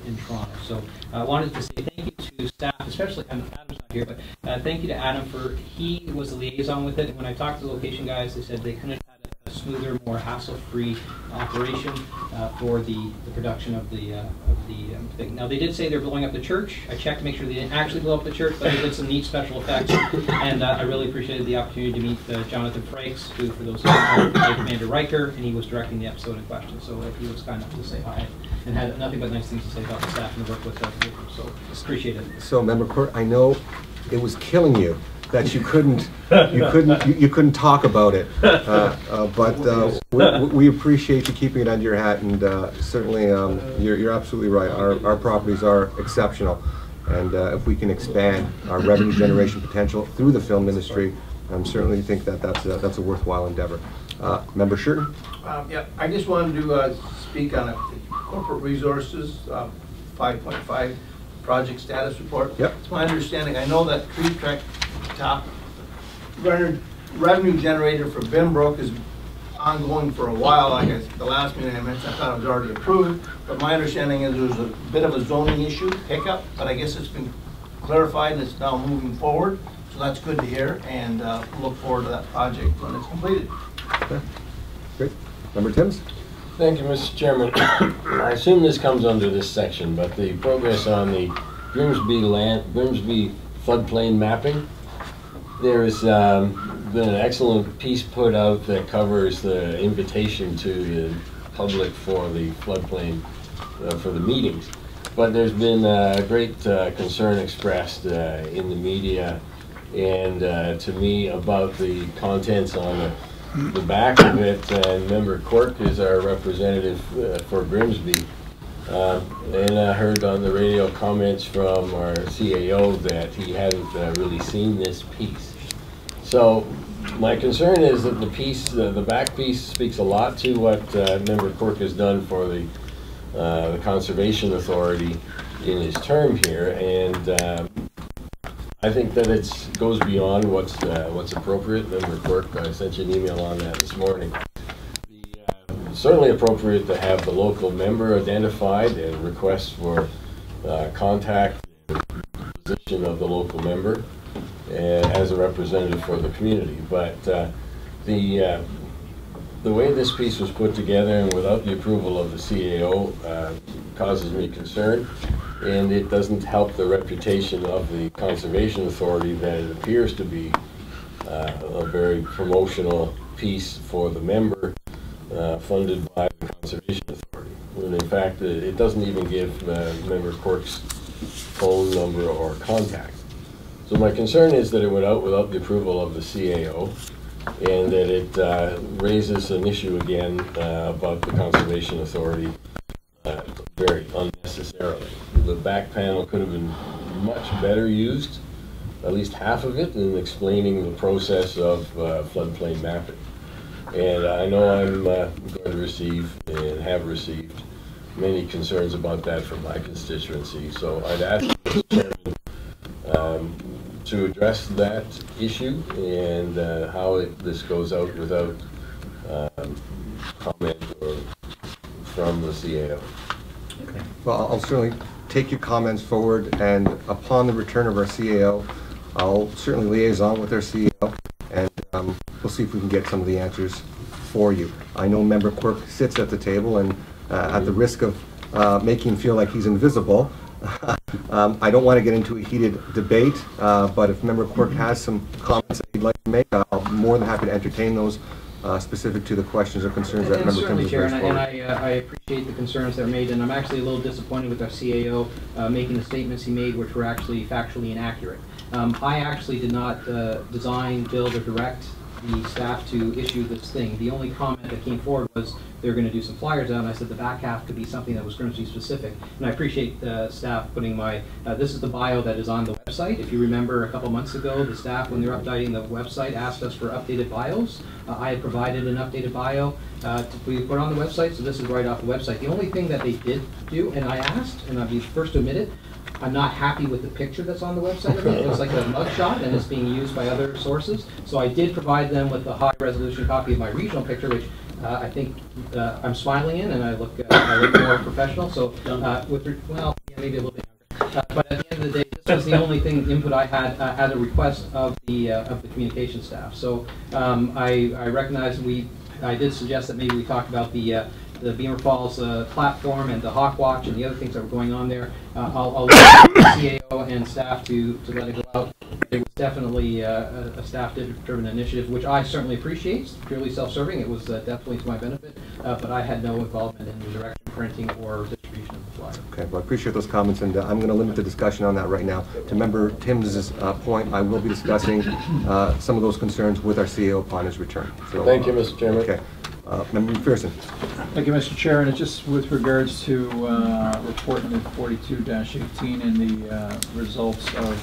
in Toronto. So I wanted to say thank you to staff, especially, Adam's not here, but thank you to Adam for, he was the liaison with it. When I talked to the location guys, they said they couldn't have had a smoother, more hassle-free operation for the production of the thing. Now they did say they're blowing up the church. I checked to make sure they didn't actually blow up the church, but they did some neat special effects. And I really appreciated the opportunity to meet Jonathan Frakes, who, for those who know, played Commander Riker, and he was directing the episode in question. So he was kind enough to say hi and had nothing but nice things to say about the staff and the work with them. So appreciate it. So Member Court, I know it was killing you that you couldn't talk about it, but we appreciate you keeping it under your hat, and certainly you're absolutely right. Our properties are exceptional, and if we can expand our revenue generation potential through the film industry, I certainly think that that's a worthwhile endeavor. Member Shurton? Yeah, I just wanted to speak on a corporate resources 5.5 project status report. Yep. It's my understanding, I know that Tree Trek top revenue generator for Binbrook is ongoing for a while. Like the last meeting I mentioned, I thought it was already approved, but my understanding is there was a bit of a zoning issue, hiccup, but I guess it's been clarified and it's now moving forward. So that's good to hear, and look forward to that project when it's completed. Okay. Great. Member Timms? Thank you, Mr. Chairman. I assume this comes under this section, but the progress on the Grimsby floodplain mapping, there's been an excellent piece put out that covers the invitation to the public for the floodplain for the meetings. But there's been great concern expressed in the media and to me about the contents on the back of it. And Member Quirk is our representative for Grimsby. And I heard on the radio comments from our CAO that he hadn't really seen this piece. So my concern is that the piece, the back piece, speaks a lot to what Member Quirk has done for the Conservation Authority in his term here, and I think that it goes beyond what's appropriate. Member Quirk, I sent you an email on that this morning. It's certainly appropriate to have the local member identified and requests for contact and position of the local member as a representative for the community. But the way this piece was put together and without the approval of the CAO causes me concern, and it doesn't help the reputation of the Conservation Authority that it appears to be a very promotional piece for the member funded by the Conservation Authority. When in fact it doesn't even give Member Quirk's phone number or contact. So my concern is that it went out without the approval of the CAO, and that it raises an issue again about the Conservation Authority very unnecessarily. The back panel could have been much better used, at least half of it, in explaining the process of floodplain mapping. And I know I'm going to receive and have received many concerns about that from my constituency. So I'd ask Mr. Chairman to address that issue and how this goes out without comment or from the CAO. Okay. Well, I'll certainly take your comments forward, and upon the return of our CAO, I'll certainly liaison with our CAO, and we'll see if we can get some of the answers for you. I know Member Quirk sits at the table, and at the risk of making him feel like he's invisible, I don't want to get into a heated debate, but if Member Quirk has some comments that he'd like to make, I'm more than happy to entertain those specific to the questions or concerns that Member Tim has raised forward. I appreciate the concerns that are made, and I'm actually a little disappointed with our CAO making the statements he made, which were actually factually inaccurate. I actually did not design, build, or direct the staff to issue this thing. The only comment that came forward was they were going to do some flyers out, and I said the back half could be something that was Grimsby specific. And I appreciate the staff putting my, this is the bio that is on the website. If you remember a couple months ago, the staff, when they were updating the website, asked us for updated bios. I had provided an updated bio to be put on the website, so this is right off the website. The only thing that they did do, and I asked, and I'll be the first to admit it, I'm not happy with the picture that's on the website of it. It looks like a mugshot, and it's being used by other sources. So I did provide them with a high-resolution copy of my regional picture, which I think I'm smiling in, and I look more professional. So, well, yeah, maybe a little bit younger. But at the end of the day, this was the only input I had as a request of the communication staff. So I recognize I did suggest that maybe we talk about the Beamer Falls platform and the Hawk Watch and the other things that were going on there. I'll leave the CAO and staff to let it go out. It was definitely a staff-driven initiative, which I certainly appreciate. It's purely self-serving. It was definitely to my benefit, but I had no involvement in the direction, printing, or distribution of the flyer. Okay, well, I appreciate those comments, and I'm going to limit the discussion on that right now. To Member Timms' point, I will be discussing some of those concerns with our CAO upon his return. So, thank you, Mr. Chairman. Okay. Member McPherson. Thank you, Mr. Chair. And it's just with regards to report number 42-18 and the results of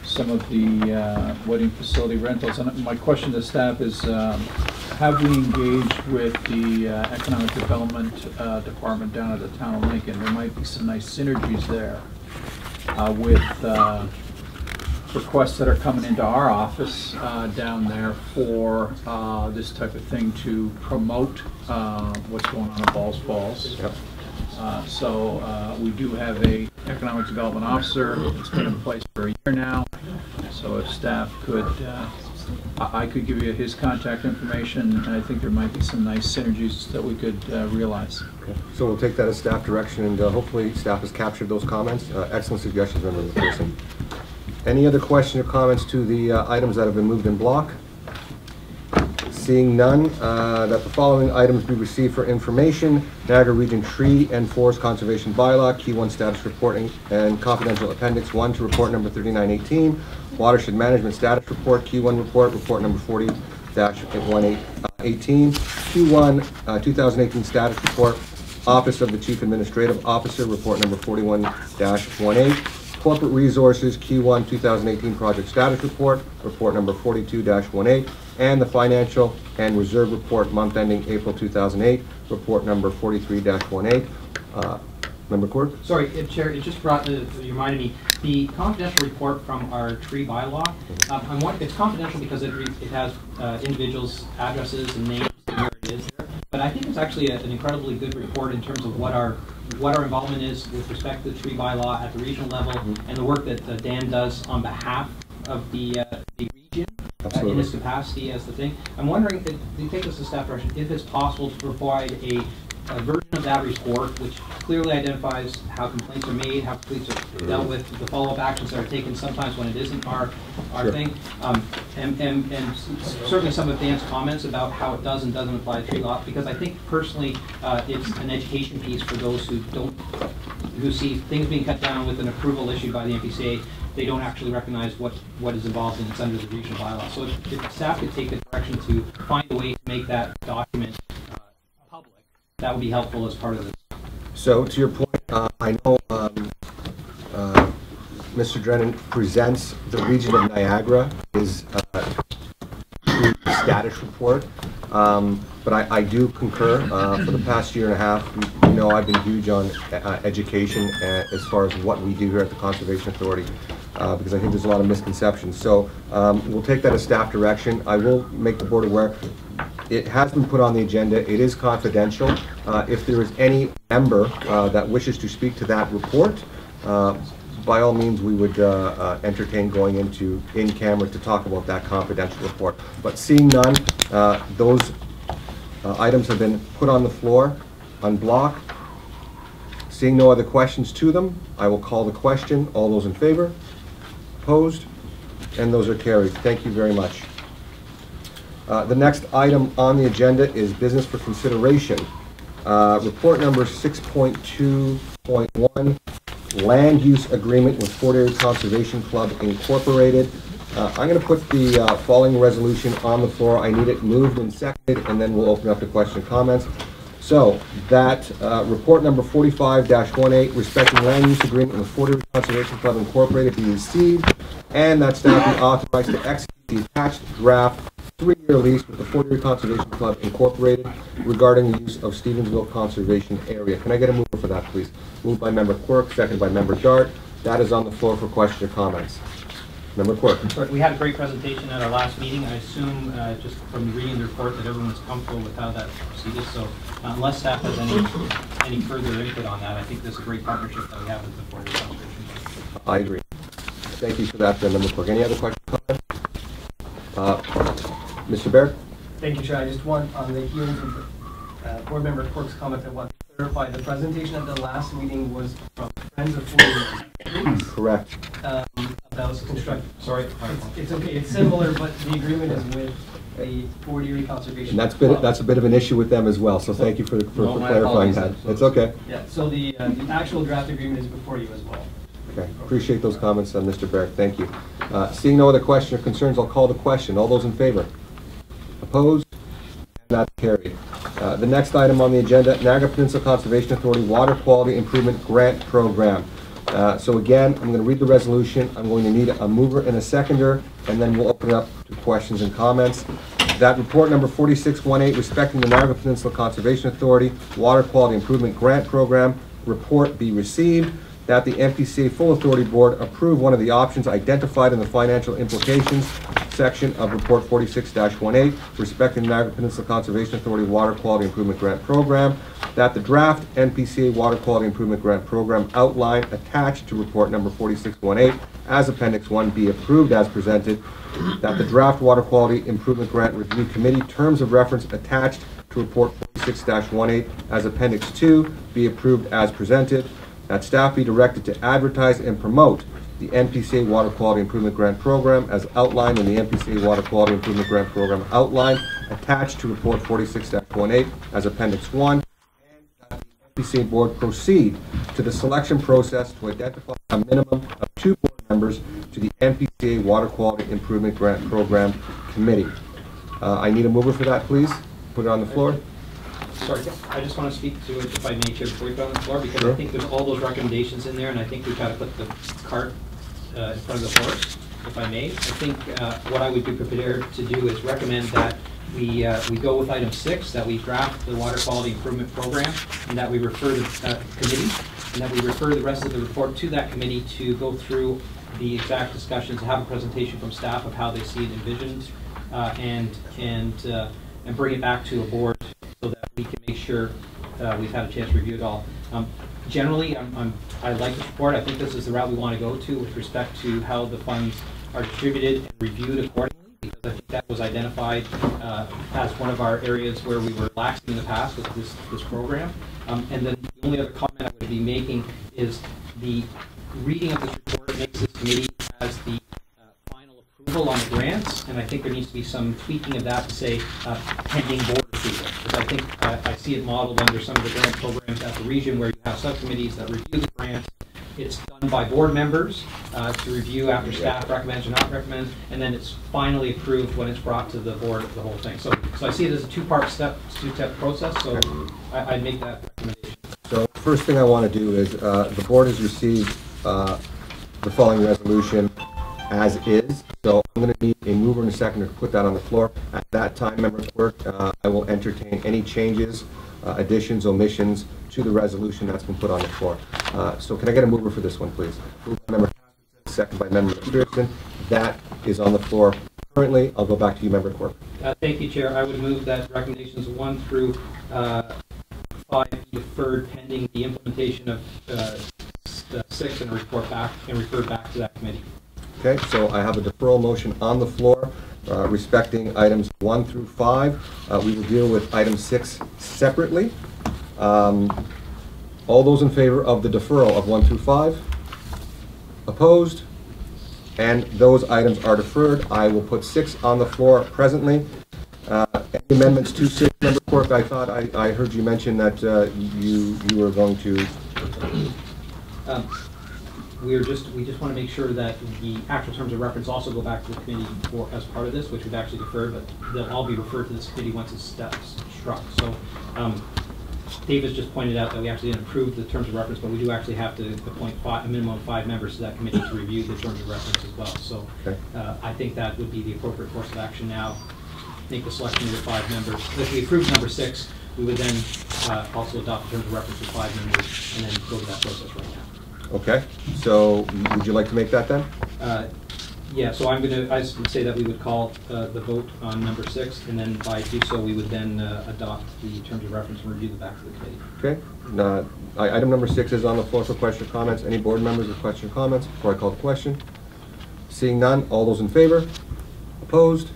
some of the wedding facility rentals. And my question to staff is, have we engaged with the Economic Development Department down at the town of Lincoln? There might be some nice synergies there with requests that are coming into our office down there for this type of thing to promote what's going on at Balls Falls. Yep. So we do have a economic development officer. It's been in place for a year now. So if staff could I could give you his contact information, and I think there might be some nice synergies that we could realize. Okay. So we'll take that as staff direction, and hopefully staff has captured those comments. Excellent suggestions, Member McPherson. Any other questions or comments to the items that have been moved in block? Seeing none, that the following items be received for information: Niagara Region Tree and Forest Conservation Bylaw, Key 1 Status Reporting and Confidential Appendix 1 to Report Number 3918, Watershed Management Status Report, Key 1 Report, Report Number 40-1818, Q1 2018 Status Report, Office of the Chief Administrative Officer, Report Number 41-18, Corporate Resources, Q1 2018 Project Status Report, Report Number 42-18, and the Financial and Reserve Report, month ending April 2008, Report Number 43-18. Member Quirk? Sorry, Chair, it just you reminded me, the confidential report from our tree bylaw, it's confidential because it has individuals' addresses and names and where it is there, but I think it's actually an incredibly good report in terms of what our involvement is with respect to the tree bylaw at the regional level, and the work that Dan does on behalf of the region in his capacity as the thing. I'm wondering, if you take this as staff direction, if it's possible to provide a version of that report which clearly identifies how complaints are made, how complaints are dealt with, the follow-up actions that are taken sometimes when it isn't our thing, and certainly some of Dan's comments about how it does and doesn't apply to tree law, because I think personally it's an education piece for those who see things being cut down with an approval issued by the N.P.C.A. They don't actually recognize what is involved, and it's under the regional bylaw. So if staff could take the direction to find a way to make that document public, that would be helpful as part of this. So to your point, I know Mr. Drennan presents the region of Niagara, his status report, but I do concur. For the past year and a half, you know, I've been huge on education as far as what we do here at the Conservation Authority, because I think there's a lot of misconceptions. So we'll take that as staff direction. I will make the board aware. It has been put on the agenda. It is confidential. If there is any member that wishes to speak to that report, by all means, we would entertain going into in-camera to talk about that confidential report. But seeing none, those items have been put on the floor, unblocked. Seeing no other questions to them, I will call the question. All those in favor? Opposed? And those are carried. Thank you very much. The next item on the agenda is business for consideration. Report number 6.2.1, Land Use Agreement with Fort Erie Conservation Club Incorporated. I'm going to put the following resolution on the floor. I need it moved and seconded, and then we'll open up to question and comments. So that report number 45-18, respecting land use agreement with Fort Erie Conservation Club Incorporated, be received, and that staff be authorized to execute the attached draft 3-year lease with the Fort Erie Conservation Club Incorporated regarding the use of Stevensville Conservation Area. Can I get a mover for that, please? Moved by Member Quirk, seconded by Member Dart. That is on the floor for questions or comments. Member Quirk. We had a great presentation at our last meeting. I assume, just from reading the report, that everyone's comfortable with how that proceeded. So unless staff has any further input on that, I think this is a great partnership that we have with the Fort Erie Conservation Club. I agree. Thank you for that, Member Quirk. Any other questions or comments? Mr. Baird? Thank you, Chair. I just want, on the hearing of Board Member Quirk's comment, I want to clarify the presentation at the last meeting was from Friends of Fort Erie. Correct. That was constructed. Sorry, it's okay. It's similar, but the agreement is with the Fort Erie Conservation. And that's a bit of an issue with them as well. So thank you for clarifying that. It's okay. Yeah. So the actual draft agreement is before you as well. Okay. Appreciate those comments, Mr. Baird. Thank you. Seeing no other question or concerns, I'll call the question. All those in favor? Opposed? And that's carried. The next item on the agenda, Niagara Peninsula Conservation Authority Water Quality Improvement Grant Program. So again, I'm going to read the resolution. I'm going to need a mover and a seconder, and then we'll open it up to questions and comments. That report number 4618, respecting the Niagara Peninsula Conservation Authority Water Quality Improvement Grant Program report be received. That the N.P.C.A. Full Authority Board approve one of the options identified in the financial implications section of Report 46-18, respecting the Niagara Peninsula Conservation Authority Water Quality Improvement Grant Program, that the draft NPCA Water Quality Improvement Grant Program outline attached to Report number 4618 as Appendix 1 be approved as presented, that the draft Water Quality Improvement Grant Review Committee terms of reference attached to Report 46-18 as Appendix 2 be approved as presented, that staff be directed to advertise and promote the NPCA Water Quality Improvement Grant Program as outlined in the NPCA Water Quality Improvement Grant Program outline attached to Report 46-18 as Appendix 1, and that the NPCA Board proceed to the selection process to identify a minimum of 2 board members to the NPCA Water Quality Improvement Grant Program Committee. I need a mover for that, please. Put it on the floor. Sorry, I just want to speak to it, if I may, Chair, before we put it on the floor, because Sure. I think there's all those recommendations in there, and I think we've got to put the cart in front of the horse, if I may. I think what I would be prepared to do is recommend that we go with item 6, that we draft the Water Quality Improvement Program, and that we refer the committee, and that we refer the rest of the report to that committee to go through the exact discussions, have a presentation from staff of how they see it envisioned, and bring it back to a board so that we can make sure we've had a chance to review it all. Generally, I like this report. I think this is the route we want to go to with respect to how the funds are distributed and reviewed accordingly, because I think that was identified as one of our areas where we were laxing in the past with this program. And then the only other comment I would be making is the reading of this report makes this committee as the final approval on the grants, and I think there needs to be some tweaking of that to say pending board approval, because I think I see it modeled under some of the grant programs at the region where you have subcommittees that review the grants. It's done by board members to review after staff recommends or not recommends, and then it's finally approved when it's brought to the board of the whole thing. So I see it as a two-step process, so I'd make that recommendation. So first thing I want to do is the board has received the following resolution as is. So I'm going to need a mover and a seconder to put that on the floor. At that time, members of clerk, I will entertain any changes, additions, omissions to the resolution that's been put on the floor. So can I get a mover for this one, please? Moved by member Casperson, second by member Pearson. That is on the floor currently. I'll go back to you, member clerk. Thank you, Chair. I would move that recommendations 1 through 5 be deferred pending the implementation of 6 and report back and referred back to that committee. Okay, so I have a deferral motion on the floor respecting items 1 through 5. We will deal with item 6 separately. All those in favor of the deferral of 1 through 5? Opposed? And those items are deferred. I will put 6 on the floor presently. Any amendments to 6, member clerk? I thought I heard you mention that you were going to. We just want to make sure that the actual terms of reference also go back to the committee as part of this, which we've actually deferred, but they'll all be referred to this committee once it's struck. So David's just pointed out that we actually didn't approve the terms of reference, but we do actually have to appoint a minimum of 5 members to that committee to review the terms of reference as well. So I think that would be the appropriate course of action now. Make the selection of the 5 members. If we approve number 6, we would then also adopt the terms of reference with 5 members and then go to that process right now. Okay, so would you like to make that then? Yeah, so I would say that we would call the vote on number 6, and then by do so, we would then adopt the terms of reference and review the back to the committee. Okay, item number 6 is on the floor for question or comments. Any board members with question or comments before I call the question? Seeing none, all those in favor? Opposed?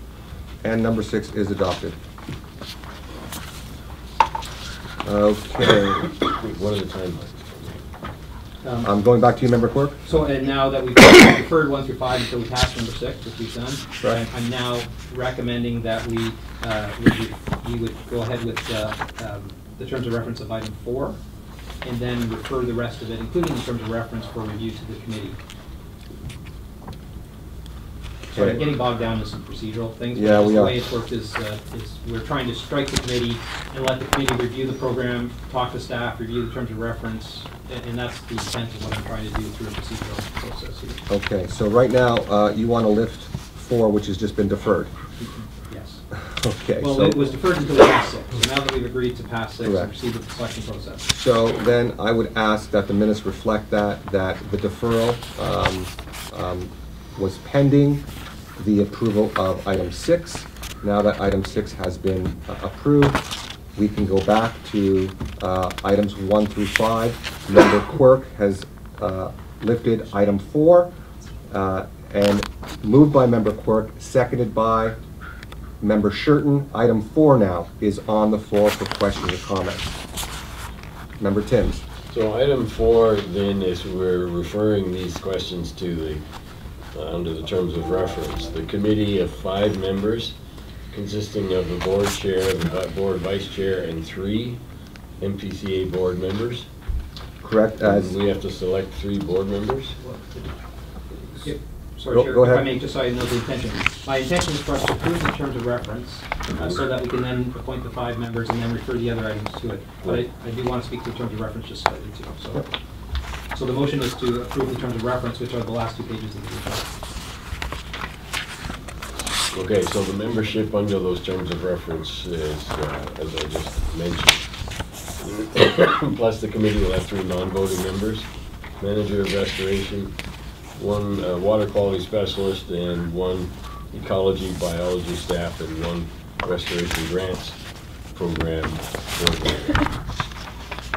And number 6 is adopted. Okay. What are the timelines? I'm going back to you, member clerk. So, and now that we've deferred 1 through 5 until we pass number 6, which we've done, right. I'm now recommending that we would go ahead with the terms of reference of item 4, and then refer the rest of it, including the terms of reference, for review to the committee. So I'm getting bogged down in some procedural things. Yeah, we are. The way it's worked is we're trying to strike the committee and let the committee review the program, talk to staff, review the terms of reference, and that's the intent of what I'm trying to do through the procedural process here. Okay, so right now you want to lift 4, which has just been deferred. Yes. Okay. Well, so it was deferred until we passed 6. So now that we've agreed to pass 6 and proceed with the selection process. So then I would ask that the minutes reflect that the deferral was pending the approval of item 6. Now that item 6 has been approved, we can go back to items 1 through 5. Member Quirk has lifted item 4 and moved by Member Quirk, seconded by Member Shurton. Item 4 now is on the floor for questions or comments. Member Timms. So item 4 then is we're referring these questions to the, under the terms of reference, the committee of 5 members consisting of the board chair, the board vice chair, and 3 NPCA board members. Correct. As we have to select 3 board members. Yep. Sorry, Chair, go ahead. if I may, just so I know the intention. My intention is for us to approve the terms of reference so that we can then appoint the 5 members and then refer the other items to it. But I do want to speak to the terms of reference just slightly too. So the motion is to approve the terms of reference, which are the last 2 pages of the report. Okay, so the membership under those terms of reference is, as I just mentioned, plus the committee will have 3 non-voting members, manager of restoration, 1 water quality specialist, and 1 ecology biology staff, and 1 restoration grants program board member.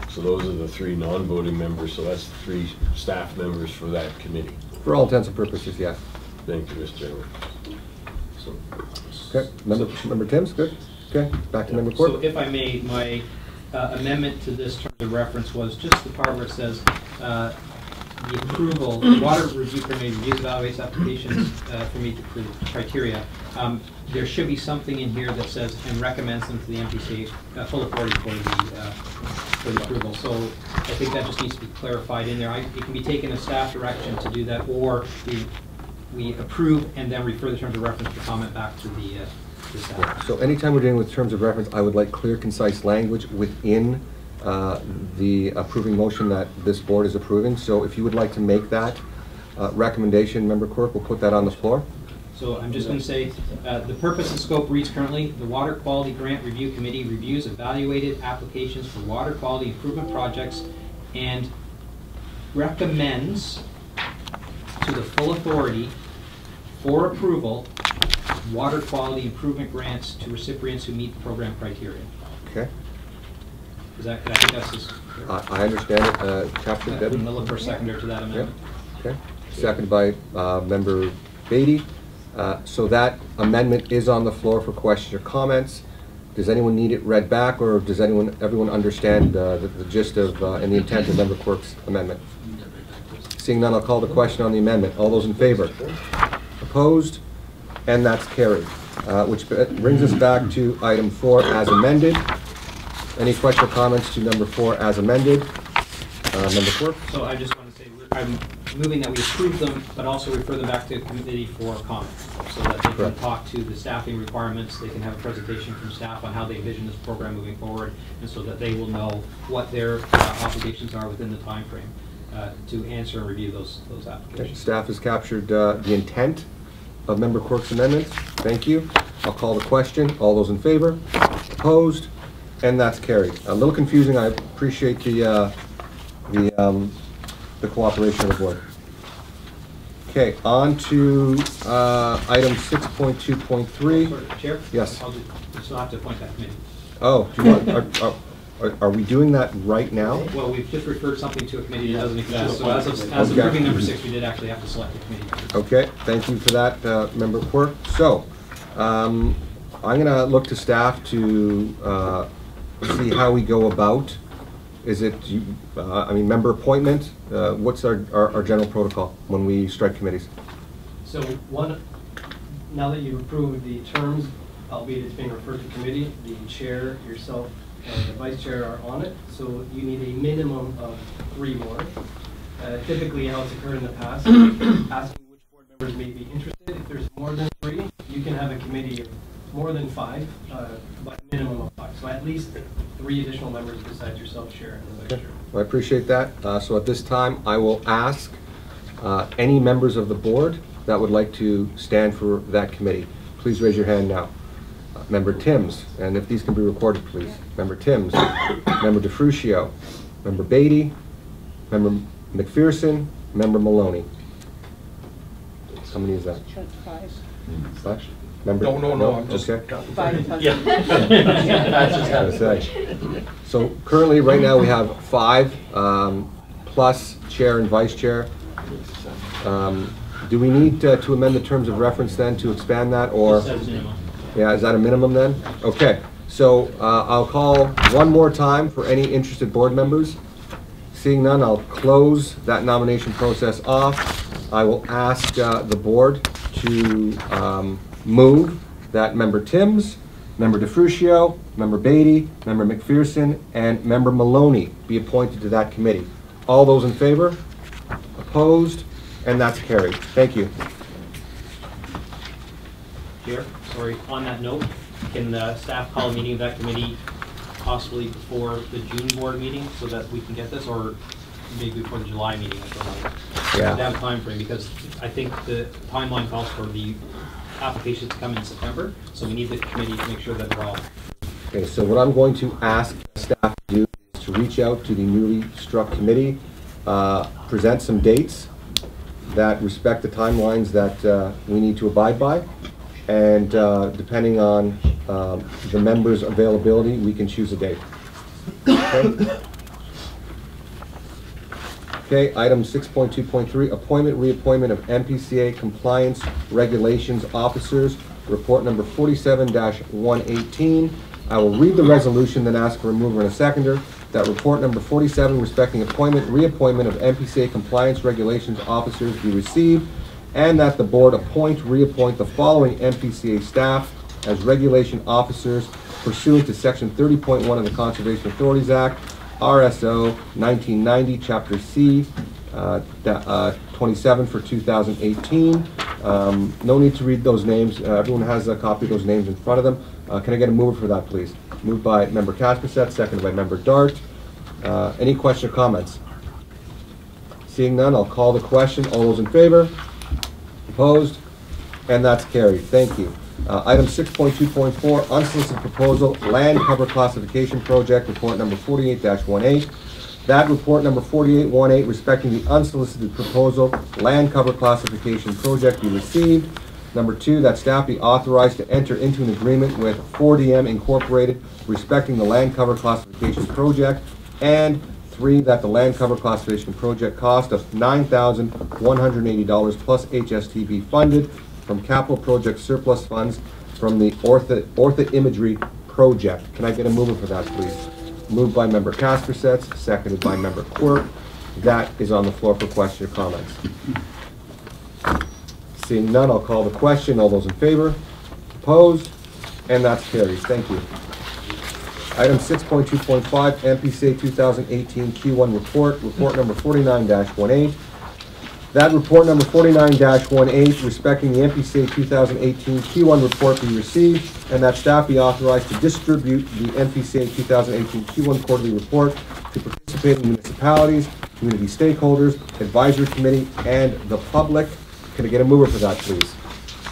So those are the 3 non-voting members, so that's 3 staff members for that committee. For all intents and purposes, yes. Thank you, Mr. Chairman. Okay, Member Timms, good. Okay, back to Member Quirk. So if I may, my amendment to this terms of reference was just the part where it says the approval, the water review committee reviews, evaluates applications for meet the criteria. There should be something in here that says and recommends them to the NPCA full authority for the approval. So I think that just needs to be clarified in there. It can be taken as staff direction to do that, or we approve and then refer the terms of reference to comment back to the staff. Yeah. So anytime we're dealing with terms of reference, I would like clear, concise language within the approving motion that this board is approving. So if you would like to make that recommendation, Member Quirk, we'll put that on the floor. So I'm just going to say, the purpose and scope reads currently, the Water Quality Grant Review Committee reviews evaluated applications for water quality improvement projects and recommends to the full authority for approval water quality improvement grants to recipients who meet the program criteria. Okay. Is that, I think that's just... I understand it. Captain Debbie? I'm going to look for a seconder to that amendment. Yep. Okay. Seconded by Member Beatty. So that amendment is on the floor for questions or comments. Does anyone need it read back, or does everyone understand the gist of and the intent of Member Quirk's amendment? Seeing none, I'll call the question on the amendment. All those in favor? Opposed? And that's carried. Which brings us back to item 4 as amended. Any questions or comments to number 4 as amended? Member Quirk? So I just want to say, I'm moving that we approve them, but also refer them back to committee for comment, so that they can talk to the staffing requirements, they can have a presentation from staff on how they envision this program moving forward, and so that they will know what their obligations are within the time frame to answer and review those applications. Okay. Staff has captured the intent of Member Quirk's amendments. Thank you. I'll call the question. All those in favor? Opposed? And that's carried. A little confusing. I appreciate the cooperation of the board. Okay, on to item 6.2.3. Chair? Yes. I'll still have to appoint that committee. Oh, do you want, are we doing that right now? Well, we've just referred something to a committee that doesn't exist. So as of approving number 6, we did actually have to select a committee. Okay, thank you for that, Member Quirk. So, I'm going to look to staff to see how we go about. Is it, I mean, member appointment? What's our general protocol when we strike committees? So now that you've approved the terms, albeit it's being referred to committee, the chair, yourself, and the vice chair are on it. So you need a minimum of 3 more. Typically, how it's occurred in the past, asking which board members may be interested. If there's more than 3, you can have a committee of more than 5, but minimum of 5. So at least 3 additional members besides yourself, Chair, and the Vice Chair. Well, I appreciate that. So at this time, I will ask any members of the board that would like to stand for that committee. Please raise your hand now. Member Timms, and if these can be recorded, please. Member Timms, Member DeFrucio, Member Beatty, Member McPherson, Member Maloney. How many is that? 5. Member? No, I'm just. Okay. Yeah. That's just how That's So currently, right now, we have 5 plus chair and vice chair. Do we need to amend the terms of reference then to expand that, or? Yeah, is that a minimum then? Okay, so I'll call one more time for any interested board members. Seeing none, I'll close that nomination process off. I will ask the board to move that Member Timms, Member DeFrucio, Member Beatty, Member McPherson, and Member Maloney be appointed to that committee. All those in favor? Opposed? And that's carried. Thank you. Chair, sorry, on that note, can the staff call a meeting of that committee possibly before the June board meeting so that we can get this, or maybe before the July meeting? I don't know. Yeah. That time frame, because I think the timeline calls for the applications to come in September, so we need the committee to make sure that they're all. Okay, so what I'm going to ask staff to do is to reach out to the newly struck committee, present some dates that respect the timelines that we need to abide by, and depending on the members' availability, we can choose a date. Okay, okay, item 6.2.3, appointment, reappointment of N.P.C.A. compliance regulations officers, report number 47-118. I will read the resolution, then ask for a mover and a seconder. That report number 47 respecting appointment, reappointment of N.P.C.A. compliance regulations officers be received, and that the board appoint, reappoint the following N.P.C.A. staff as regulation officers pursuant to section 30.1 of the Conservation Authorities Act, RSO 1990, Chapter C, 27 for 2018. No need to read those names. Everyone has a copy of those names in front of them. Can I get a mover for that, please? Moved by Member Kasperset, seconded by Member Dart. Any question or comments? Seeing none, I'll call the question. All those in favor? Opposed? And that's carried. Thank you. Item 6.2.4, unsolicited proposal, land cover classification project, report number 48-18. That report number 4818 respecting the unsolicited proposal, land cover classification project be received. Number 2, that staff be authorized to enter into an agreement with 4DM Incorporated respecting the land cover classification project. And 3, that the land cover classification project cost of $9,180 plus HST be funded from capital project surplus funds from the Ortho Imagery project. Can I get a mover for that, please? Moved by Member Kasperset, seconded by Member Quirk. That is on the floor for question or comments. Seeing none, I'll call the question. All those in favor? Opposed? And that's carried. Thank you. Item 6.2.5, N.P.C.A. 2018 Q1 report, report number 49-18. That report number 49-18 respecting the N.P.C.A. 2018 Q1 report be received, and that staff be authorized to distribute the N.P.C.A. 2018 Q1 quarterly report to participating municipalities, community stakeholders, advisory committee, and the public. Can I get a mover for that, please?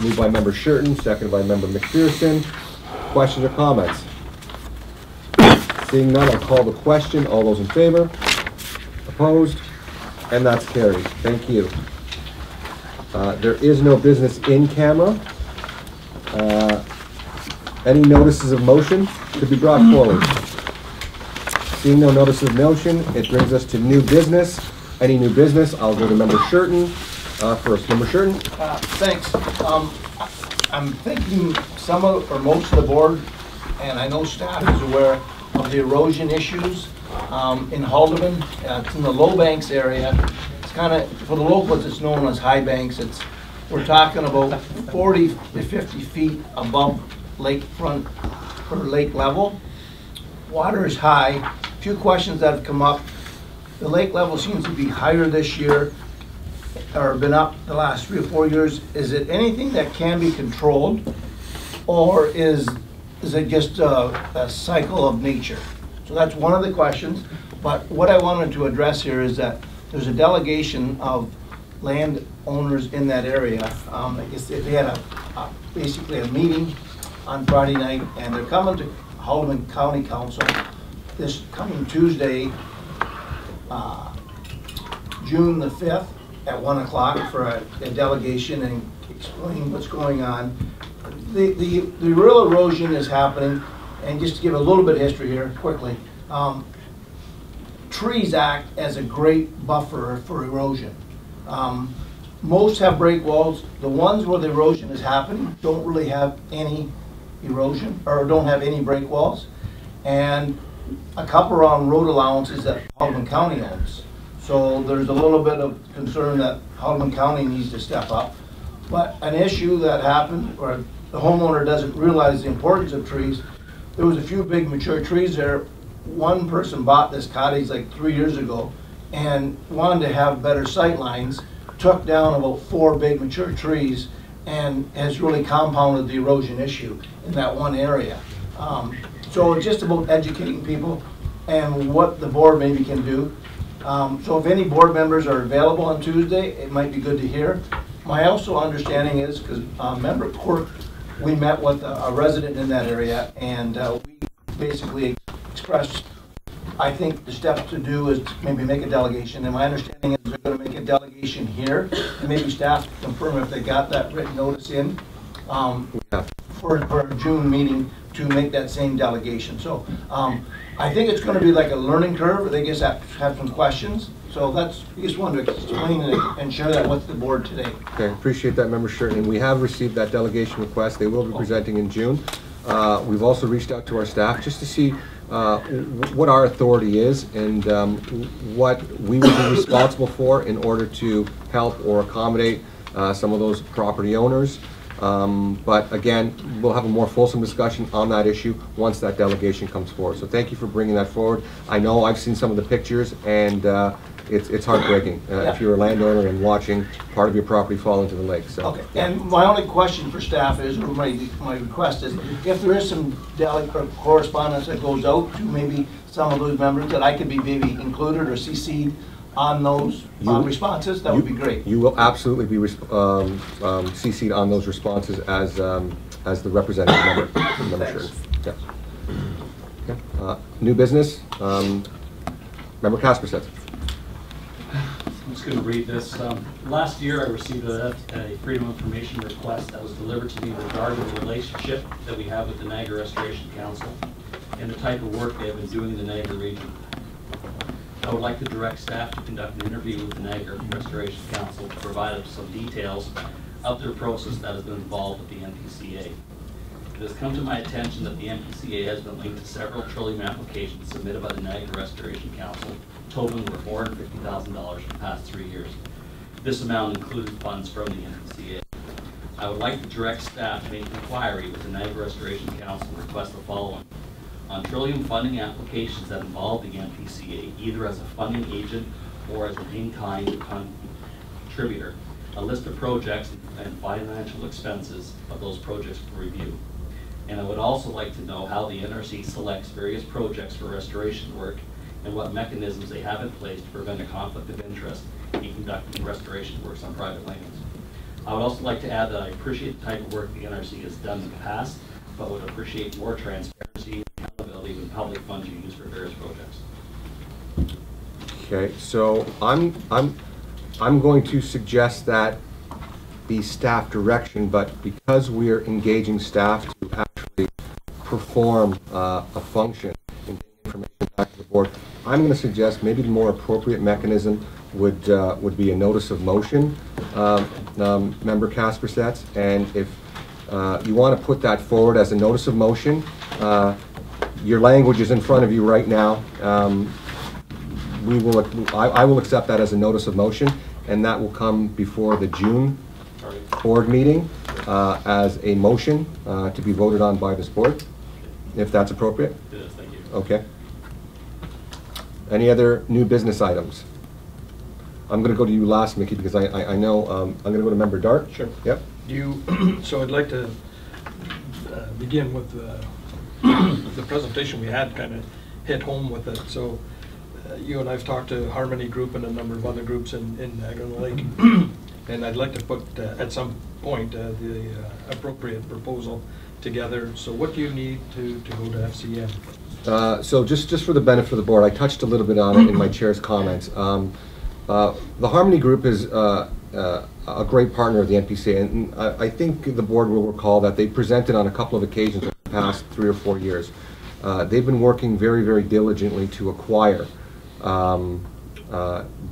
Moved by Member Shurton, seconded by Member McPherson. Questions or comments? Seeing none, I'll call the question. All those in favor? Opposed? And that's carried. Thank you. There is no business in camera. Any notices of motion to be brought forward? Seeing no notices of motion, it brings us to new business. Any new business? I'll go to Member Shurton first. Member Shurton? Thanks. I'm thinking some of, or most of the board, and I know staff is aware of the erosion issues in Haldeman. It's in the low banks area. It's kind of, for the locals, it's known as high banks. We're talking about 40 to 50 feet above lakefront or lake level. Water is high. A few questions that have come up. The lake level seems to be higher this year, or been up the last 3 or 4 years. Is it anything that can be controlled, or is it just a cycle of nature? So that's one of the questions. But what I wanted to address here is that there's a delegation of land owners in that area. I guess they had basically a meeting on Friday night, and they're coming to Haldeman County Council this coming Tuesday, June the 5th, at 1 o'clock for a delegation and explain what's going on. The real erosion is happening, and just to give a little bit of history here quickly, trees act as a great buffer for erosion. Most have break walls. The ones where the erosion is happening don't really have any erosion, or don't have any break walls. And a couple are on road allowances that Haldeman County owns. So there's a little bit of concern that Haldeman County needs to step up. But an issue that happened, or the homeowner doesn't realize the importance of trees, there was a few big mature trees there. One person bought this cottage like 3 years ago and wanted to have better sight lines, took down about 4 big mature trees, and has really compounded the erosion issue in that one area. So it's just about educating people and what the board maybe can do. So if any board members are available on Tuesday, it might be good to hear. My also understanding is, because member Quirk, we met with a resident in that area, and we basically expressed, I think the step to do is to maybe make a delegation, and my understanding is they're going to make a delegation here, and maybe staff can confirm if they got that written notice in for a June meeting to make that same delegation. So I think it's going to be like a learning curve. They just have some questions. So we just wanted to explain and share that with the board today. Okay, appreciate that, Member Shirton. And we have received that delegation request. They will be presenting in June. We've also reached out to our staff just to see what our authority is and what we would be responsible for in order to help or accommodate some of those property owners. But again, we'll have a more fulsome discussion on that issue once that delegation comes forward. So thank you for bringing that forward. I know I've seen some of the pictures, and it's heartbreaking if you're a landowner and watching part of your property fall into the lake. So, okay. Yeah. And my only question for staff is, or my request is, if there is some correspondence that goes out to maybe some of those members that I could be maybe included or CC'd on those responses, that would be great. You will absolutely be CC'd on those responses as the representative member. Sure. Yes. Okay. New business. Member Kasperseth. I'm just going to read this. Last year I received a Freedom of Information request that was delivered to me regarding the relationship that we have with the Niagara Restoration Council and the type of work they have been doing in the Niagara region. I would like to direct staff to conduct an interview with the Niagara Restoration Council to provide us some details of their process that has been involved with the N.P.C.A. It has come to my attention that the N.P.C.A. has been linked to several Trillium applications submitted by the Niagara Restoration Council, totaling over $450,000 for the past 3 years. This amount included funds from the N.P.C.A. I would like to direct staff to make inquiry with the Niagara Restoration Council and request the following. On Trillium funding applications that involve the N.P.C.A. either as a funding agent or as an in-kind contributor, a list of projects and financial expenses of those projects for review. And I would also like to know how the NRC selects various projects for restoration work and what mechanisms they have in place to prevent a conflict of interest in conducting restoration works on private lands. I would also like to add that I appreciate the type of work the NRC has done in the past, but would appreciate more transparency and accountability when public funds are used for various projects. Okay, so I'm going to suggest that be staff direction, but because we're engaging staff to actually perform a function and get information back to the board, I'm going to suggest maybe the more appropriate mechanism would be a notice of motion, Member Kasperseth, and if you want to put that forward as a notice of motion, your language is in front of you right now. I will accept that as a notice of motion, and that will come before the June board meeting as a motion to be voted on by this board, if that's appropriate. It is, thank you. Okay. Any other new business items? I'm going to go to you last, Mickey, because I know I'm going to go to Member Dart. Sure. Yep. So I'd like to begin with the presentation we had, kind of hit home with it. So you and I've talked to Harmony Group and a number of other groups in Niagara Lake, and I'd like to put at some point the appropriate proposal together. So what do you need to go to FCM? So just for the benefit of the board, I touched a little bit on it in my chair's comments. The Harmony Group is a great partner of the NPCA, and I think the board will recall that they presented on a couple of occasions in the past 3 or 4 years. They've been working very, very diligently to acquire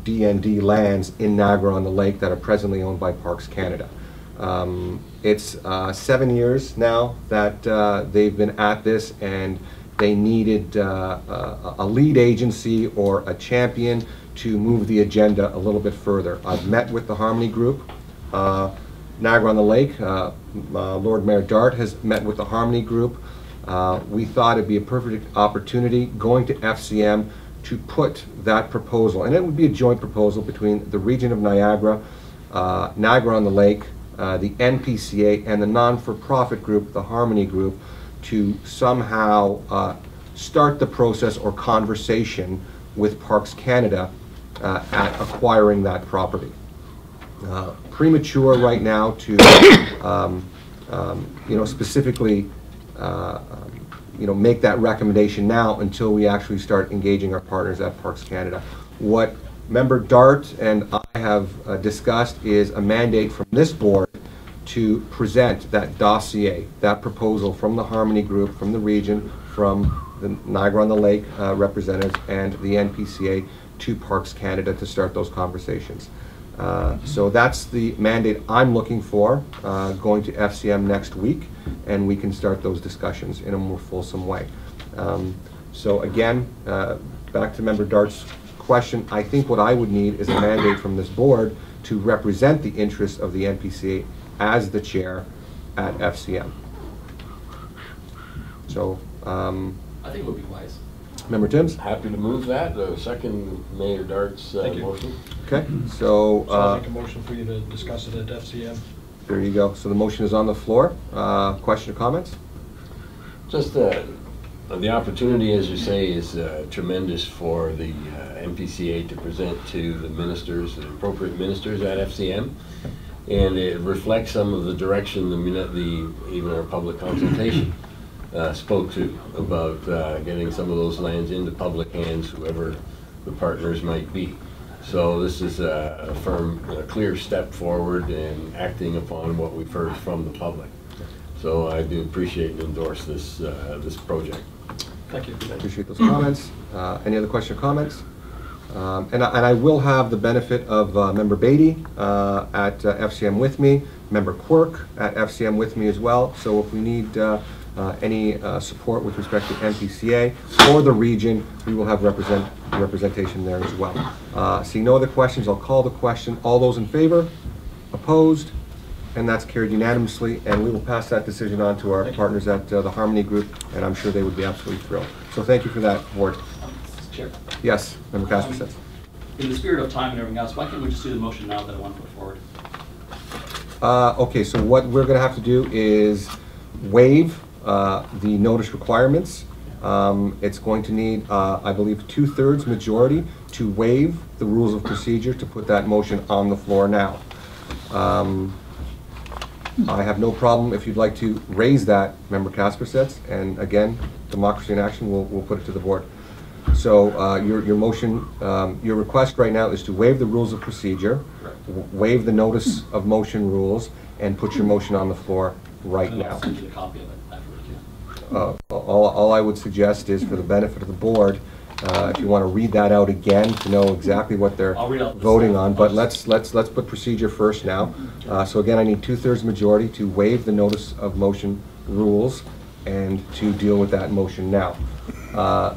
D&D lands in Niagara-on-the-Lake that are presently owned by Parks Canada. It's 7 years now that they've been at this, and they needed a lead agency or a champion to move the agenda a little bit further. I've met with the Harmony Group, Niagara-on-the-Lake. Lord Mayor Dart has met with the Harmony Group. We thought it'd be a perfect opportunity going to FCM to put that proposal, and it would be a joint proposal between the region of Niagara, Niagara-on-the-Lake, the N.P.C.A. and the non-for-profit group, the Harmony Group, to somehow start the process or conversation with Parks Canada at acquiring that property. Premature right now to specifically make that recommendation now until we actually start engaging our partners at Parks Canada. What Member Dart and I have discussed is a mandate from this board to present that dossier, that proposal from the Harmony Group, from the region, from the Niagara-on-the-Lake representatives and the N.P.C.A. to Parks Canada to start those conversations. So that's the mandate I'm looking for, going to FCM next week, and we can start those discussions in a more fulsome way. So again, back to Member Dart's question, I think what I would need is a mandate from this board to represent the interests of the N.P.C.A. as the chair at FCM. So, I think it would be wise. Member Timms? Happy to move that. Second Mayor Dart's motion. Okay, so... I'll make a motion for you to discuss it at FCM. There you go. So the motion is on the floor. Question or comments? Just the opportunity, as you say, is tremendous for the N.P.C.A. to present to the ministers, the appropriate ministers at FCM. And it reflects some of the direction even our public consultation spoke to about getting some of those lands into public hands, whoever the partners might be. So this is a firm, clear step forward in acting upon what we've heard from the public. So I do appreciate and endorse this this project. Thank you. I appreciate those comments. Any other questions or comments? And I will have the benefit of Member Beatty at FCM with me, Member Quirk at FCM with me as well. So if we need any support with respect to N.P.C.A. or the region, we will have representation there as well. Seeing no other questions, I'll call the question. All those in favor? Opposed? And that's carried unanimously, and we will pass that decision on to our partners at the Harmony Group, and I'm sure they would be absolutely thrilled. So thank you for that, Ward. Chair. Yes, Member Casper says. In the spirit of time and everything else, why can't we just do the motion now that I want to put forward? Okay, so what we're going to have to do is waive the notice requirements. It's going to need, I believe, 2/3 majority to waive the rules of procedure to put that motion on the floor now. I have no problem if you'd like to raise that, Member Casper says, and again, democracy in action, we'll put it to the board. So your motion, your request right now is to waive the rules of procedure, waive the notice of motion rules, and put your motion on the floor right now. I'll send you a copy of it afterwards. All I would suggest is, for the benefit of the board, if you want to read that out again to know exactly what they're voting on, but let's put procedure first now. So again, I need 2/3 majority to waive the notice of motion rules and to deal with that motion now.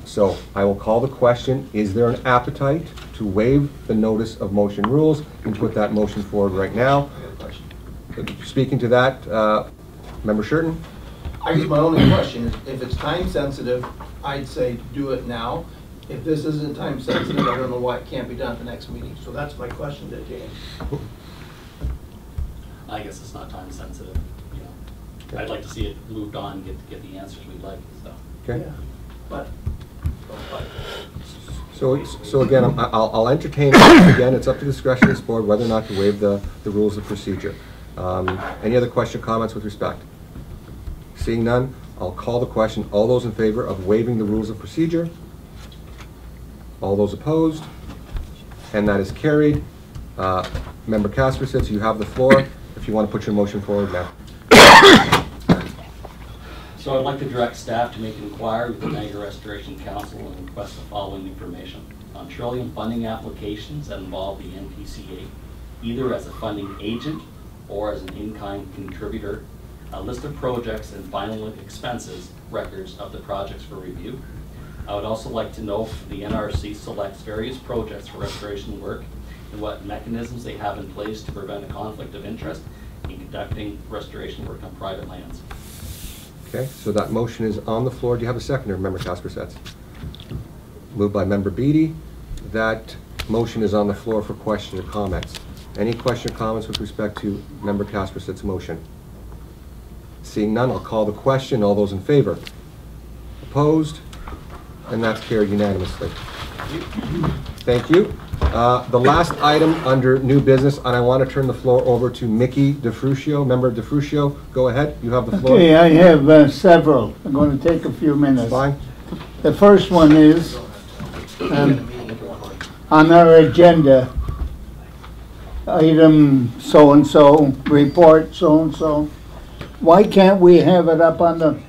So I will call the question: is there an appetite to waive the notice of motion rules and put that motion forward right now? Speaking to that, Member Shurton? I guess my only question is, if it's time sensitive, I'd say do it now. If this isn't time sensitive, I don't know why it can't be done at the next meeting. So that's my question to James. I guess it's not time sensitive. You know, I'd like to see it moved on, get the answers we'd like. So. Okay. Yeah. But. So again, I'll entertain it. Again, it's up to discretion of this board whether or not to waive the rules of procedure. Any other question, comments with respect? Seeing none, I'll call the question. All those in favor of waiving the rules of procedure? All those opposed? and that is carried. Member Kaspersitz, you have the floor if you want to put your motion forward now. So I'd like to direct staff to make an inquiry with the Niagara Restoration Council and request the following information. On trillium funding applications that involve the N.P.C.A, either as a funding agent or as an in-kind contributor, a list of projects and final expenses records of the projects for review. I would also like to know if the NRC selects various projects for restoration work and what mechanisms they have in place to prevent a conflict of interest in conducting restoration work on private lands. Okay, so that motion is on the floor. Do you have a seconder, Member Kaspersitz? Moved by Member Beatty. That motion is on the floor for questions or comments. Any question or comments with respect to Member Kaspersitz's motion? Seeing none, I'll call the question. All those in favor? Opposed? And that's carried unanimously. Thank you. The last item under new business, and I want to turn the floor over to Mickey DeFrucio. Member DeFrucio, go ahead. You have the floor. Okay, I have several. I'm going to take a few minutes. Fine. The first one is on our agenda, item so-and-so, report so-and-so. Why can't we have it up on the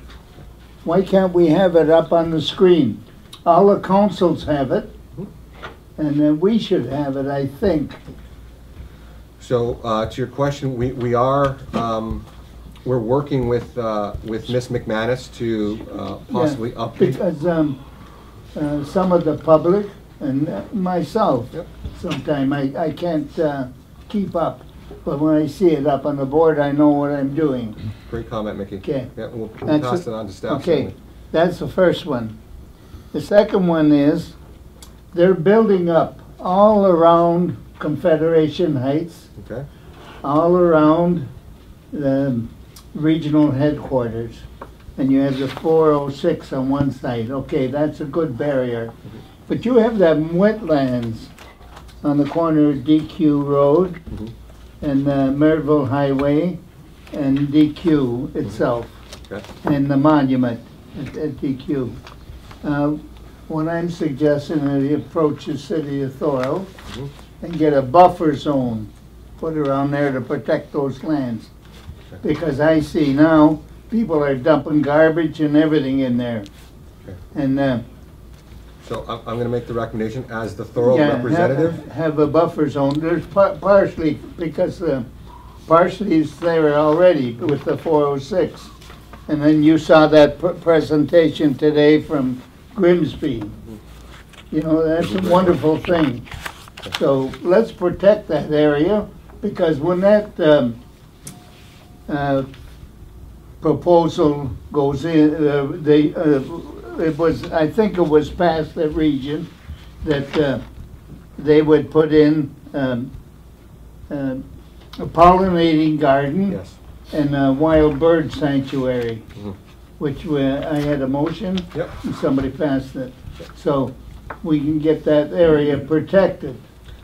screen? All the councils have it, and then we should have it, I think. So to your question, we're working with Ms. McManus to possibly update. Because some of the public and myself, sometimes I can't keep up. But when I see it up on the board, I know what I'm doing. Great comment, Mickey. Okay. Yeah, we'll pass it on to staff. Okay, certainly. That's the first one. The second one is they're building up all around Confederation Heights, Okay. all around the regional headquarters. And you have the 406 on one side. Okay, that's a good barrier. But you have that wetlands on the corner of DQ Road and Maryville Highway and DQ itself, Okay. and the monument at DQ. What I'm suggesting is you approach the city of Thorold and get a buffer zone put around there to protect those lands. Because I see now people are dumping garbage and everything in there. Okay. And So I'm going to make the recommendation as the Thorold representative. have a buffer zone. There's partially, because partially is there already with the 406. And then you saw that presentation today from Grimsby. You know, that's a wonderful thing. So let's protect that area, because when that proposal goes in, it was, I think it was past that region, that they would put in a pollinating garden and a wild bird sanctuary, which I had a motion, and somebody passed it. So we can get that area protected.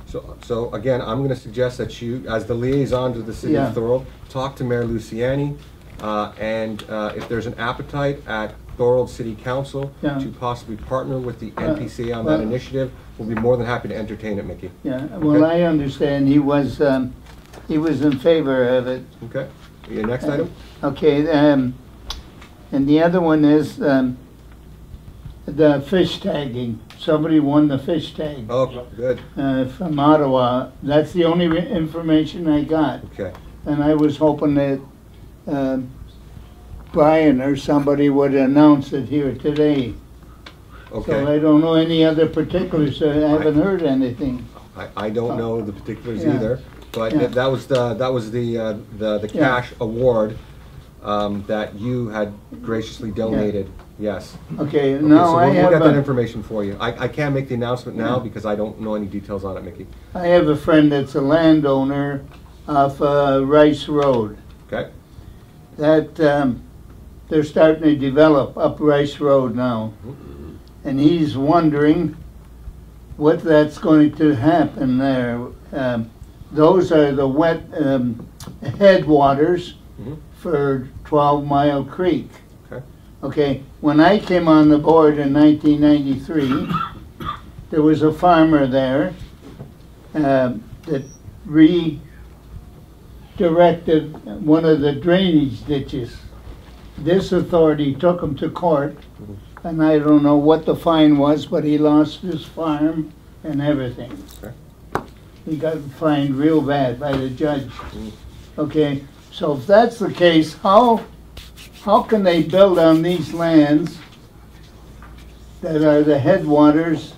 So again, I'm going to suggest that you, as the liaison to the city of Thorold, talk to Mayor Luciani, and if there's an appetite at Thorold City Council to possibly partner with the NPCA on that initiative, we'll be more than happy to entertain it, Mickey. Yeah, well, I understand he was in favor of it. Okay. Your next item? Okay, and the other one is the fish tagging. Somebody won the fish tag. Oh, good. From Ottawa. That's the only information I got. Okay. And I was hoping that Brian or somebody would announce it here today. Okay. So I don't know any other particulars. I haven't heard anything. I don't know the particulars either, but that was the cash award that you had graciously donated. Yes. Okay. So Now we'll get that information for you. I can't make the announcement now because I don't know any details on it, Mickey. I have a friend that's a landowner off Rice Road. Okay. That they're starting to develop up Rice Road now, and he's wondering what that's going to happen there. Those are the wet headwaters for 12 Mile Creek. Okay. Okay, when I came on the board in 1993, there was a farmer there that redirected one of the drainage ditches. This authority took him to court, and I don't know what the fine was, but he lost his farm and everything. He got fined real bad by the judge. Okay, so if that's the case, how can they build on these lands that are the headwaters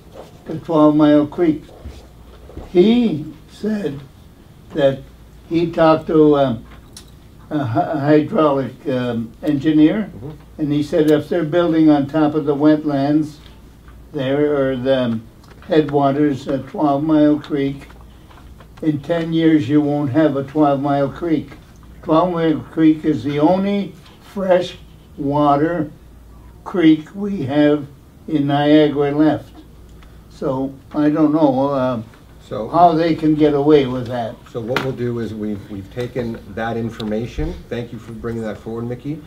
to 12 Mile Creek? He said that he talked to a hydraulic engineer, and he said if they're building on top of the wetlands there, or the headwaters at 12 Mile Creek, in 10 years you won't have a 12 Mile Creek. 12 Mile Creek is the only fresh water creek we have in Niagara left. So I don't know how they can get away with that. So what we'll do is we've taken that information. Thank you for bringing that forward, Mickey.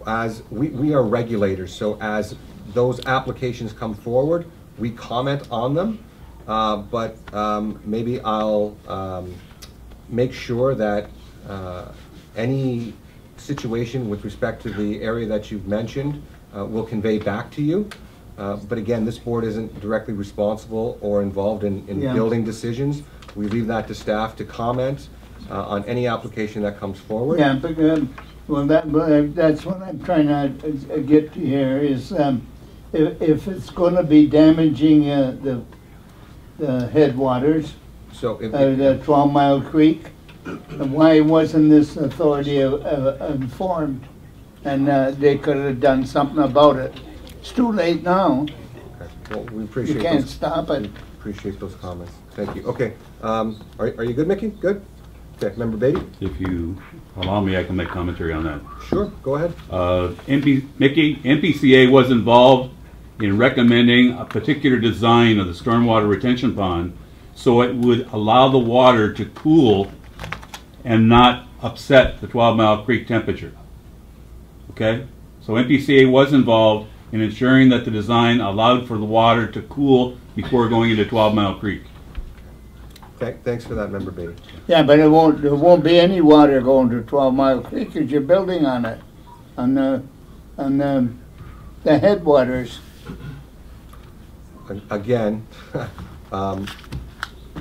As we are regulators, so as those applications come forward, we comment on them. But maybe I'll make sure that any situation with respect to the area that you've mentioned will convey back to you. But again, this board isn't directly responsible or involved in building decisions. We leave that to staff to comment on any application that comes forward. Yeah, but well, that's what I'm trying to get to here is if it's going to be damaging the headwaters, so the 12 Mile Creek, why wasn't this authority informed? And they could have done something about it. It's too late now. Okay. Well, we appreciate you can't stop it. Appreciate those comments. Thank you. Okay. Are you good, Mickey? Good? Okay. Member Beatty? If you allow me, I can make commentary on that. Sure. Go ahead. Mickey, NPCA was involved in recommending a particular design of the stormwater retention pond so it would allow the water to cool and not upset the 12 Mile Creek temperature. Okay? So NPCA was involved in ensuring that the design allowed for the water to cool before going into 12 Mile Creek. Thanks for that, Member Beatty. Yeah, but there won't be any water going to 12 Mile Creek because you're building on it, on the headwaters. Again,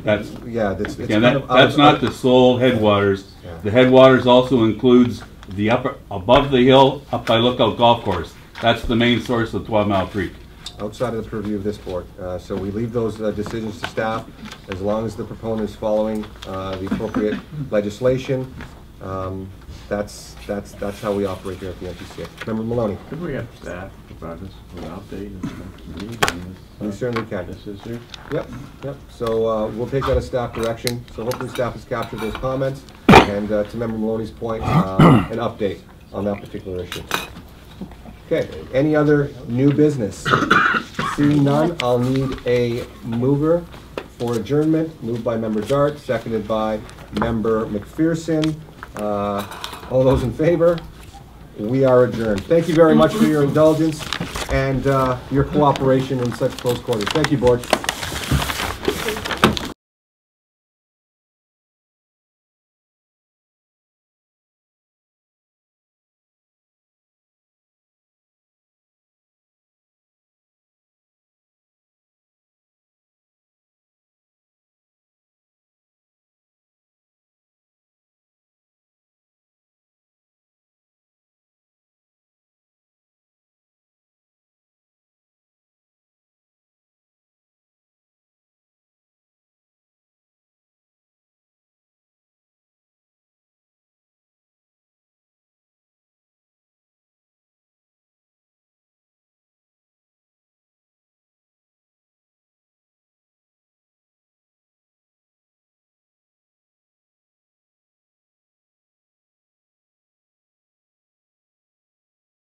that's that's not the sole headwaters. Yeah. The headwaters also includes the above the hill up by Lookout Golf Course. That's the main source of 12 Mile Creek. Outside of the purview of this board. So we leave those decisions to staff as long as the proponent is following the appropriate legislation. That's how we operate here at the NPCA. Member Maloney. Could we have staff provide us with an update in the next meeting? We certainly can. This is here? Yep. So we'll take that as staff direction. So hopefully staff has captured those comments. And to Member Maloney's point, an update on that particular issue. Okay, any other new business? Seeing none, I'll need a mover for adjournment. Moved by Member Dart, seconded by Member McPherson. All those in favor? We are adjourned. Thank you very much for your indulgence and your cooperation in such close quarters. Thank you, board.